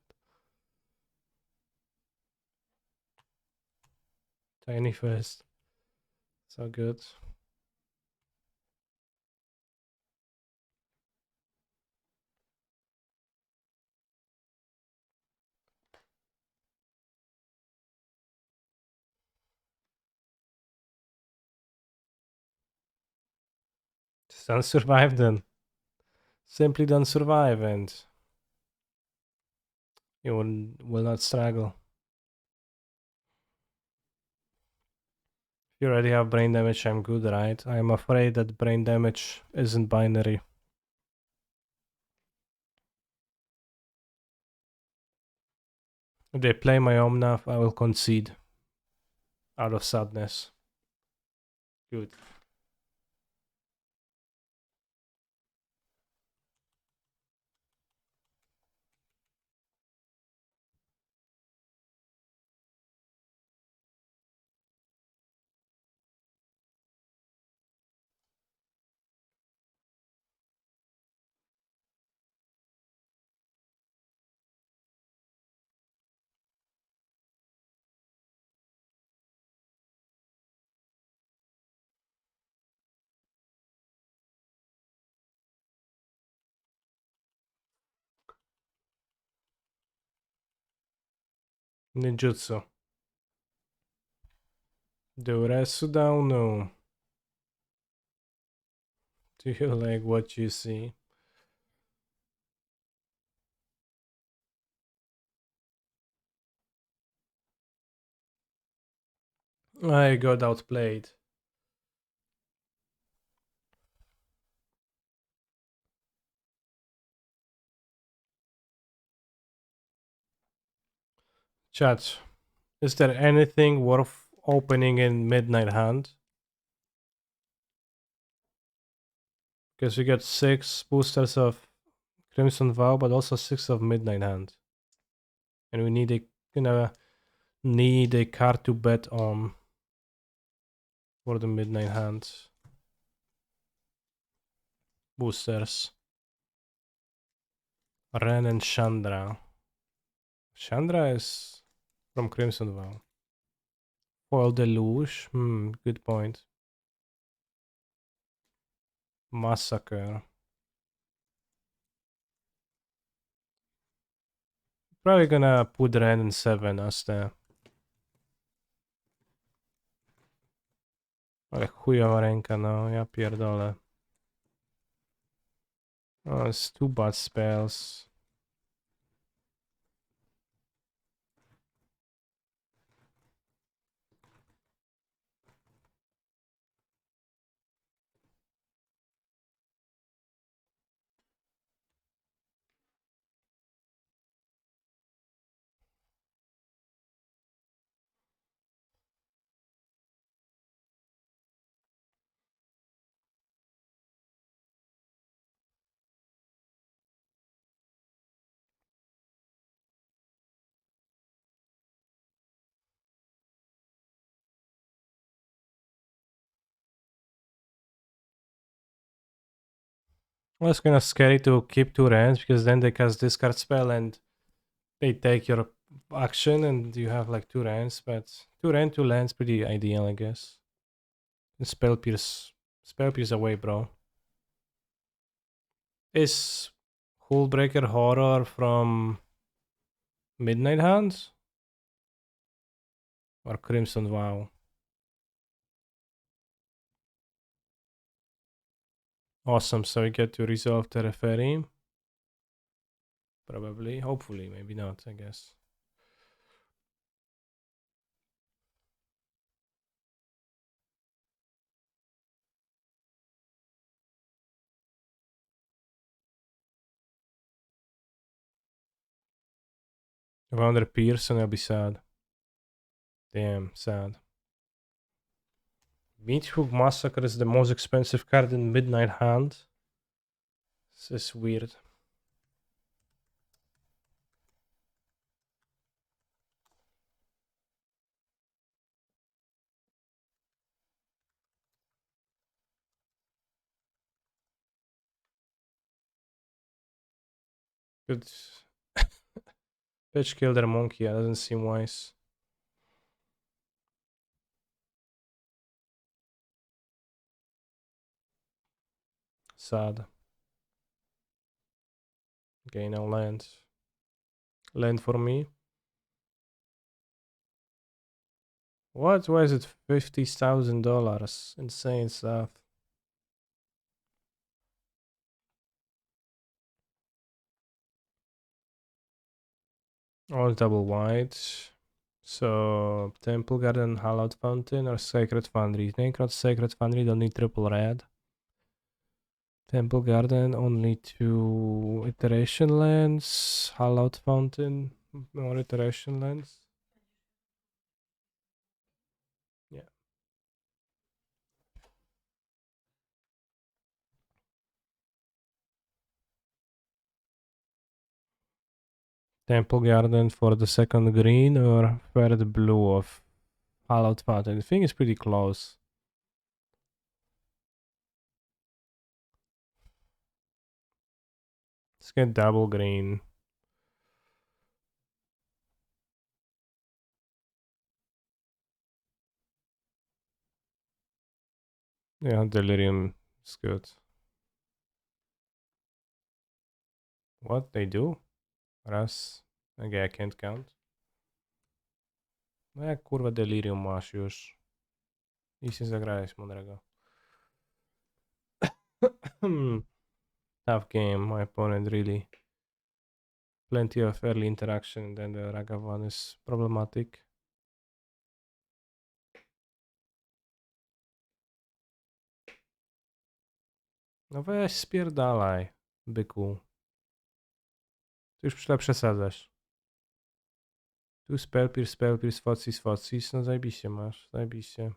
Tiny first. So good. Just don't survive then. Simply don't survive and you will not struggle. If you already have brain damage, I'm good, right? I'm afraid that brain damage isn't binary. If they play my Omnath, I will concede out of sadness. Good. Ninjutsu. Doresu down, no. Do you like what you see? I got outplayed. Chat, is there anything worth opening in Midnight Hand? Because we got 6 boosters of Crimson Vow, but also 6 of Midnight Hand. And we need a need a card to bet on for the Midnight Hand boosters. Ren and Chandra. Chandra is from Crimson Vow. Foil Deluge. Good point. Massacre. Probably gonna put Ren in 7 as the... Ale chujowa ręka, no, ja pierdolę. Oh, it's 2 bad spells. Well, it's kind of scary to keep 2 Rens because then they cast discard spell and they take your action and you have like 2 Rens, but 2 Ren, 2 lands pretty ideal, I guess. And Spell Pierce away, bro. Is Hullbreaker Horror from Midnight Hands? Or Crimson Vow? Awesome, so we get to resolve the referee. Probably, hopefully, maybe not, I guess. If I under Pearson, I'll be sad. Damn, sad. Meathook Massacre is the most expensive card in Midnight Hand. This is weird. Good. Bitch kill their monkey, that doesn't seem wise. Sad. Okay, now land. Land for me. What? Why is it $50,000? Insane stuff. All double white. So Temple Garden, Hallowed Fountain, or Sacred Foundry. Necrot, Sacred Foundry don't need triple red. Temple Garden only 2 iteration lands. Hallowed Fountain, more iteration lands. Yeah. Temple Garden for the second green or third blue of Hallowed Fountain. I think it's pretty close. Let's get double green. Yeah, Delirium is good. What they do? Raz. Okay, I can't count. Kurwa, Delirium masz już. I się zagrałeś, mądrego. Tough game, my opponent really. Plenty of early interaction, and then the Ragavan is problematic. No weź spierdalaj, byku. Ty już źle przesadzasz. Tu Spellpierce, Focis. No zajebiście masz, zajebiście.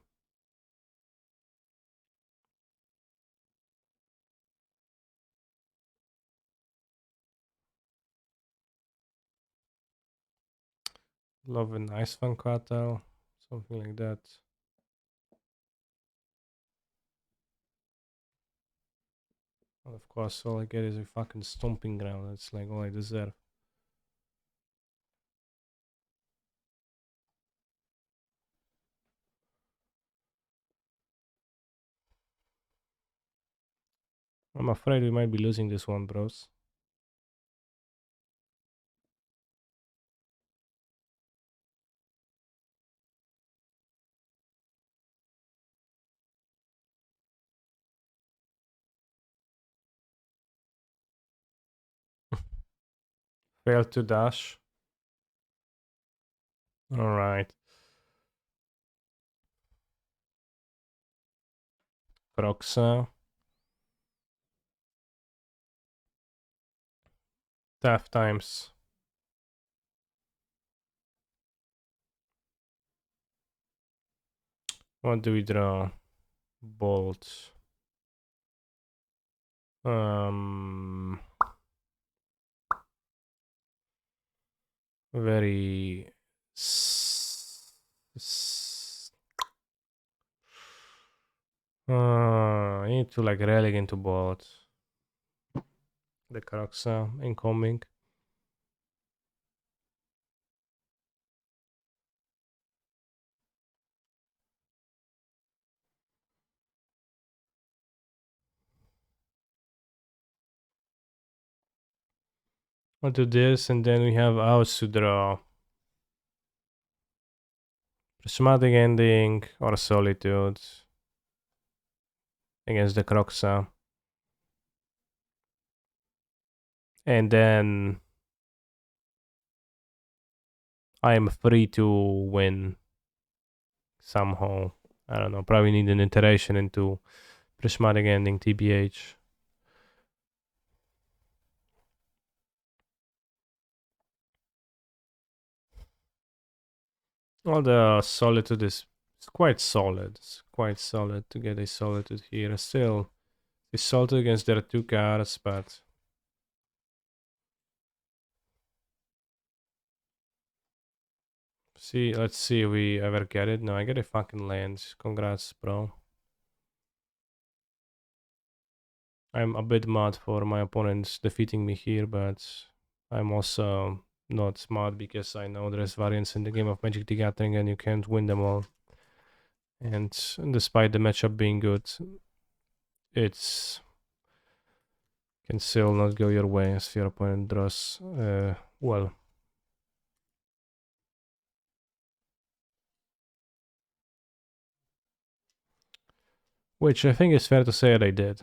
Love an Ice Fang Quatal, something like that. And of course, all I get is a fucking stomping ground. That's like all I deserve. I'm afraid we might be losing this one, bros. Failed to dash. Alright. Croxa. Tough times. What do we draw? Bolt. Very I need to like relic into bolt. The Croxa incoming. I'll do this, and then we have ours to draw. Prismatic Ending or Solitude against the Croxa. And then I am free to win somehow. I don't know, probably need an iteration into Prismatic Ending, TBH. Well, the Solitude is quite solid. It's quite solid to get a Solitude here. Still, it's solid against their 2 cards, but... See, let's see if we ever get it. No, I get a fucking land. Congrats, bro. I'm a bit mad for my opponents defeating me here, but I'm also not smart because I know there's variants in the game of Magic the Gathering and you can't win them all. And despite the matchup being good, it's can still not go your way as your opponent draws well. Which I think is fair to say they did.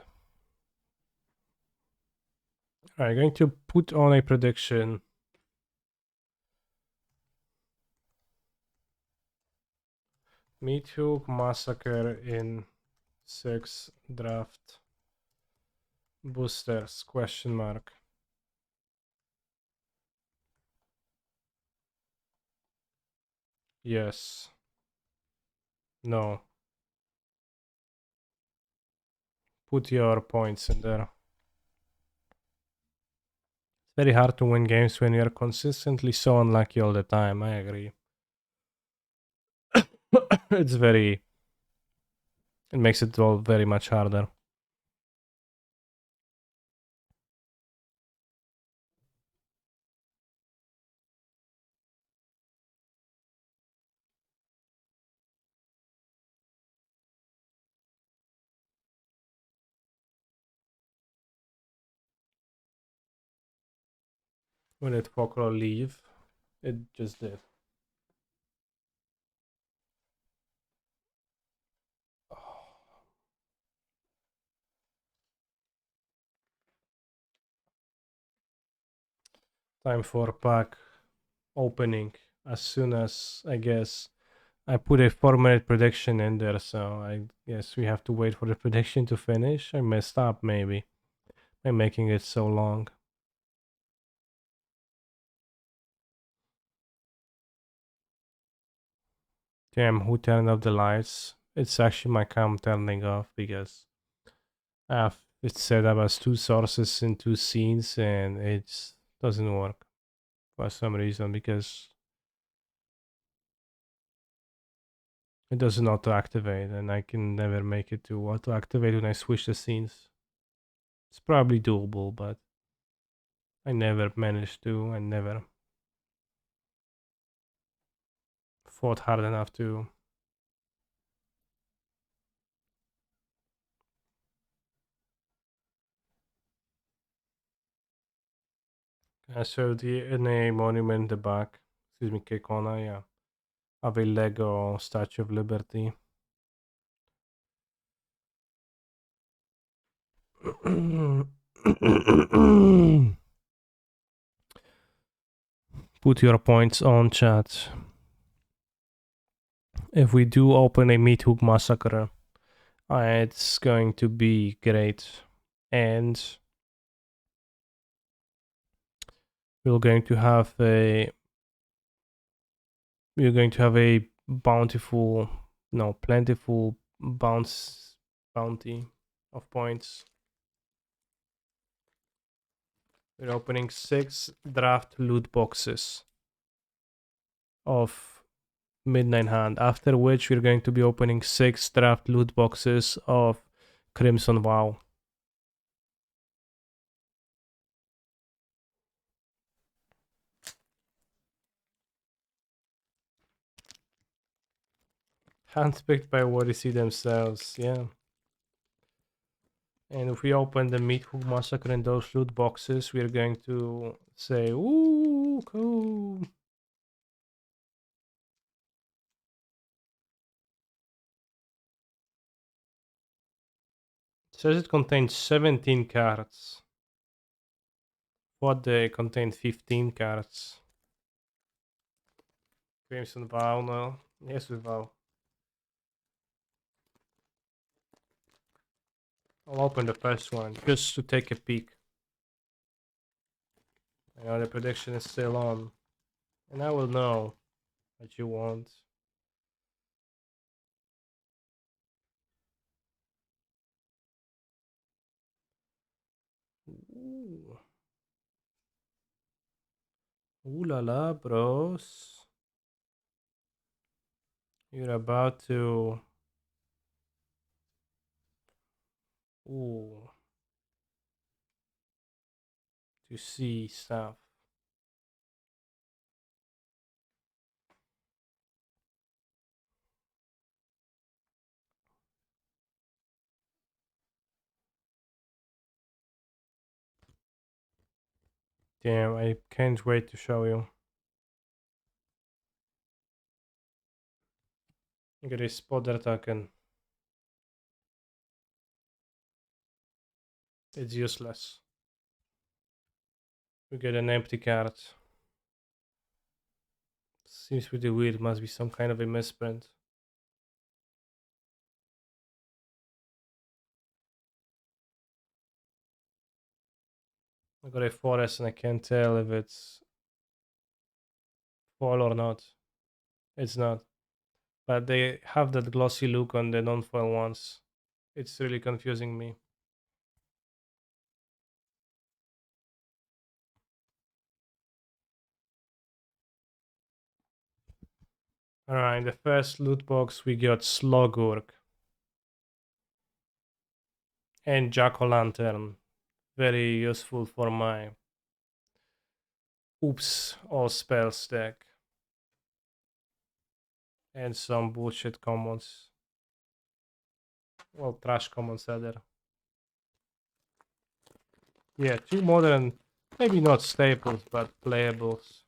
Alright, going to put on a prediction. Meat Hook Massacre in 6 draft boosters, question mark. Yes. No. Put your points in there. It's very hard to win games when you're consistently so unlucky all the time, I agree. It's very... It makes it all very much harder. When it folklore leave, it just did. Time for pack opening as soon as, I guess, I put a 4-minute prediction in there, so I guess we have to wait for the prediction to finish. I messed up maybe by making it so long. Damn, who turned off the lights? It's actually my cam turning off because it's set up as 2 sources in 2 scenes and it doesn't work for some reason because it doesn't auto activate and I can never make it to auto activate when I switch the scenes. It's probably doable, but I never managed to. I never fought hard enough to. So in a monument in the back, excuse me, Kekona, yeah, of a Lego Statue of Liberty. Put your points on chat. If we do open a Meat Hook Massacre, it's going to be great. And we're going to have a bountiful, no, plentiful bounty of points. We're opening 6 draft loot boxes of Midnight Hand, after which we're going to be opening 6 draft loot boxes of Crimson Vow. Handpicked by Odyssey themselves, yeah. And if we open the Meat Hook Massacre in those loot boxes, we're going to say, ooh, cool. It says it contains 17 cards. What they contain 15 cards. Crimson Vow, no. Yes, with Vow. I'll open the first one just to take a peek. I know the prediction is still on. And I will know what you want. Ooh. Ooh la la, bros. You're about to... Ooh. To see stuff. game. I can't wait to show you. Look at this spotter token. It's useless. We get an empty card. Seems pretty weird. Must be some kind of a misprint. I got a forest and I can't tell if it's foil or not. It's not. But they have that glossy look on the non-foil ones. It's really confusing me. Alright, the first loot box we got Slogurk and Jack-o'-lantern. Very useful for my oops all spells deck. And some bullshit commons. Well, trash commons rather. Yeah, two modern, maybe not staples, but playables.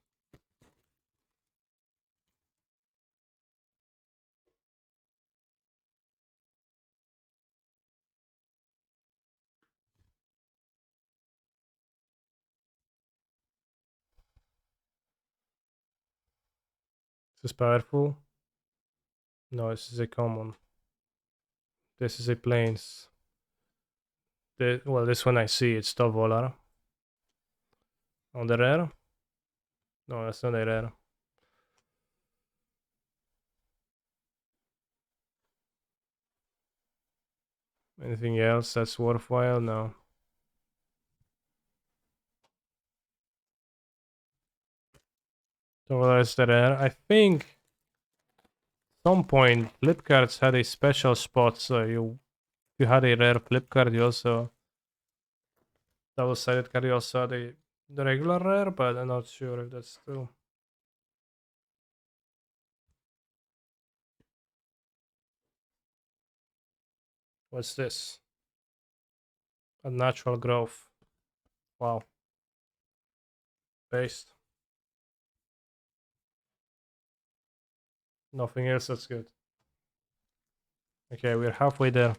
This is powerful. No, this is a common. This is a plains. Well, this one I see, it's Tovolar. On the rare? No, that's not a rare. Anything else that's worthwhile? No. Tovolar is the rare. I think some point flip cards had a special spot, so you had a rare flip card, you also double-sided card, you also had the regular rare, but I'm not sure if that's true. What's this? A natural growth. Wow. Based. Nothing else, that's good. Okay, we're halfway there.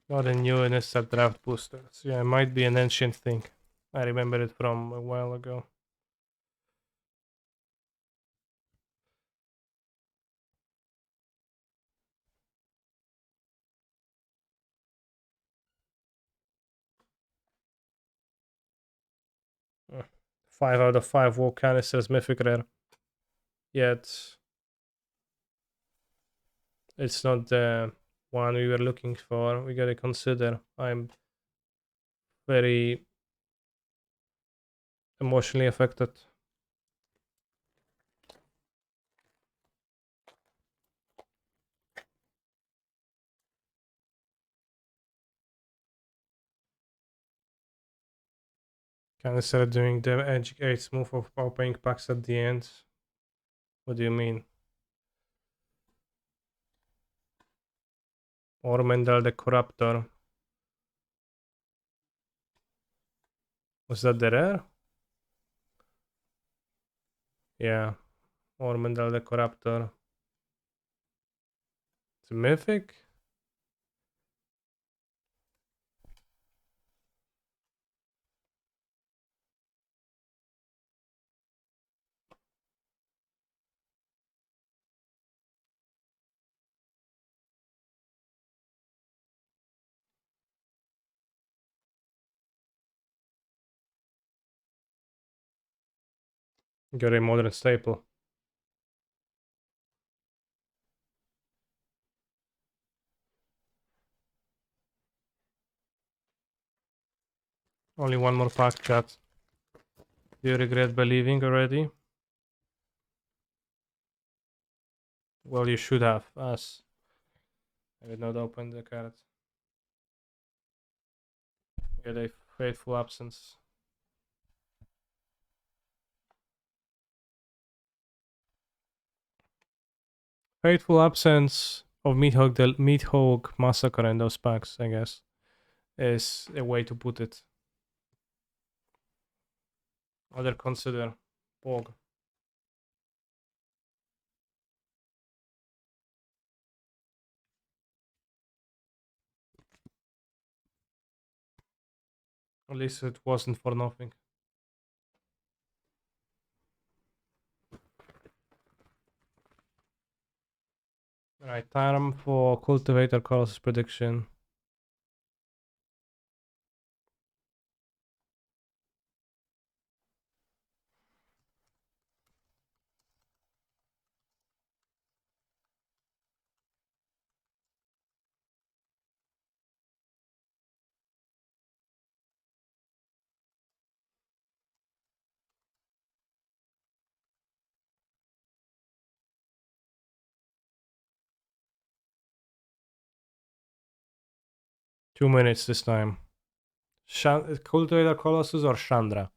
Not a new instant draft booster. So yeah, it might be an ancient thing. I remember it from a while ago. Uh, 5 out of 5 War Canisters Mythic Rare. Yet it's not the one we were looking for. We gotta consider. I'm very emotionally affected. Canister doing the edge gates move of opening packs at the end. What do you mean? Ormendal the Corruptor. Was that the rare? Yeah. Ormendal the Corruptor. It's a mythic? Got a modern staple. Only one more pack, chat. Do you regret believing already? Well, you should have, as I did not open the card. Get a faithful absence. Faithful absence of Meathawk Massacre in those packs, I guess, is a way to put it. Other consider Pog. At least it wasn't for nothing. Alright, time for Cultivator Colossus prediction. Two minutes this time. Cultivator Colossus or Chandra?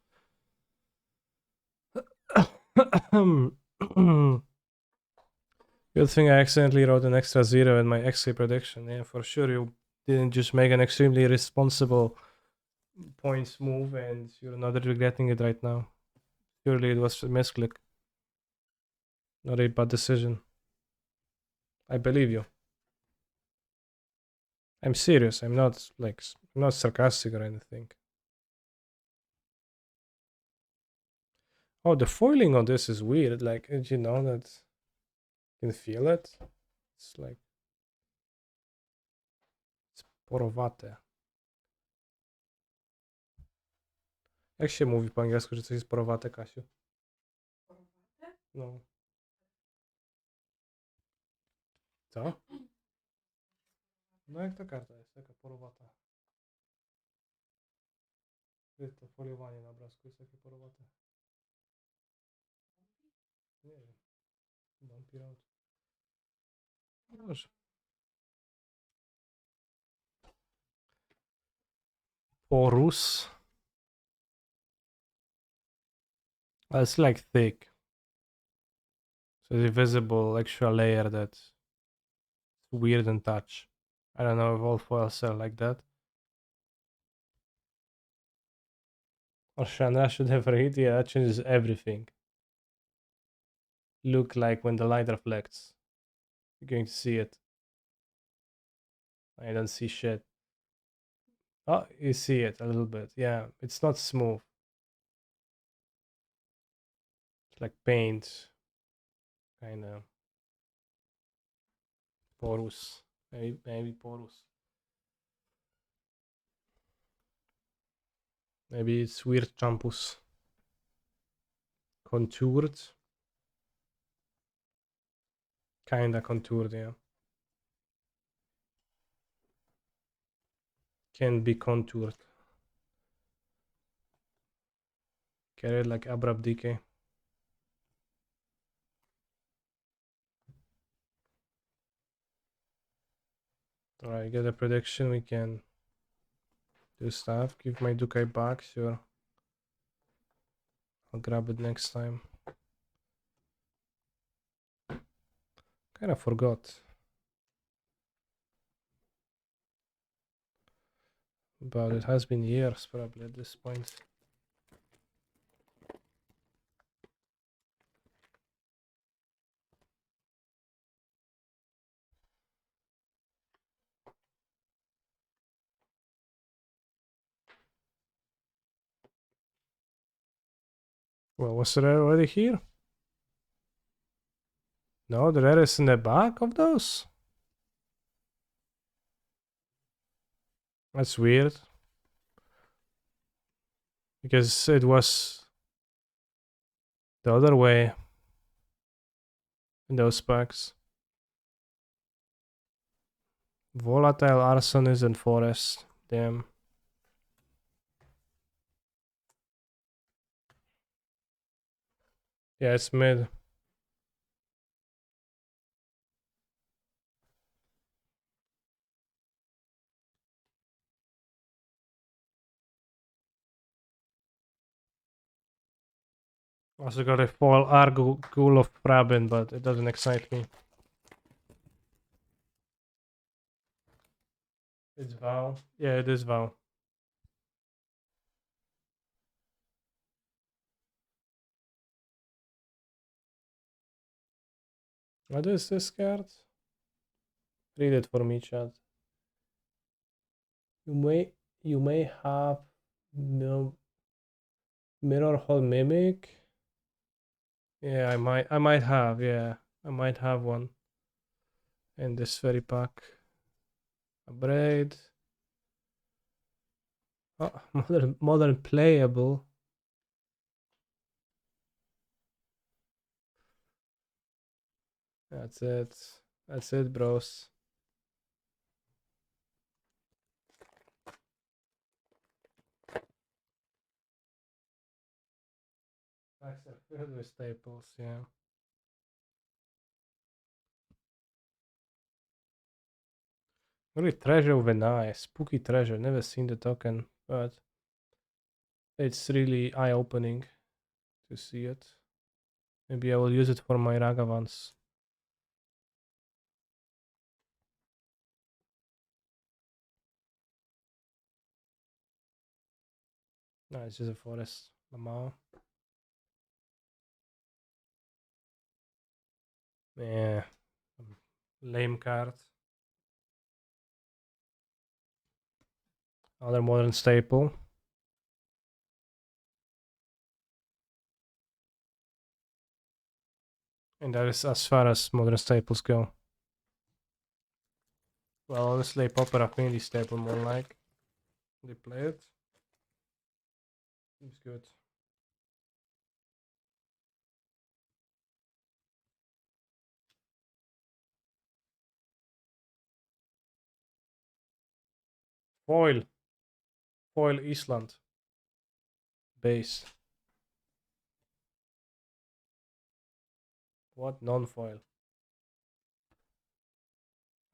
Good thing I accidentally wrote an extra 0 in my XA prediction. Yeah, for sure you didn't just make an extremely responsible points move and you're not regretting it right now. Surely it was a misclick. Not a bad decision. I believe you. I'm serious. I'm not sarcastic or anything. Oh, the foiling on this is weird. Like, did you know that you can feel it? It's like it's porowate. Jak się mówi po angielsku, że coś jest porowate, Kasiu? No. Co? No jak ta karta jest, taka porowata. To foliowanie na obrazku jest takie porowate. Nie wiem. Bumpy road. Dobrze. Porous. It's like thick. So it's a visible extra layer that's weird in touch. I don't know if all foils are like that. Or Shanra should have read. Yeah, that changes everything. Look like when the light reflects. You're going to see it. I don't see shit. Oh, you see it a little bit. Yeah, it's not smooth. It's like paint. Kind of. Porous. Maybe porous. Maybe it's weird champus. Contoured. Kinda contoured, yeah. Can be contoured. Carried like abrupt decay. Alright, get a prediction. We can do stuff. Give my Dukai back, sure. I'll grab it next time. Kinda forgot about it. Has been years probably at this point. Well, was it already here? No, the rare is in the back of those? That's weird. Because it was the other way in those packs. Volatile Arson is in Forest. Damn. Yeah, it's mid. Also got a foil Argul of Brabin, but it doesn't excite me. It's Val. Yeah, it is Val. What is this card? Read it for me, chat. You may have no mirror hole mimic. Yeah, I might have, yeah. I might have one in this very pack. A braid. Oh, modern playable. That's it. That's it, bros. Packs are filled with staples, yeah. Really treasure of an eye. Spooky treasure. Never seen the token, but it's really eye-opening to see it. Maybe I will use it for my Ragavans. No, it's just a forest. Lamau. Yeah. Lame card. Other modern staple. And that is as far as modern staples go. Well, honestly, Popper Affinity staple more like. They play it. Seems good. Foil. Foil Island. Base. What? Non-foil.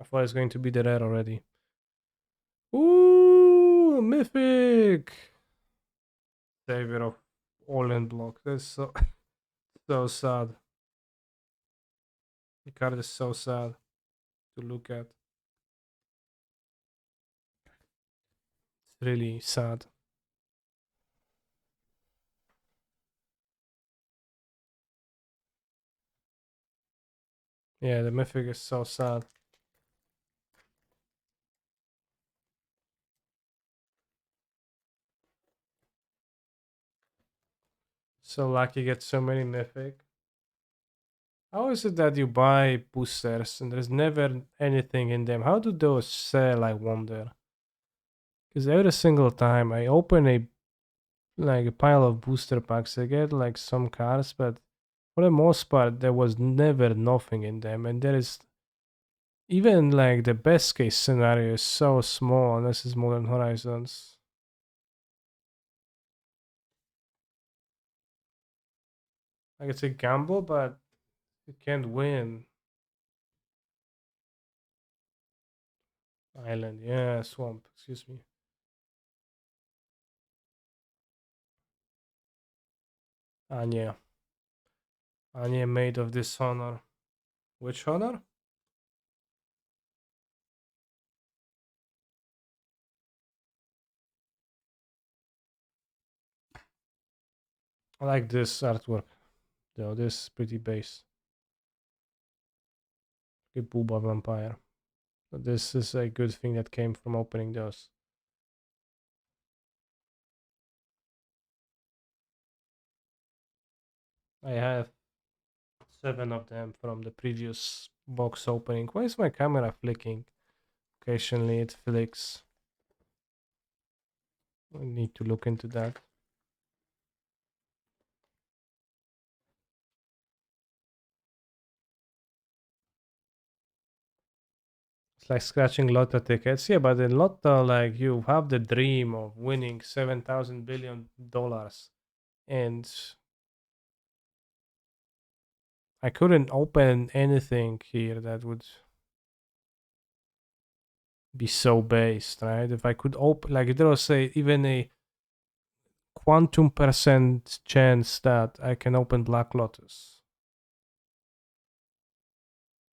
I thought it's going to be the rare already. Ooh, mythic! Savior of all in block. That's so so sad. The card is so sad to look at. It's really sad. Yeah, the mythic is so sad. So lucky get so many mythic. How is it that you buy boosters and there's never anything in them? How do those sell, I wonder? Because every single time I open a pile of booster packs, I get like some cards, but for the most part there was never nothing in them, and there is even like the best case scenario is so small unless it's Modern Horizons. Like it's a gamble, but you can't win. Island, yeah, swamp. Excuse me. Anya, Anya made of dishonor. Which honor? I like this artwork though. This is pretty base. A Booba vampire. So this is a good thing that came from opening those. I have 7 of them from the previous box opening. Why is my camera flicking? Occasionally it flicks. I need to look into that. It's like scratching lotto tickets. Yeah, but in lotto, like you have the dream of winning $7,000 billion, and I couldn't open anything here that would be so based, right? If I could open, like there was say even a quantum percent chance that I can open Black Lotus,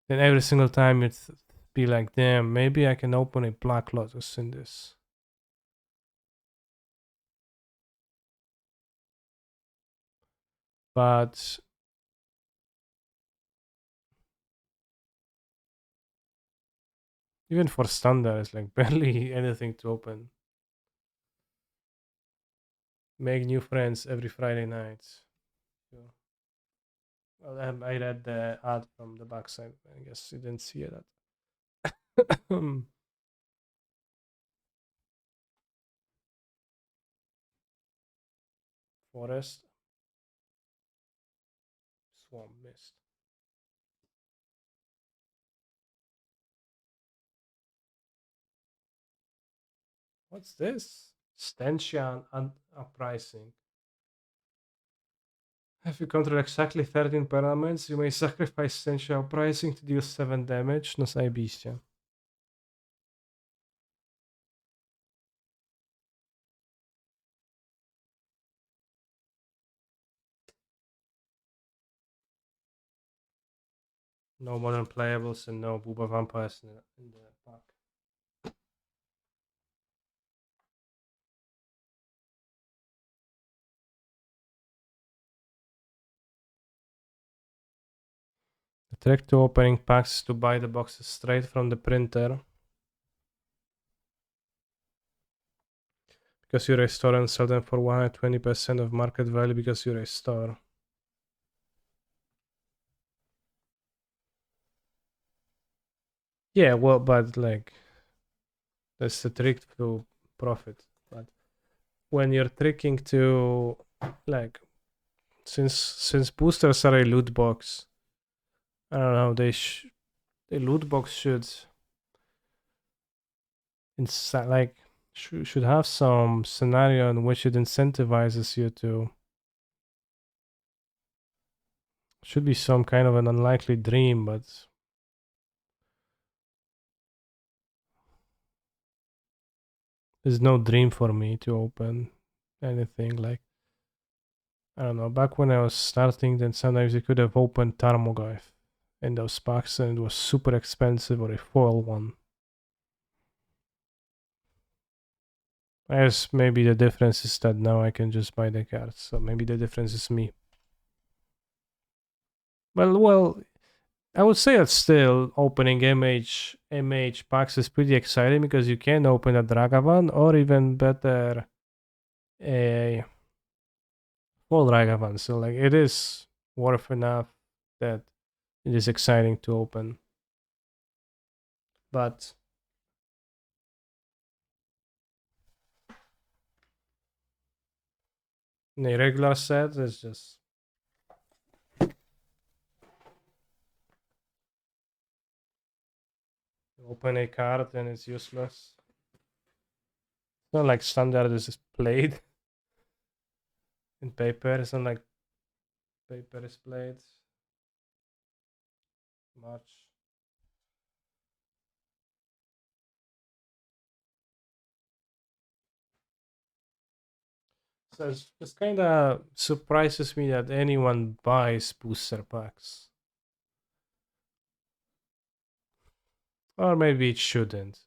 then every single time it'd be like, damn, maybe I can open a Black Lotus in this. But Even for standard, it's like barely anything to open. Make new friends every Friday night. So, well, I read the ad from the backside. I guess you didn't see that. Forest, swamp mist. What's this? Stanchion and uprising. If you control exactly 13 permanents, you may sacrifice Stanchion uprising to deal 7 damage. No zajebiście. No modern playables and no Booba vampires in the pack. The trick to opening packs is to buy the boxes straight from the printer because you're a store and sell them for 120% of market value because you're a store. Yeah, well, but like that's the trick to profit. But when you're tricking to like since boosters are a loot box, I don't know, the loot box should like should have some scenario in which it incentivizes you to should be some kind of an unlikely dream, but there's no dream for me to open anything like I don't know. Back when I was starting, then sometimes you could have opened Tarmogoyf in those packs, and it was super expensive or a foil one. I guess maybe the difference is that now I can just buy the cards, so maybe the difference is me. Well, I would say that still opening MH packs is pretty exciting because you can open a Dragavan or even better a full Ragavan. So like it is worth enough that it is exciting to open. But in a regular set, it's just open a card and it's useless. It's not like standard is just played in paper. It's not like paper is played much. So it's just kind of surprises me that anyone buys booster packs. Or maybe it shouldn't.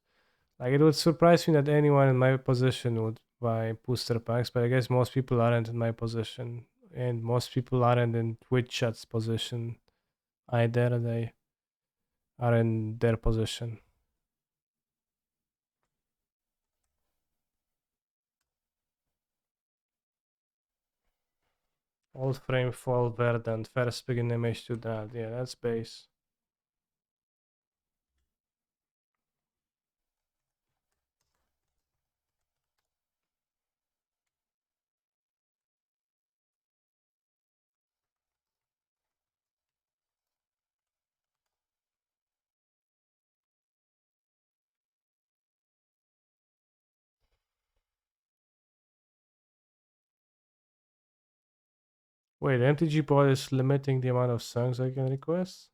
Like it would surprise me that anyone in my position would buy booster packs, but I guess most people aren't in my position, and most people aren't in Twitch chat's position either. They are in their position. Old frame, fall verdant, first begin image to that. Yeah, that's base. Wait, MTG bot is limiting the amount of songs I can request?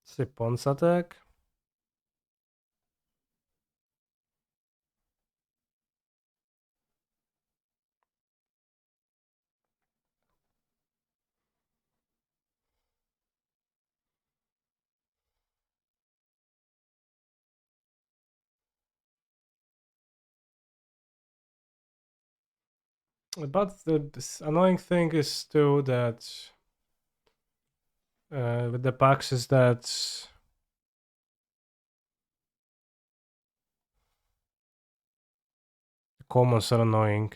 Say Pons attack? But the annoying thing is too that with the packs is that the commons are annoying.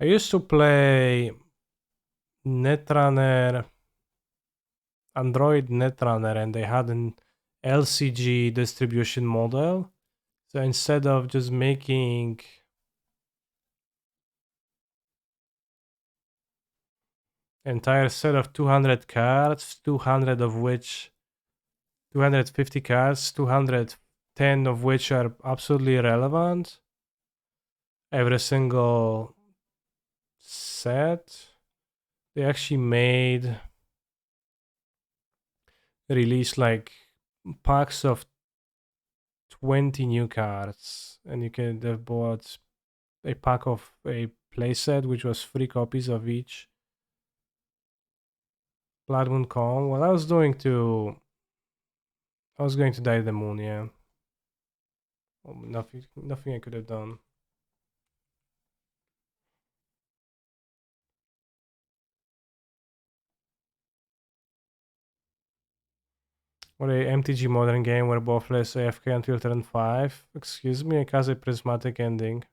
I used to play Netrunner, Android Netrunner, and they had an LCG distribution model. So instead of just making entire set of 200 cards, 200 of which 250 cards, 210 of which are absolutely irrelevant, every single set, they actually made release like packs of 20 new cards, and you can have bought a pack of a playset which was 3 copies of each Blood Moon Calm. Well, I was going to die the moon, yeah. Well, nothing I could have done. Or a MTG modern game where both plays AFK until turn 5. Excuse me, it has a prismatic ending.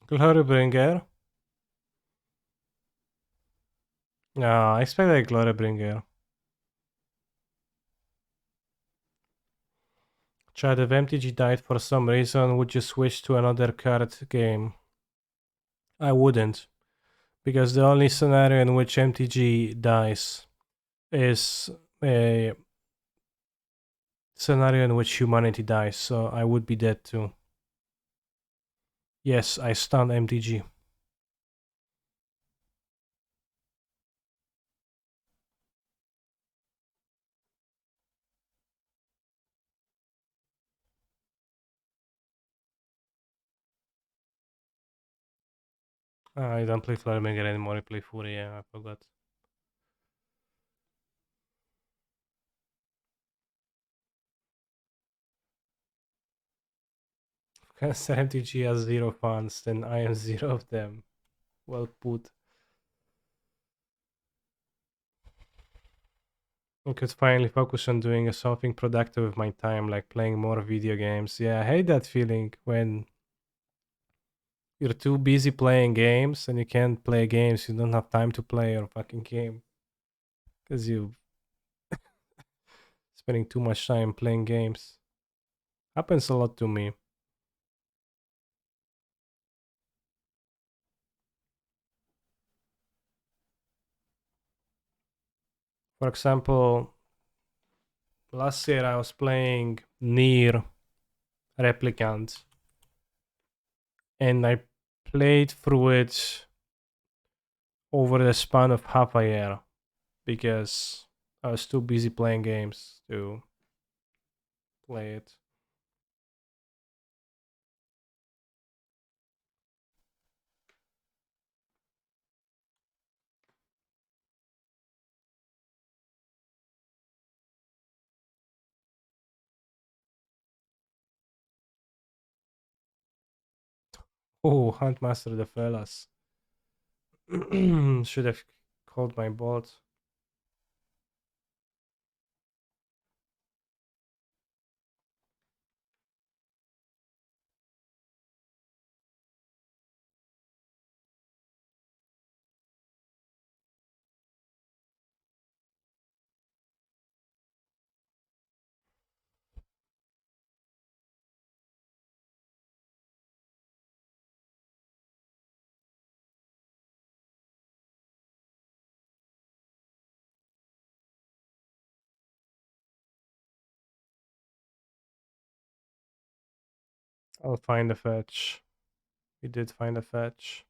Glorybringer. No, I expect a Glorybringer. Chad, if MTG died for some reason, would you switch to another card game? I wouldn't, because the only scenario in which MTG dies is a scenario in which humanity dies, so I would be dead too. Yes, I stun MTG. I don't play Flamengo anymore, I play Fury, yeah, I forgot. Cancer MTG has 0 fans, then I am 0 of them. Well put. I could finally focus on doing something productive with my time, like playing more video games. Yeah, I hate that feeling when you're too busy playing games and you can't play games. You don't have time to play your fucking game because you spending too much time playing games. Happens a lot to me. For example, last year I was playing Near Replicant and I played through it over the span of half a year because I was too busy playing games to play it. Oh, Huntmaster the Fellas. Should have called my bot. I'll find a fetch. We did find a fetch.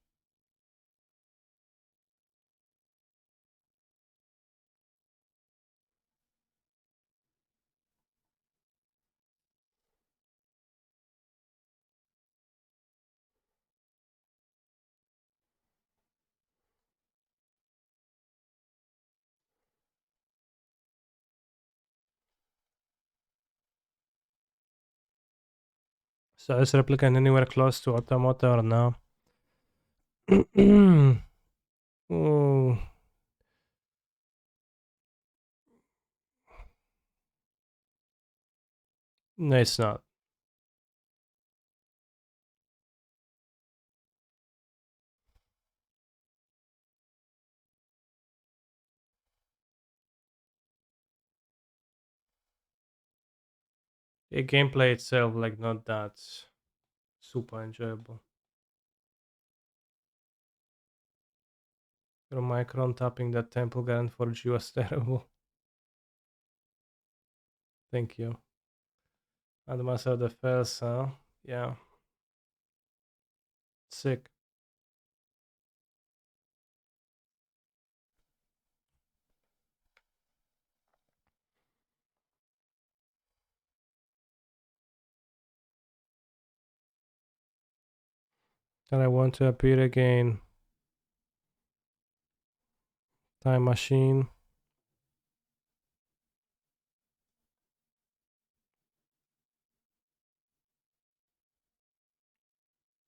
So is replicant anywhere close to automata or no? Oh, no, it's not. The gameplay itself, like, not that super enjoyable. Your micron tapping that temple garden for G was terrible. Thank you. Admaster the Fells, huh? Yeah. Sick. And I want to appear again. Time machine.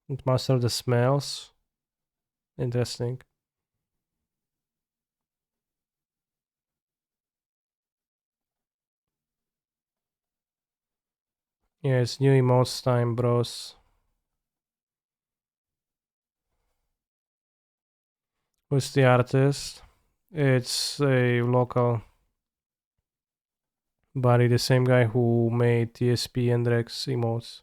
And master the smells. Interesting. Yeah, it's new emotes time, bros. Who's the artist? It's a local buddy, the same guy who made TSP and Rex emotes.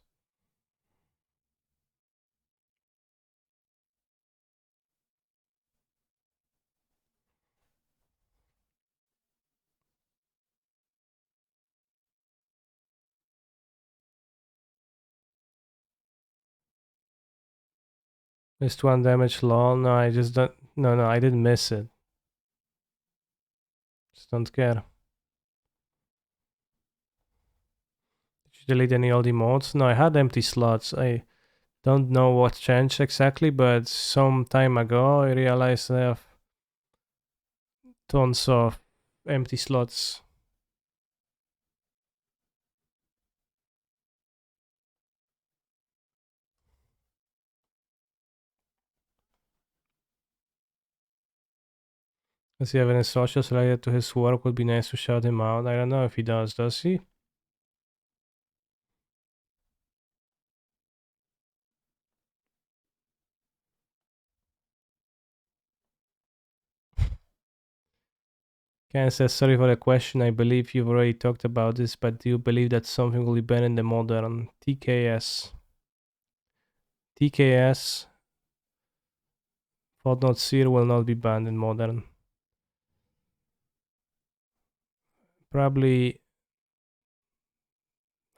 Missed one damage, lol. No, I just don't. No, I didn't miss it. Just don't care. Did you delete any old emotes? No, I had empty slots. I don't know what changed exactly, but some time ago I realized I have tons of empty slots. Does he have any socials related to his work? Would be nice to shout him out. I don't know if he does he? Ken says, sorry for the question. I believe you've already talked about this, but do you believe that something will be banned in the modern TKS? TKS, Footnote Seer will not be banned in modern. Probably,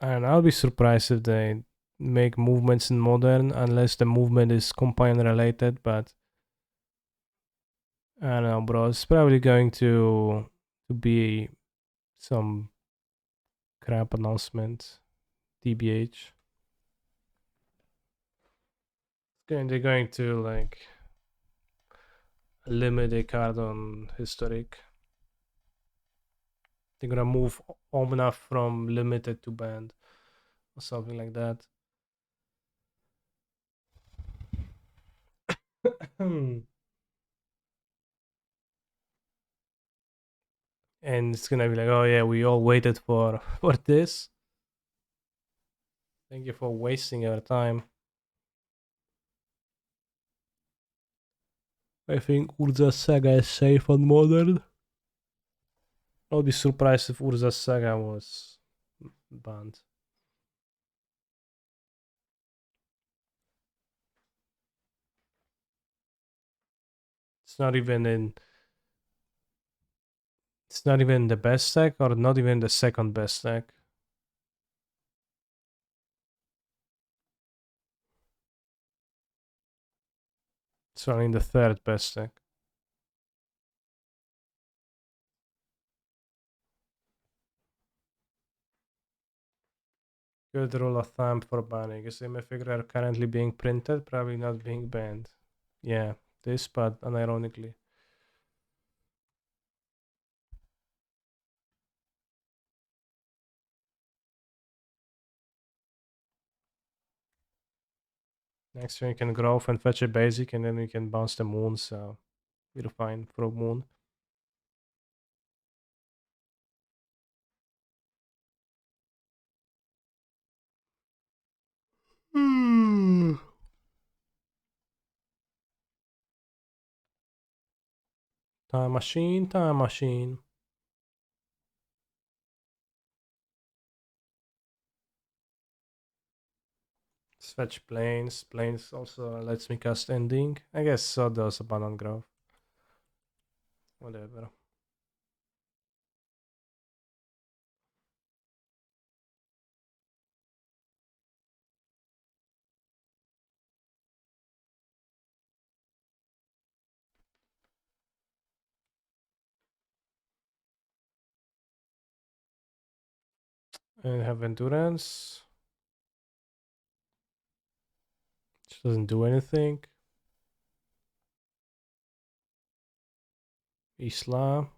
I don't know, I'll be surprised if they make movements in modern unless the movement is companion related, but I don't know, bro. It's probably going to be some crap announcement. TBH. They're going to like limit a card on historic. They're gonna move Omna from limited to banned or something like that. And it's gonna be like, oh yeah, we all waited for for this. Thank you for wasting our time. I think Urza Saga is safe on modern. I'll be surprised if Urza Saga was banned. It's not even in. It's not even the best stack, or not even the second best stack. It's only the third best deck. Good rule of thumb for banning is Mythic Rare currently being printed, probably not being banned. Yeah, this, but unironically. Next turn you can growth and fetch a basic, and then you can bounce the moon, so we're fine for a moon. Time machine, time machine. Fetch planes. Planes also lets me cast ending. I guess so does abandon growth. Whatever. And have endurance. Which doesn't do anything. Isla.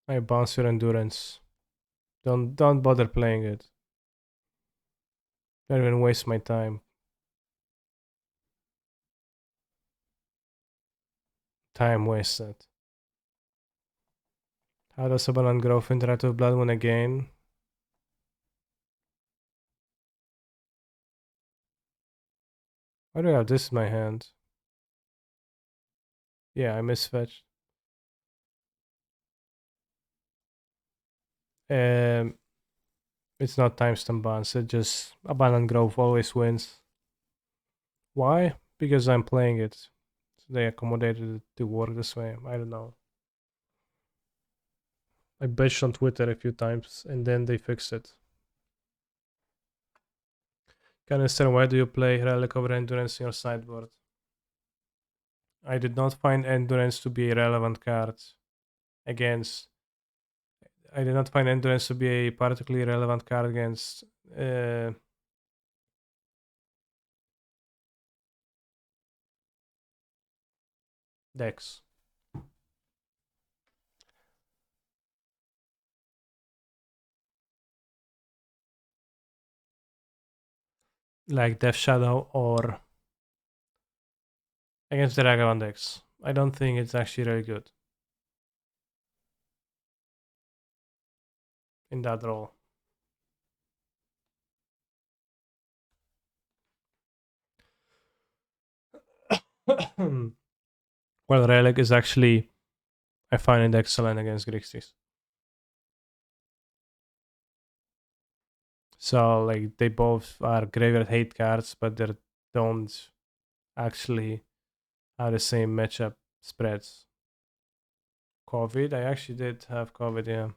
I bounce your endurance. Don't bother playing it. Don't even waste my time. Time wasted. How does abandon growth interact with Blood Moon again? Why do I have this in my hand? Yeah, I misfetched. It's not timestamp bounce, it just abandon growth always wins. Why? Because I'm playing it. So they accommodated it to work this way. I don't know. I bitched on Twitter a few times and then they fixed it. Can understand why do you play Relic of Endurance in your sideboard? I did not find Endurance to be a relevant card against. I did not find Endurance to be a particularly relevant card against decks. Like Death Shadow or against the Ragavan decks. I don't think it's actually really good in that role. Well, Relic is actually, I find it excellent against Grixis. So, like, they both are graveyard hate cards, but they don't actually have the same matchup spreads. COVID, I actually did have COVID, yeah.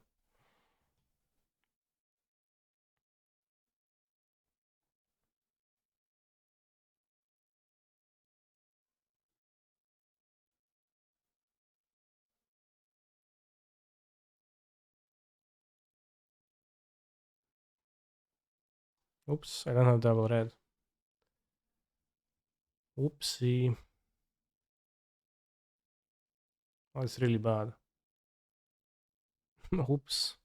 Oops, I don't have double red. Oopsie. Oh, it's really bad. Oops.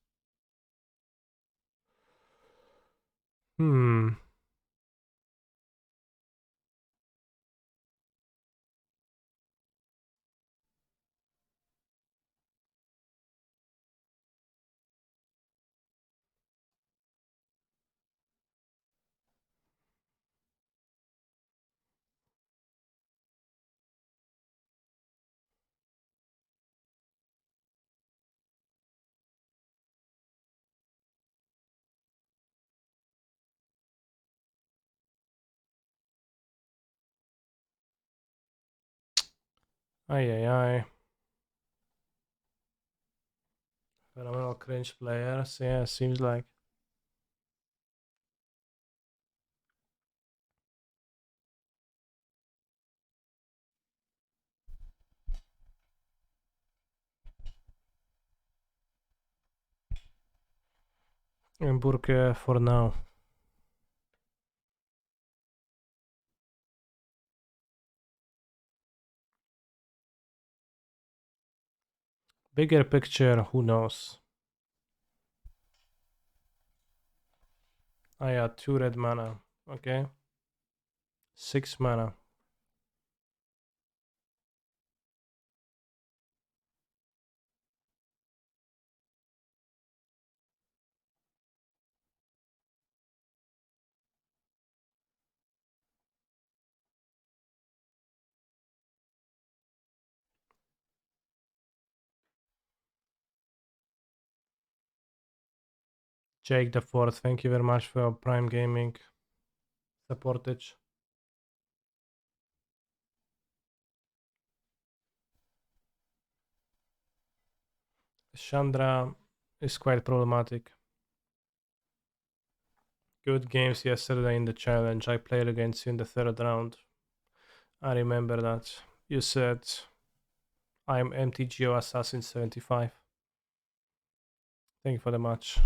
Hmm. Ay, ay, ay. Phenomenal cringe players, yeah, seems like. in Burke for now. Bigger picture, who knows? I had 2 red mana. Okay. 6 mana. Jake the Fourth, thank you very much for your Prime Gaming supportage. Chandra is quite problematic. Good games yesterday in the challenge. I played against you in the 3rd round. I remember that. You said I'm MTGO Assassin 75. Thank you for the match.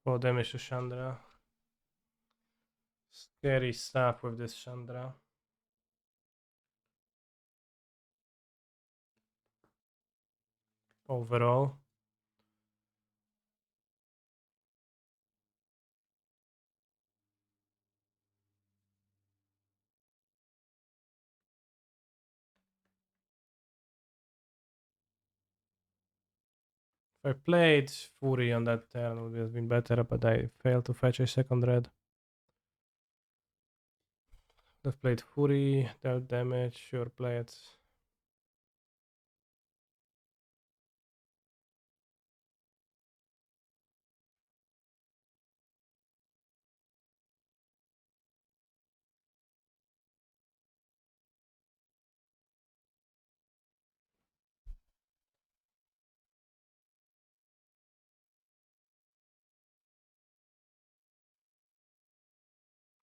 Oh, damage to Chandra. Scary stuff with this Chandra. Overall. If I played Fury on that turn, it would have been better, but I failed to fetch a second red. I've played Fury, dealt damage, sure play it.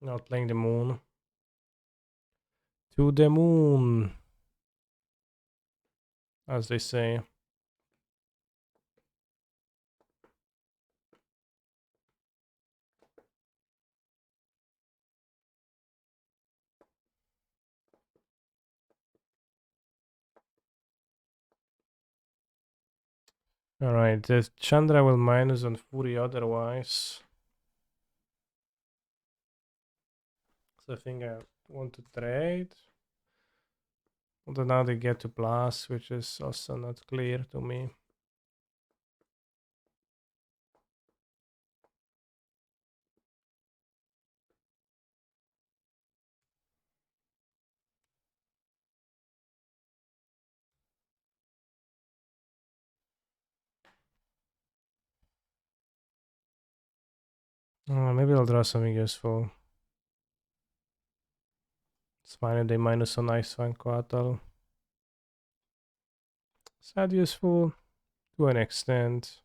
Not playing the moon. To the moon, as they say. Alright, the Chandra will minus on Fury otherwise. So I think I want to trade. Although now they get to blast, which is also not clear to me. Maybe I'll draw something useful. It's fine if they minus on Ice Fang Coatl. Is that useful? To an extent.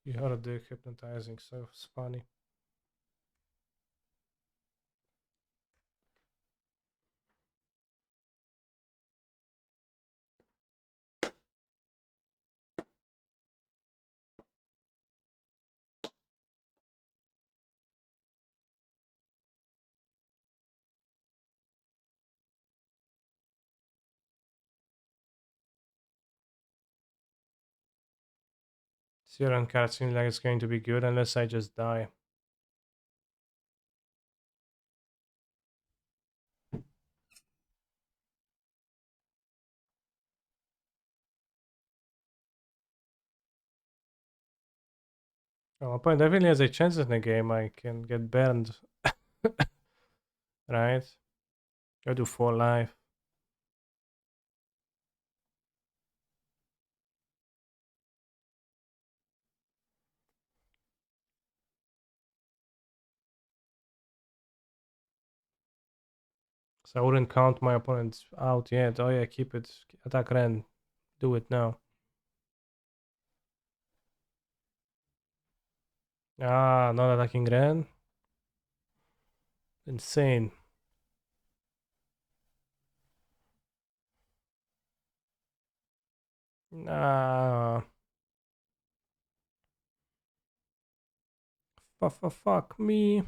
You heard the hypnotizing, so it's funny. Siren card seems like it's going to be good unless I just die. Well, opponent definitely has a chance in the game. I can get burned, right? Go to 4 life. So I wouldn't count my opponent out yet. Oh yeah, keep it. Attack Ren. Do it now. Ah, not attacking Ren. Insane. Ah, fuck me.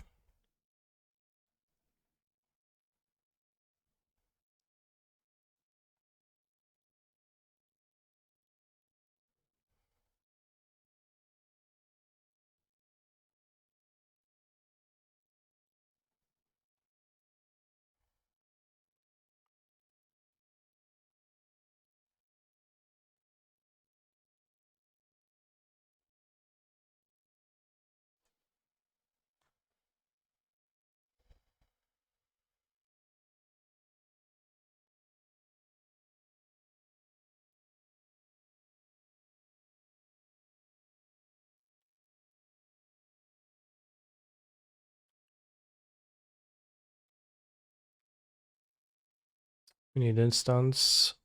We need instance.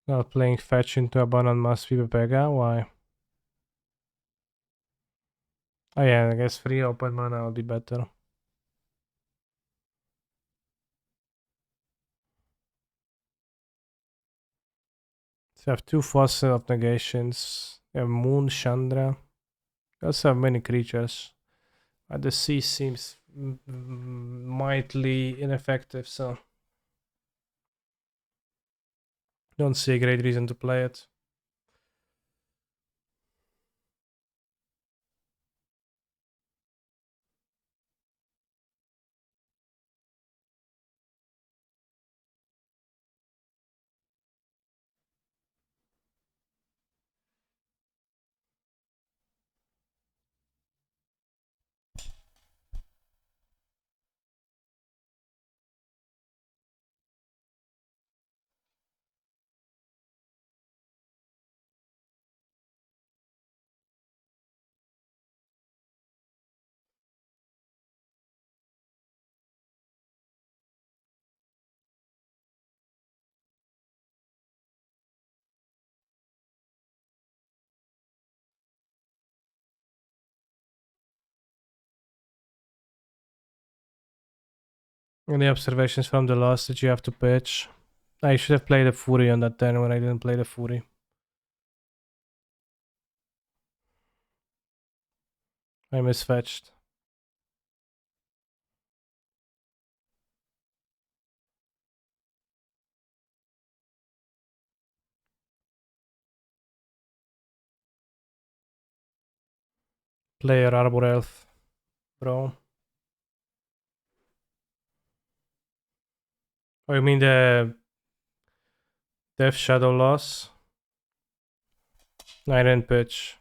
Not playing fetch into abandon must be Pega. Why? Oh yeah, I guess 3 open mana would be better. So I have 2 fossil of negations. I have Moon, Chandra. I also have many creatures. The sea seems mightily ineffective, so don't see a great reason to play it. Any observations from the loss that you have to pitch? I should have played a Fury on that turn when I didn't play the Fury. I misfetched. Player Arbor Elf, bro. Oh, you mean the Death Shadow loss? I didn't pitch.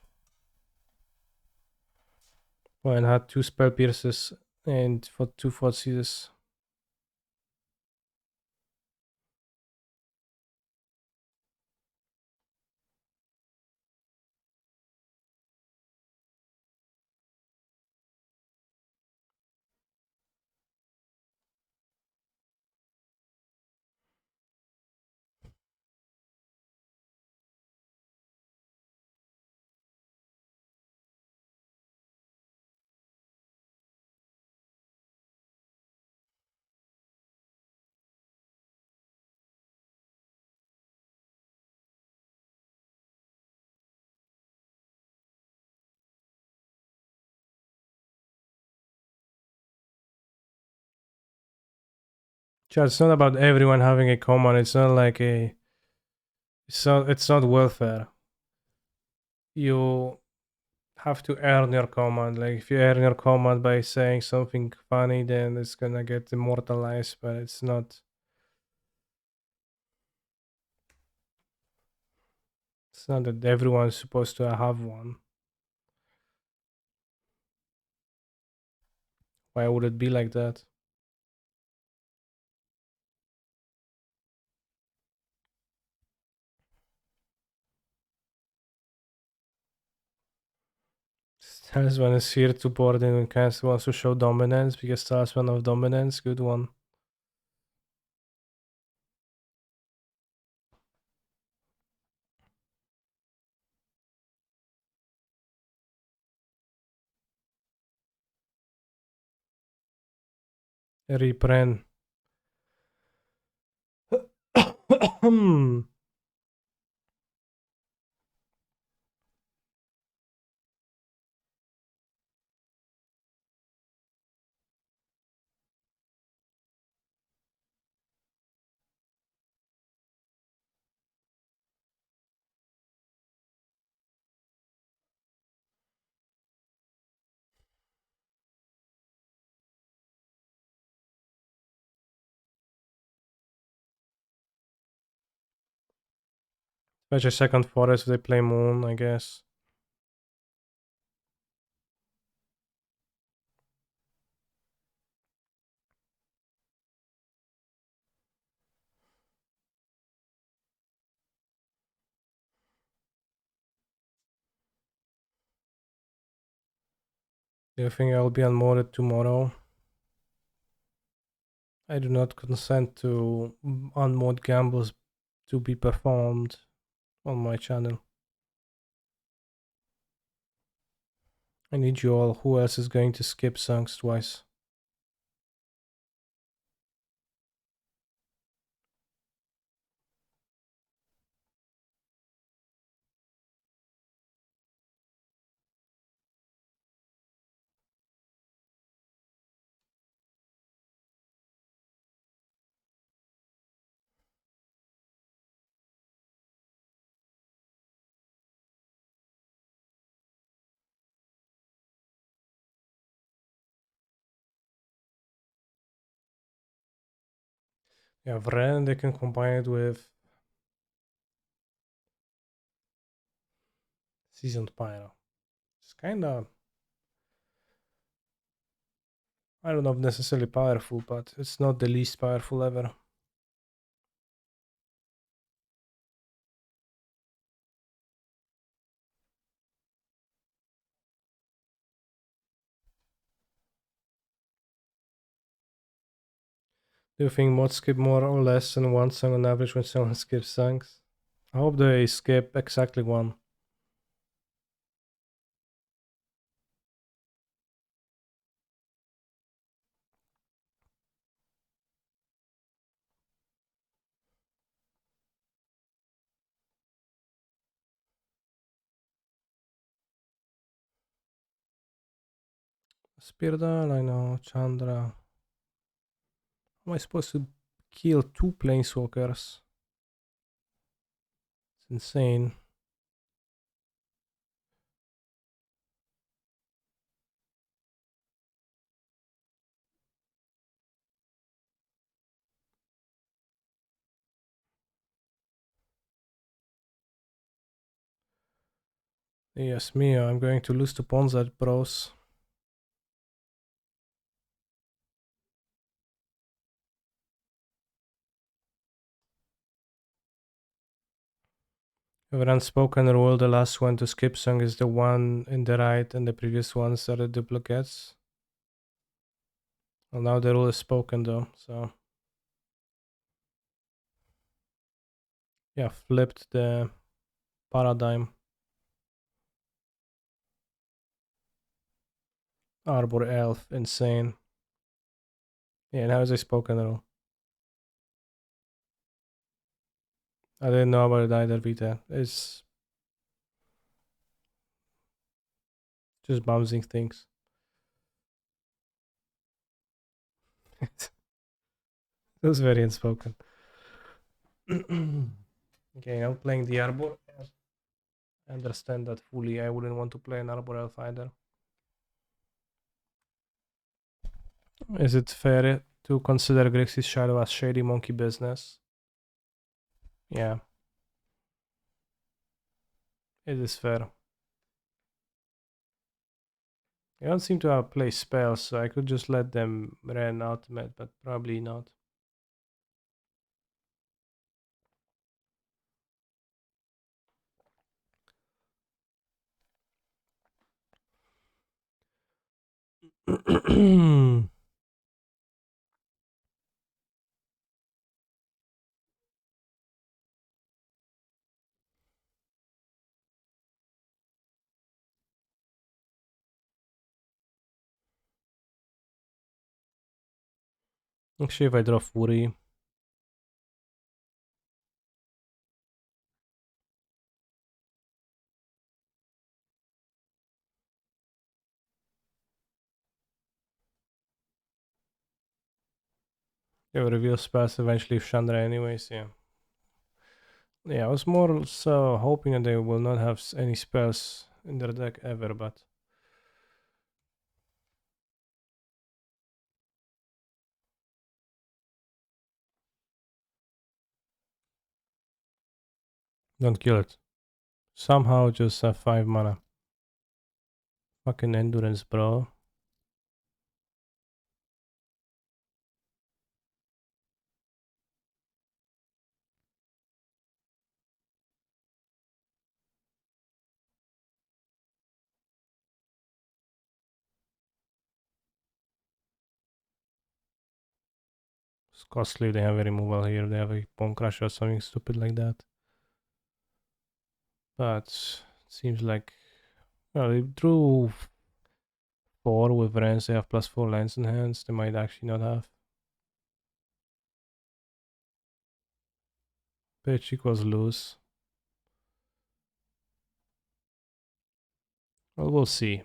Well, and had 2 spell pierces and for 2 Thoughtseize. It's not about everyone having a common. It's not like a. It's not welfare. You have to earn your command. Like if you earn your command by saying something funny, then it's gonna get immortalized. But it's not. It's not that everyone's supposed to have one. Why would it be like that? Talisman is here to board in when Cass wants to show dominance because Talisman of Dominance, good one. Repren. Fetch a second forest if they play Moon, I guess. Do you think I'll be unmodded tomorrow? I do not consent to unmod gambles to be performed on my channel. I need you all. Who else is going to skip songs twice? Yeah, Vren, they can combine it with Seasoned Pyro. It's kinda, I don't know if necessarily powerful, but it's not the least powerful ever. Do you think mods skip more or less than one song on average when someone skips songs? I hope they skip exactly one. Spirdal, I know, Chandra. How am I supposed to kill two planeswalkers? It's insane. Yes, me, I'm going to lose to Ponzat Bros. With unspoken rule, the last one to skip song is the one in the right, and the previous ones are the duplicates. Well, now the rule is spoken though, so. Yeah, flipped the paradigm. Arbor Elf, insane. Yeah, now it's a spoken rule. I didn't know about it either, Vita. It's just bouncing things. It was very unspoken. Okay, now playing the Arbor. I understand that fully. I wouldn't want to play an Arbor Elf either. Is it fair to consider Grixis Shadow as shady monkey business? Yeah, it is fair. I don't seem to have placed spells, so I could just let them run ultimate, but probably not. Actually, if I draw Fury, it will reveal spells eventually if Chandra anyways, yeah. Yeah, I was more so hoping that they will not have any spells in their deck ever, but don't kill it. Somehow just have 5 mana. Fucking endurance, bro. It's costly, they have a removal here, they have a Bone Crusher or something stupid like that. But it seems like, well, they drew 4 with Rens, they have +4 lands in hands, they might actually not have. Pitch equals lose. Well, we'll see.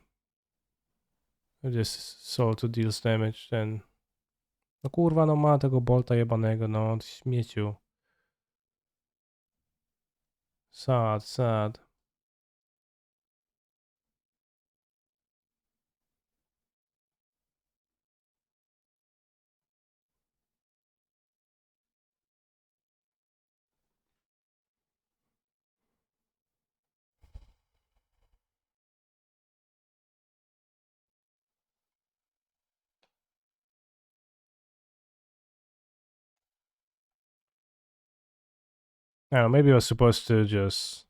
If this Soul to deals damage, then... No kurwa, no ma tego bolta jebanego, no, śmieciu. Sad, sad. I don't know, maybe I was supposed to just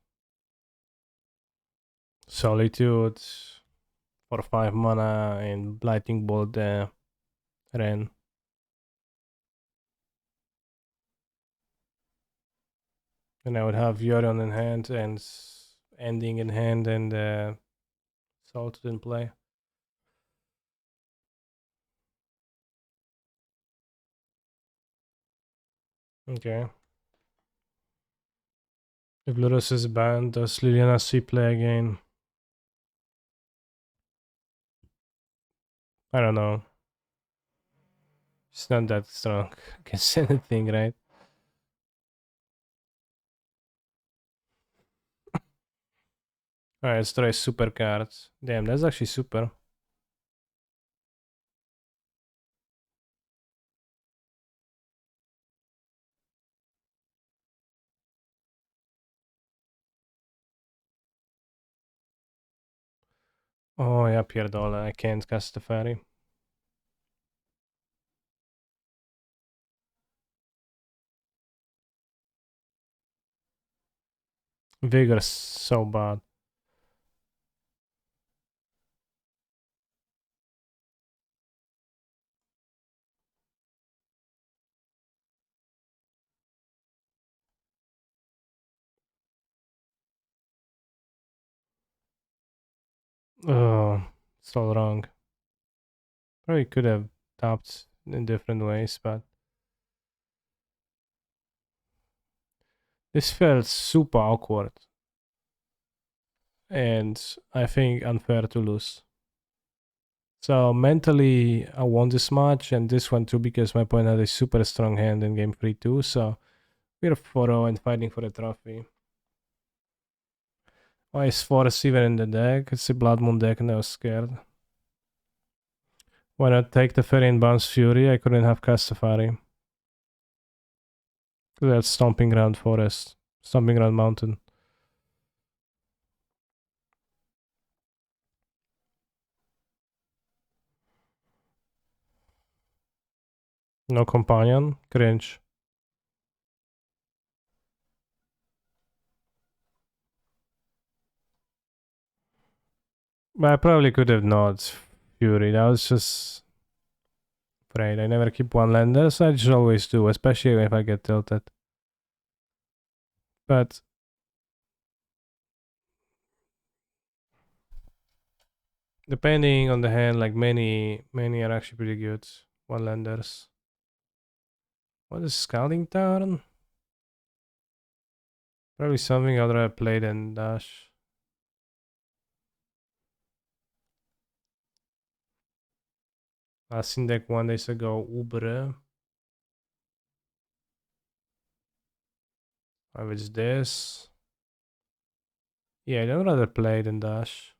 Solitude for 5 mana and Blighting Bolt the Ren. And I would have Yorion in hand and Ending in hand and Solitude in play. Okay. If Lurus is banned, does Liliana C play again? I don't know. She's not that strong against anything, right? Alright, let's try super cards. Damn, that's actually super. Oh yeah, Pierdola, I can't cast the fairy. Vigor's so bad. Oh, so wrong. Probably could have tapped in different ways, but this felt super awkward. And I think unfair to lose. So mentally, I won this match and this one too because my opponent had a super strong hand in game 3 too. So we're 4-0 and fighting for the trophy. Why is Forest even in the deck? It's a Blood Moon deck and I was scared. Why not take the Fairy and bounce Fury? I couldn't have Castafari. That's Stomping Ground Forest. Stomping Ground Mountain. No companion? Cringe. But I probably could have not Fury. I was just afraid. I never keep one lander, so I just always do, especially if I get tilted. But depending on the hand, like many are actually pretty good. One landers. What is Scouting Town? Probably something I'd rather play than Dash. I seen deck 1 days ago, Uber. If it's this. Yeah, I'd rather play than Dash.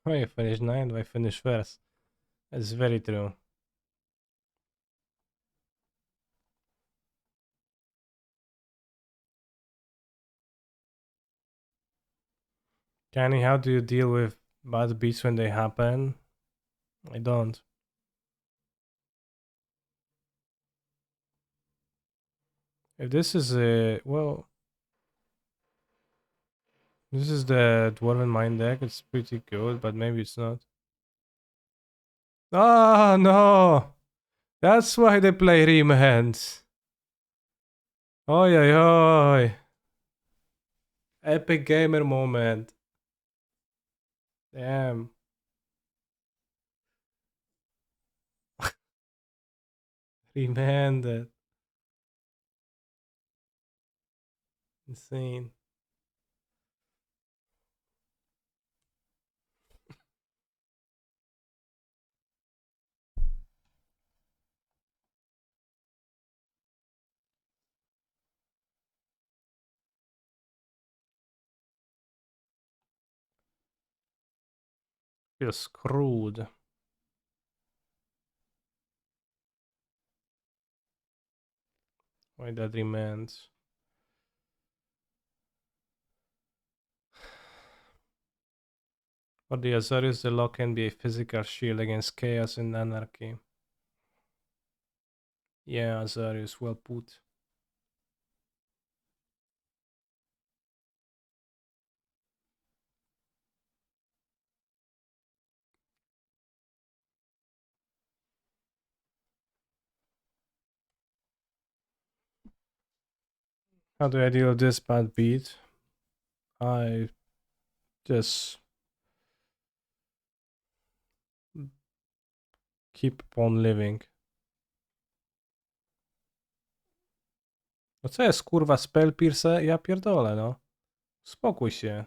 Oh, you finish 9th, I finish first. That's very true. Kenny, how do you deal with bad beats when they happen? I don't. If this is a well, this is the Dwarven Mind deck. It's pretty good, but maybe it's not. Ah, no! That's why they play Remand. Oi, oi, oi! Epic gamer moment. Damn. Remanded. Insane. Feel screwed. Why that remands? For the Azorius, the lock can be a physical shield against chaos and anarchy. Yeah, Azorius, well put. How do I deal with this bad beat? I just keep on living. No co jest kurwa spell pierce? Ja pierdolę no. Spokój się.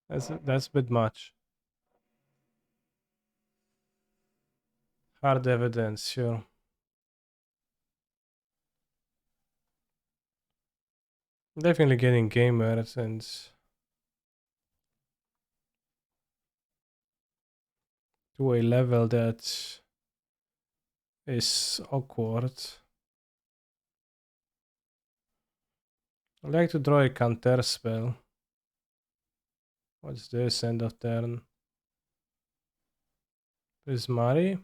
That's a bit much. Hard evidence, sure. Definitely getting gamers and to a level that is awkward. I like to draw a counter spell. What's this? End of turn. Prismari?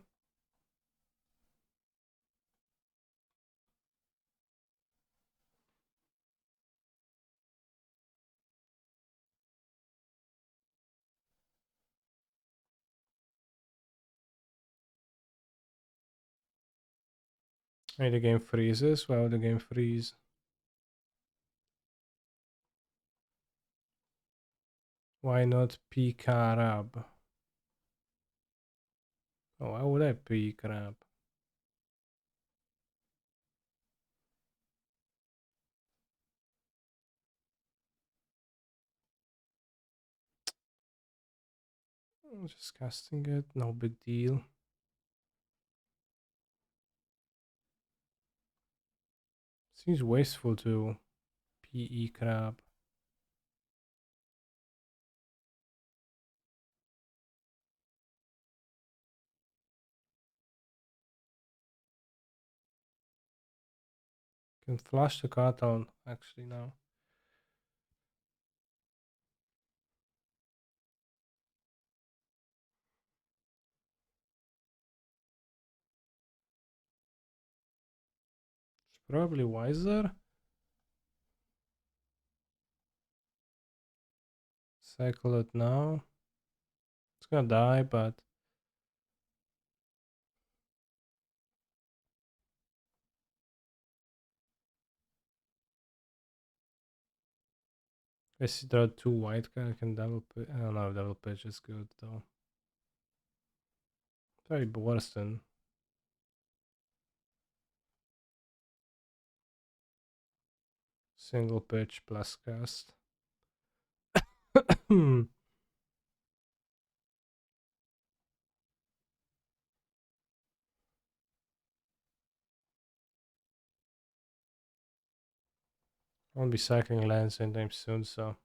Hey, the game freezes. Why would the game freeze? Why not P crab? Oh, why would I P crab? I'm just casting it. No big deal. Seems wasteful to PE crab. Can flush the card down actually now. It's probably wiser. Cycle it now. It's gonna die, but I see there are two white cards. I can double pitch. I don't know if double pitch is good though. Very worse than single pitch plus cast. Hmm. I won't be cycling lands anytime soon, so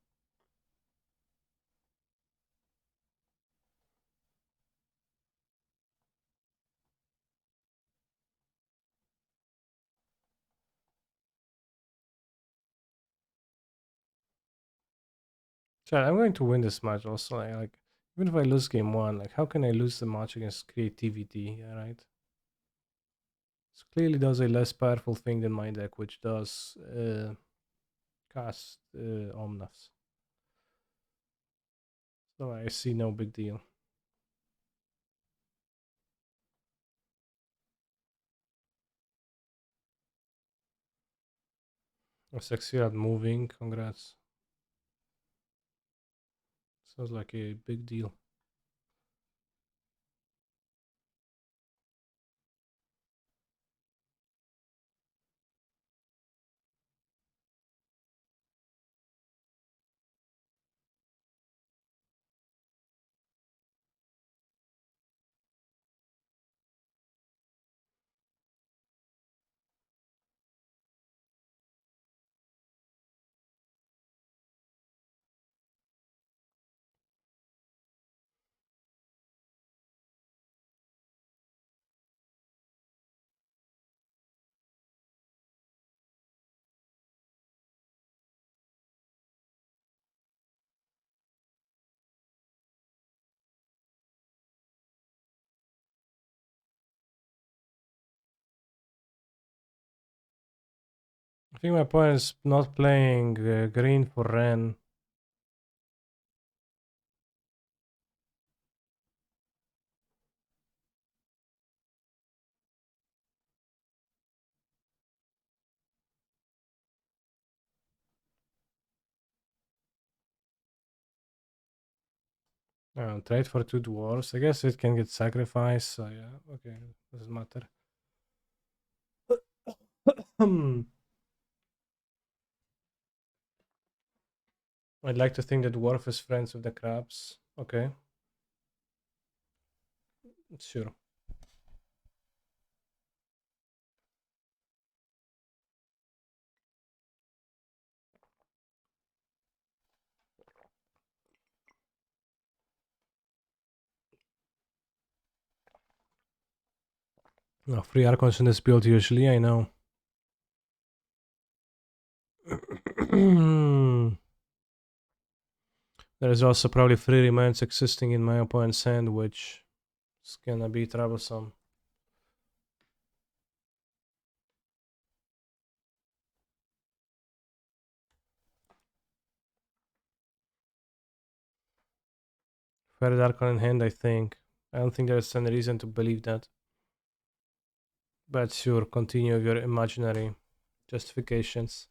Chad, I'm going to win this match also. Like even if I lose game one, like how can I lose the match against creativity? Yeah, right? This clearly does a less powerful thing than my deck, which does cast Omnus. So I see no big deal. I succeed at moving. Congrats. Sounds like a big deal. I think my opponent is not playing green for Ren. Trade for two dwarves. I guess it can get sacrificed. So yeah, okay, doesn't matter. I'd like to think that dwarf is friends with the crabs. Okay, sure. No, free archons in this build usually, I know. There is also probably free remains existing in my opponent's hand, which is gonna be troublesome. Third archon in hand, I think. I don't think there's any reason to believe that. But sure, continue your imaginary justifications.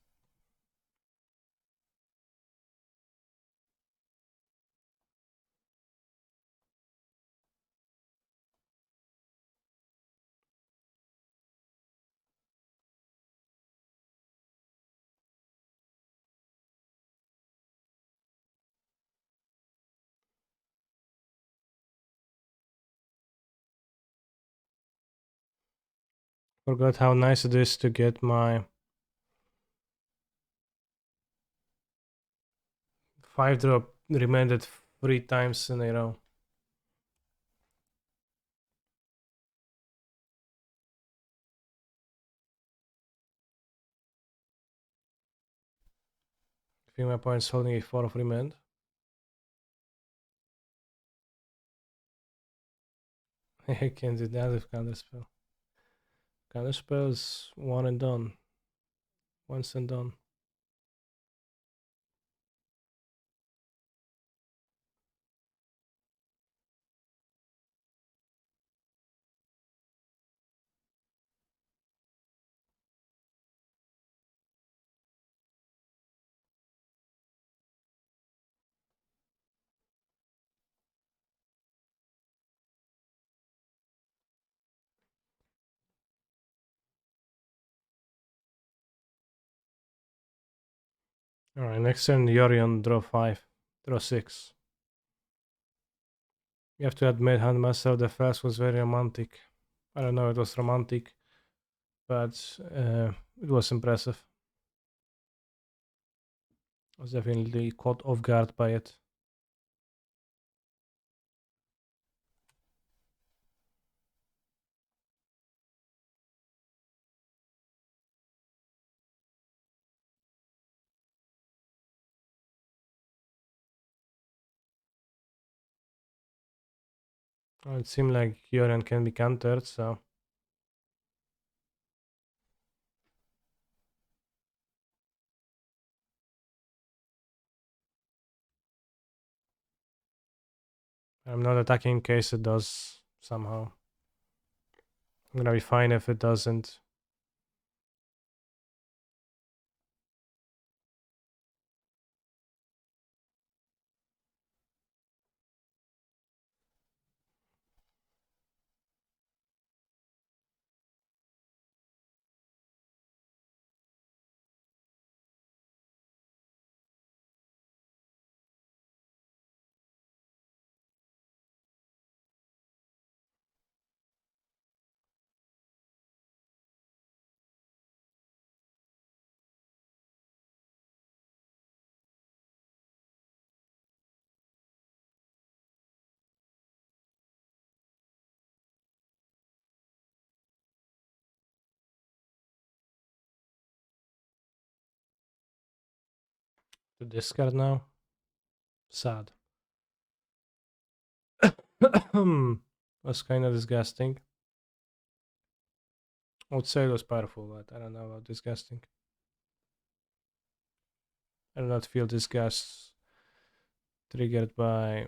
Forgot how nice it is to get my 5-drop remanded 3 times in a row. I think my opponent's holding a 4 of remand. I can do that with counterspell. Counterspell is one and done. Once and done. Alright, next turn Yorion, draw 5. Draw 6. You have to admit, Handmaster of the Flask was very romantic. I don't know, it was romantic, but it was impressive. I was definitely caught off guard by it. It seemed like Yorion can be countered, so I'm not attacking in case it does somehow. I'm gonna be fine if it doesn't. To discard now? Sad. Was kind of disgusting. I would say it was powerful, but I don't know about disgusting. I do not feel disgust triggered by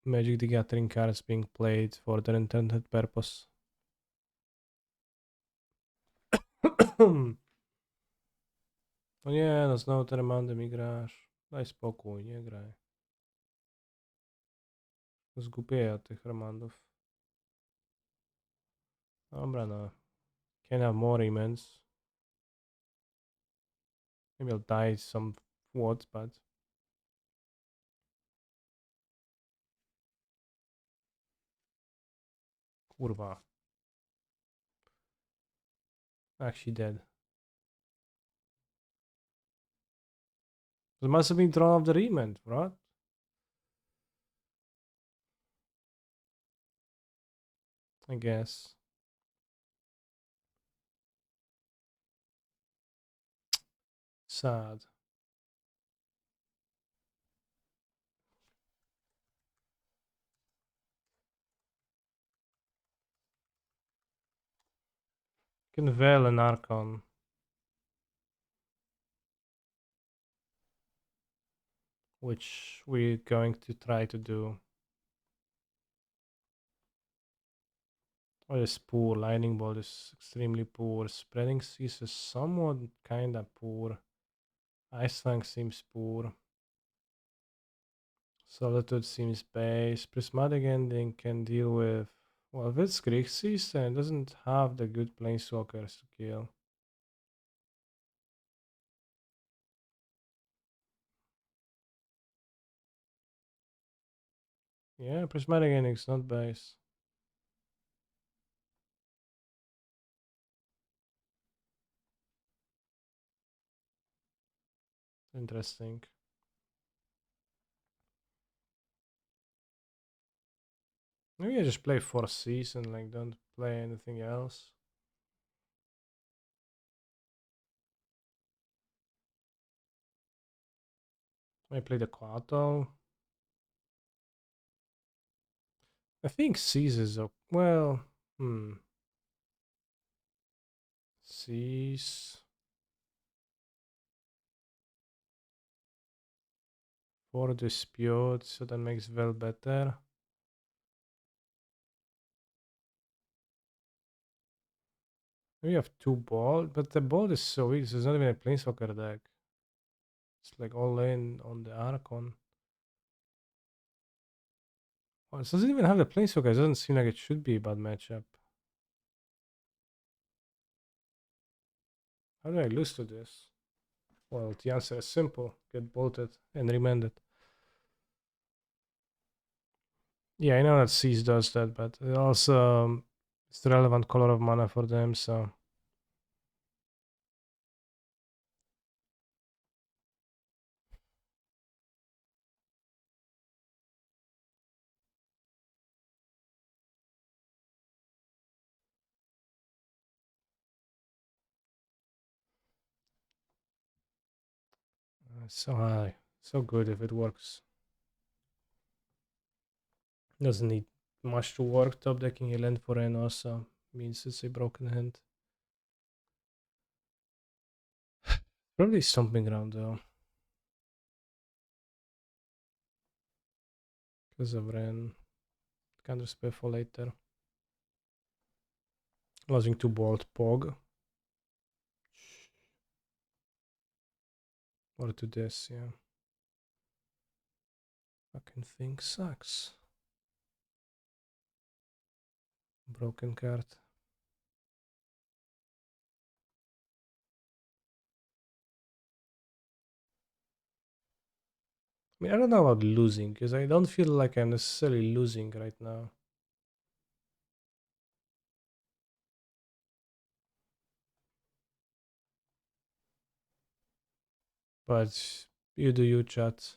Magic the Gathering cards being played for their intended purpose. No nie, no znowu te remandy mi grasz. Daj spokój, nie graj. Zgłupieję od tych remandów. Dobra no. Can have more remands. Maybe I'll die some what, but... Kurwa. Actually dead. It must have been drawn off the remand, right? I guess. Sad. Can veil an Archon. Which we're going to try to do. Oh, it's poor. Lightning bolt is extremely poor. Spreading seas is somewhat kinda poor. Ice Fang seems poor. Solitude seems base. Prismatic Ending can deal with. Well, if it's Grixis, then it doesn't have the good planeswalkers to kill. Yeah, Prismatic Ending's not base. Interesting. Maybe I just play 4 Cs and like don't play anything else. I play the Quato. I think C's is well. C's for dispute, so that makes well better. We have 2 bolt, but the bolt is so weak. So it's not even a planeswalker deck. It's like all in on the Archon. Well, it doesn't even have the planeswalker. It doesn't seem like it should be a bad matchup. How do I lose to this? Well, the answer is simple: get bolted and remanded. Yeah, I know that Seas does that, but it also it's the relevant color of mana for them, so it's so high, so good if it works. Doesn't need much to work. Top decking a land for an also means it's a broken hand. Probably stomping ground though, because of Ren. Counter spell for later. Losing to bolt Pog. Or to this, yeah. Fucking thing sucks. Broken card. I mean, I don't know about losing, because I don't feel like I'm necessarily losing right now. But you do you, chat.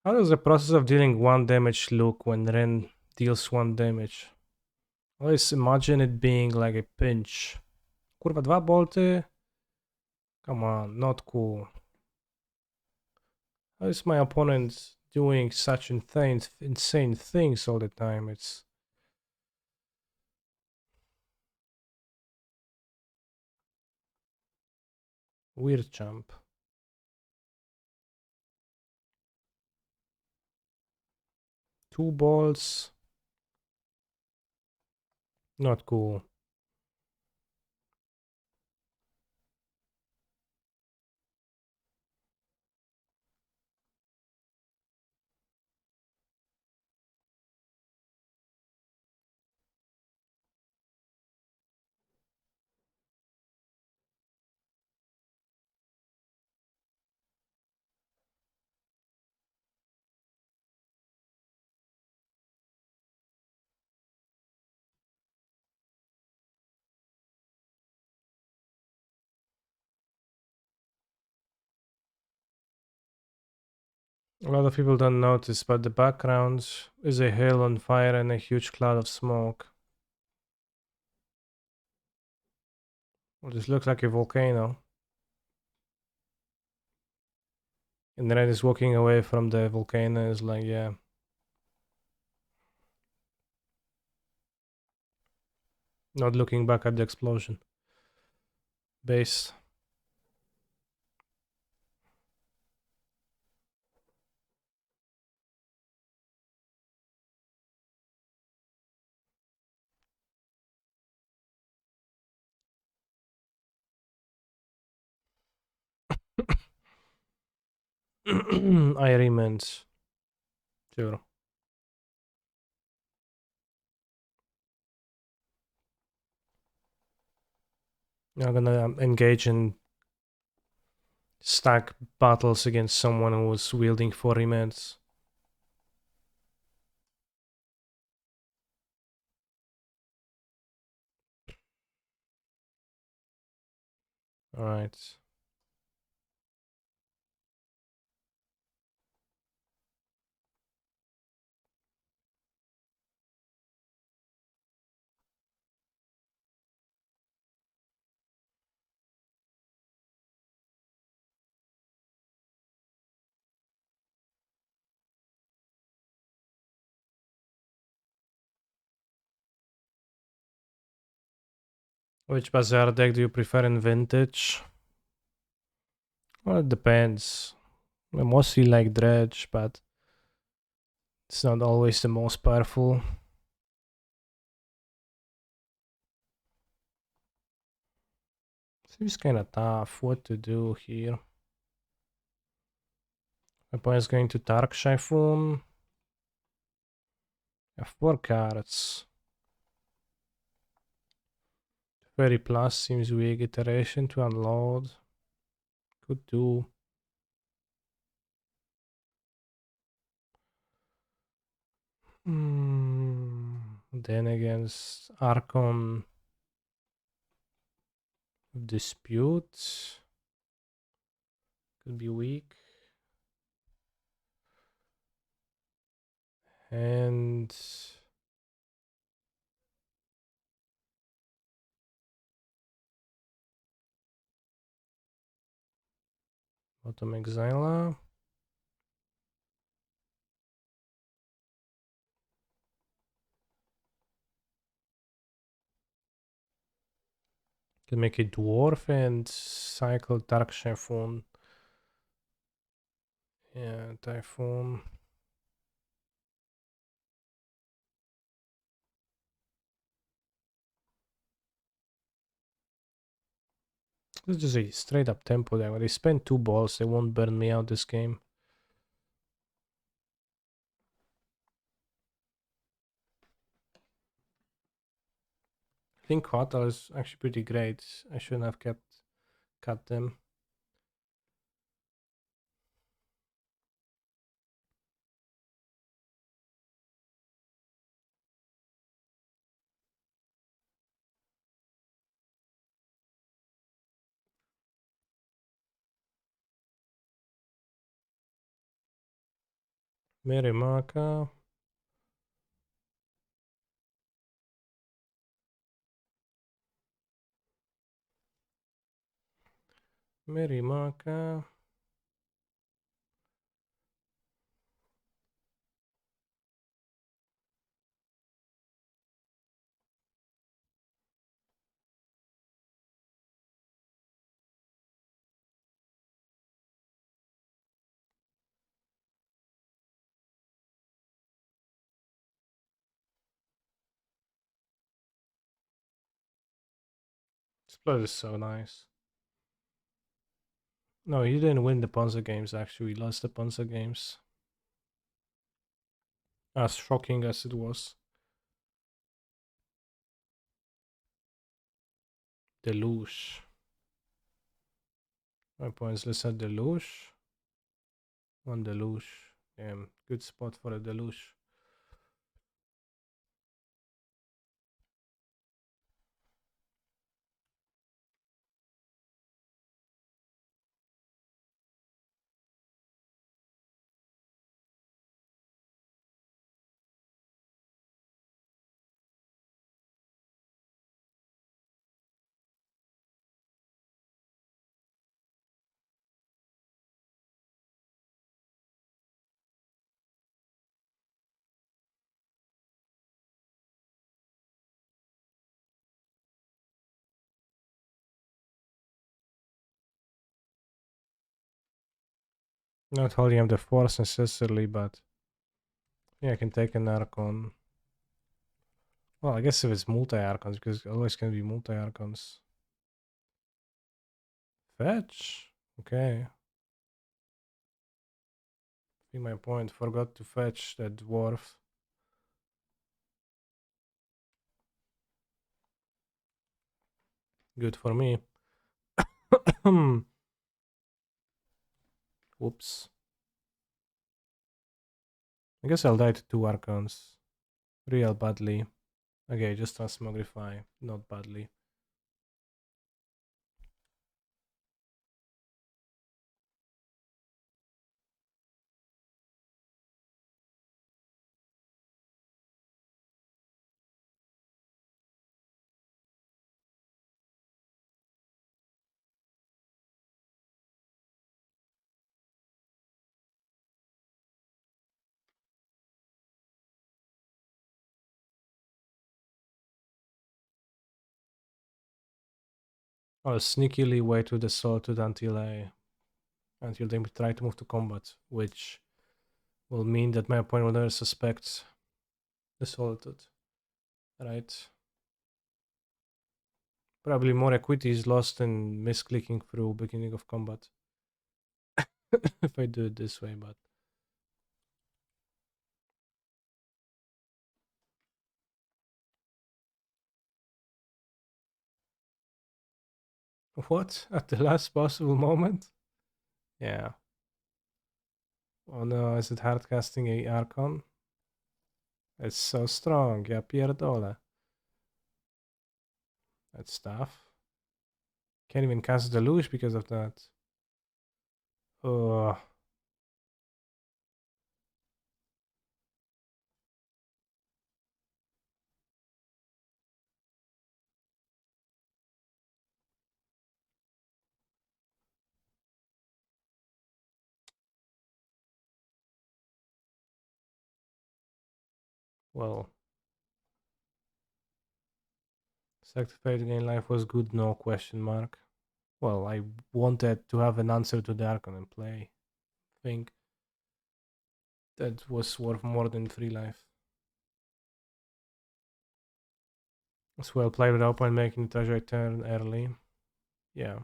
How does the process of dealing 1 damage look when Ren deals 1 damage? Always imagine it being like a pinch. Kurwa, 2 bolty? Come on, not cool. How is my opponent doing such insane things all the time? It's weird jump. 2 balls. Not cool. A lot of people don't notice, but the background is a hill on fire and a huge cloud of smoke. Well, this looks like a volcano. And then is walking away from the volcano. Is like, yeah. Not looking back at the explosion. Base. I remains. Sure. You're gonna engage in stack battles against someone who was wielding 4 remains. Alright. Which Bazaar deck do you prefer in Vintage? Well, it depends. I mostly like Dredge, but it's not always the most powerful. Seems kinda tough. What to do here? My opponent's going to Tark Typhoon. I have 4 cards. Very plus seems weak. Iteration to unload. Could do. Then against Archon Dispute. Could be weak. And Bottom Exiler. Can make a dwarf and cycle Dark Typhoon. Yeah, Typhoon. This is just a straight up tempo there. When they spend 2 balls, they won't burn me out this game. I think Quatal is actually pretty great. I shouldn't have cut them. Merimaka. Merimaka. This play is so nice. No, he didn't win the Panzer games, actually. He lost the Panzer games. As shocking as it was. Deluge. My points, let's have Deluge. One Deluge. Damn, good spot for a Deluge. Not holding up the force necessarily, but yeah, I can take an Archon. Well, I guess if it's multi-Archons, because it always can be multi-Archons. Fetch? Okay. See my point. Forgot to fetch that dwarf. Good for me. Whoops. I guess I'll die to 2 Archons. Real badly. Okay, just transmogrify. Not badly. I'll sneakily wait with the sorted until they try to move to combat, which will mean that my opponent will never suspect the sorted. Right? Probably more equity is lost in misclicking through beginning of combat. If I do it this way, but what? At the last possible moment? Yeah. Oh no, is it hard casting a Archon? It's so strong, yeah, pierdolę. That's tough. Can't even cast Deluge because of that. Oh, well. Sacrifice to gain life was good, no question mark. Well, I wanted to have an answer to the Archon in play. I think that was worth more than 3 life. As well, play with open, making the treasure turn early. Yeah.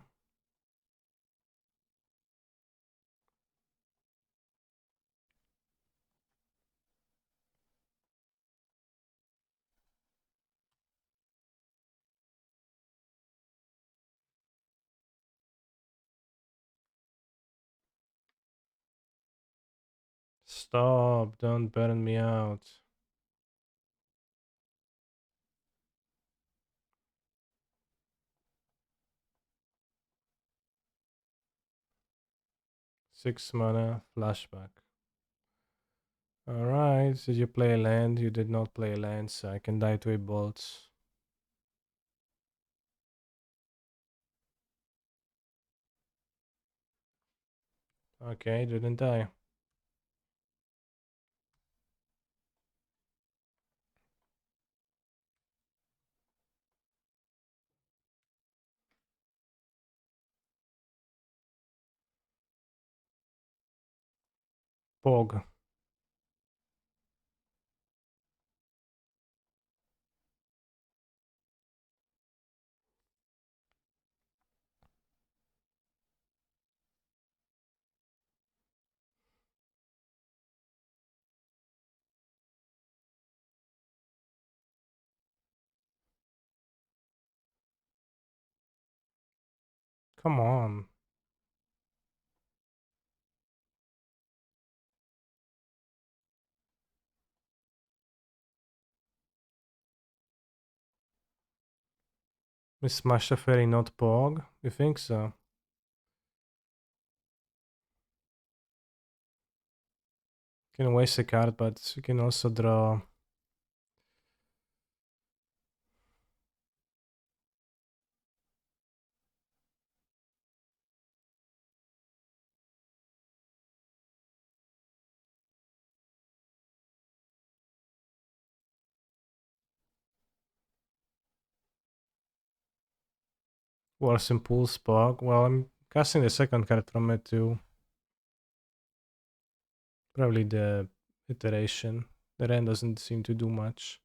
Stop, don't burn me out. Six mana, flashback. Alright, did you play a land? You did not play a land, so I can die to a bolt. Okay, didn't die. Pog. Come on. Is Smash the Fairy not Pog? You think so? You can waste a card, but you can also draw. Wars Impulse Pog. Well, I'm casting the second card from it too. Probably the iteration. The Ren doesn't seem to do much.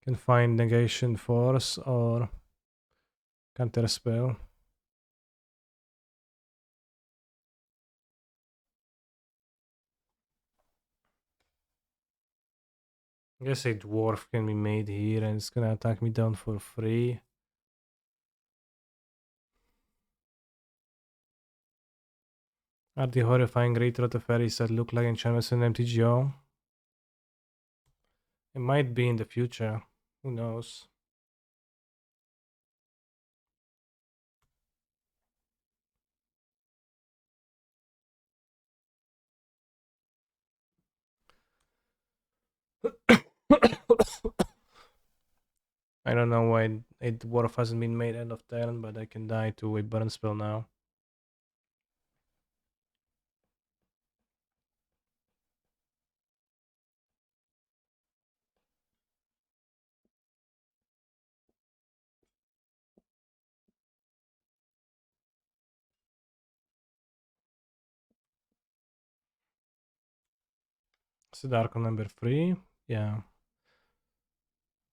Can find negation force or counter spell. I guess a dwarf can be made here and it's gonna attack me down for free. Are the horrifying great Rotoferries that look like enchantments in MTGO? It might be in the future. Who knows? I don't know why a dwarf hasn't been made end of turn, but I can die to a burn spell now. It's Dark number 3. Yeah.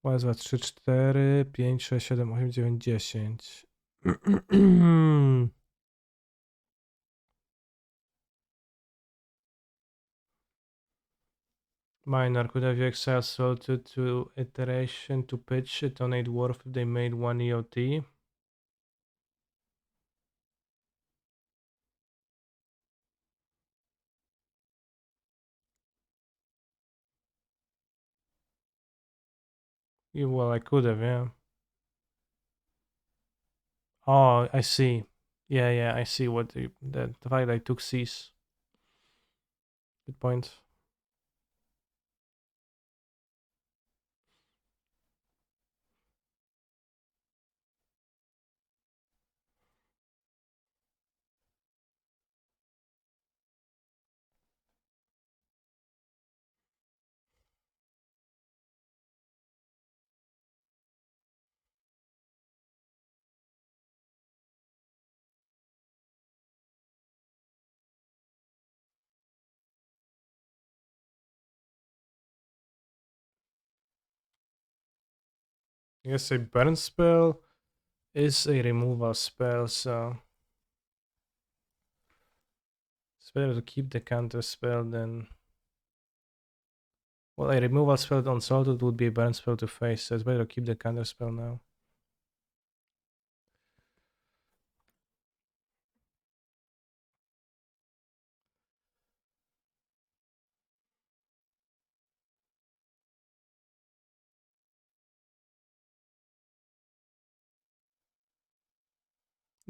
Raz, dwa, trzy, cztery, pięć, sześć, siedem, osiem, dziewięć, 10. Minor, could have you exiled Salted to iteration to pitch it on a dwarf if they made one EOT? Yeah, well, I could have, yeah. Oh, I see. Yeah, I see what the fact I took C's. Good point. Yes, a burn spell is a removal spell, so it's better to keep the counter spell than. Well, a removal spell on Salted would be a burn spell to face, so it's better to keep the counter spell now.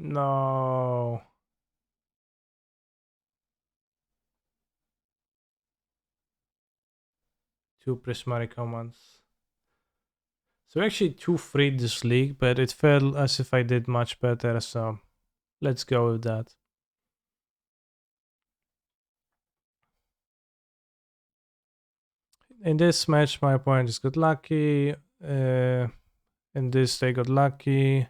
No. Two prismatic commands. So actually two freed this league, but it felt as if I did much better, so let's go with that. In this match, my opponent just got lucky. In this, they got lucky.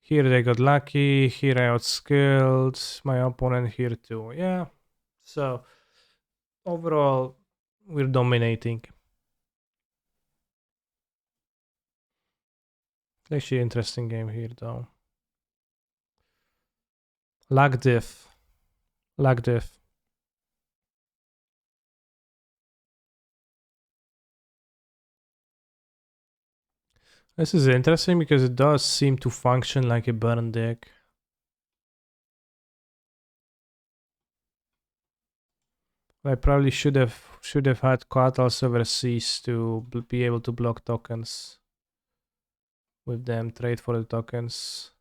Here, they got lucky. Here, I outskilled my opponent here, too. Yeah. So, overall, we're dominating. Actually, interesting game here, though. Lag diff. Lag diff. This is interesting because it does seem to function like a burn deck. I probably should have had Quattles overseas to be able to block tokens with them, trade for the tokens.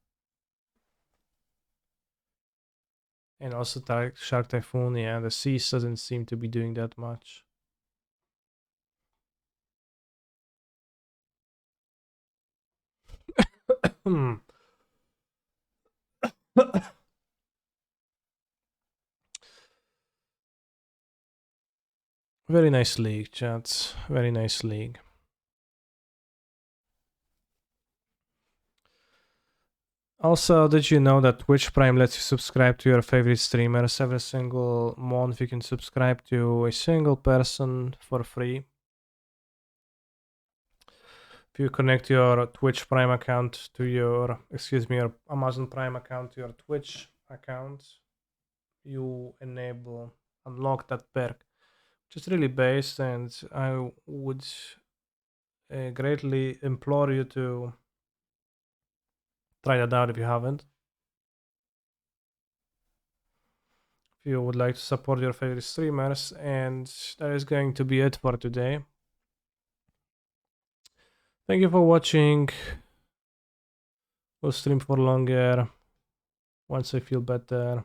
And also Shark Typhoon, yeah, the Seas doesn't seem to be doing that much. Hmm. Very nice league, chat. Very nice league. Also, did you know that Twitch Prime lets you subscribe to your favorite streamers every single month? You can subscribe to a single person for free. If you connect your Twitch Prime account to your, your Amazon Prime account to your Twitch account, you unlock that perk, which is really based, and I would greatly implore you to try that out if you haven't. If you would like to support your favorite streamers, and that is going to be it for today. Thank you for watching. We'll stream for longer once I feel better,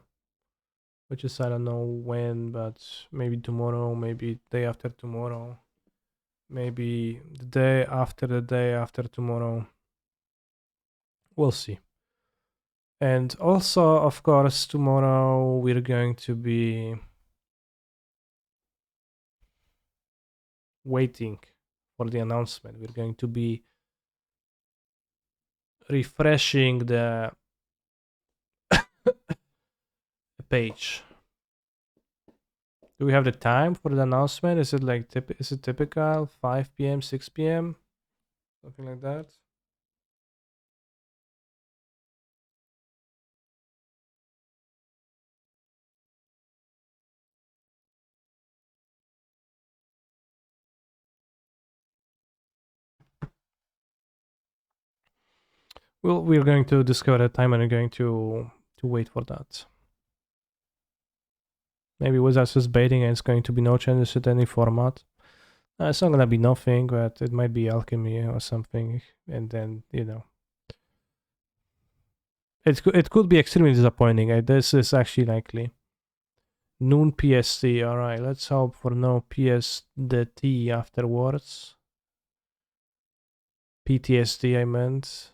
which is I don't know when, but maybe tomorrow, maybe day after tomorrow, maybe the day after tomorrow. We'll see. And also, of course, tomorrow we're going to be waiting for the announcement. We're going to be refreshing the page. Do we have the time for the announcement? Is it like is it typical 5 p.m., 6 p.m., something like that? Well, we're going to discover the time and we're going to wait for that. Maybe with us is baiting and it's going to be no changes at any format. It's not gonna be nothing, but it might be alchemy or something, and then it could be extremely disappointing. This is actually likely. Noon PST. All right, let's hope for no PST afterwards. PTSD, I meant,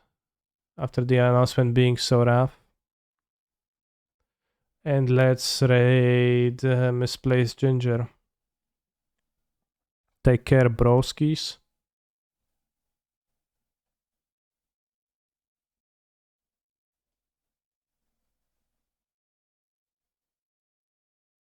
after the announcement being so rough. And let's raid Misplaced Ginger. Take care, broskies.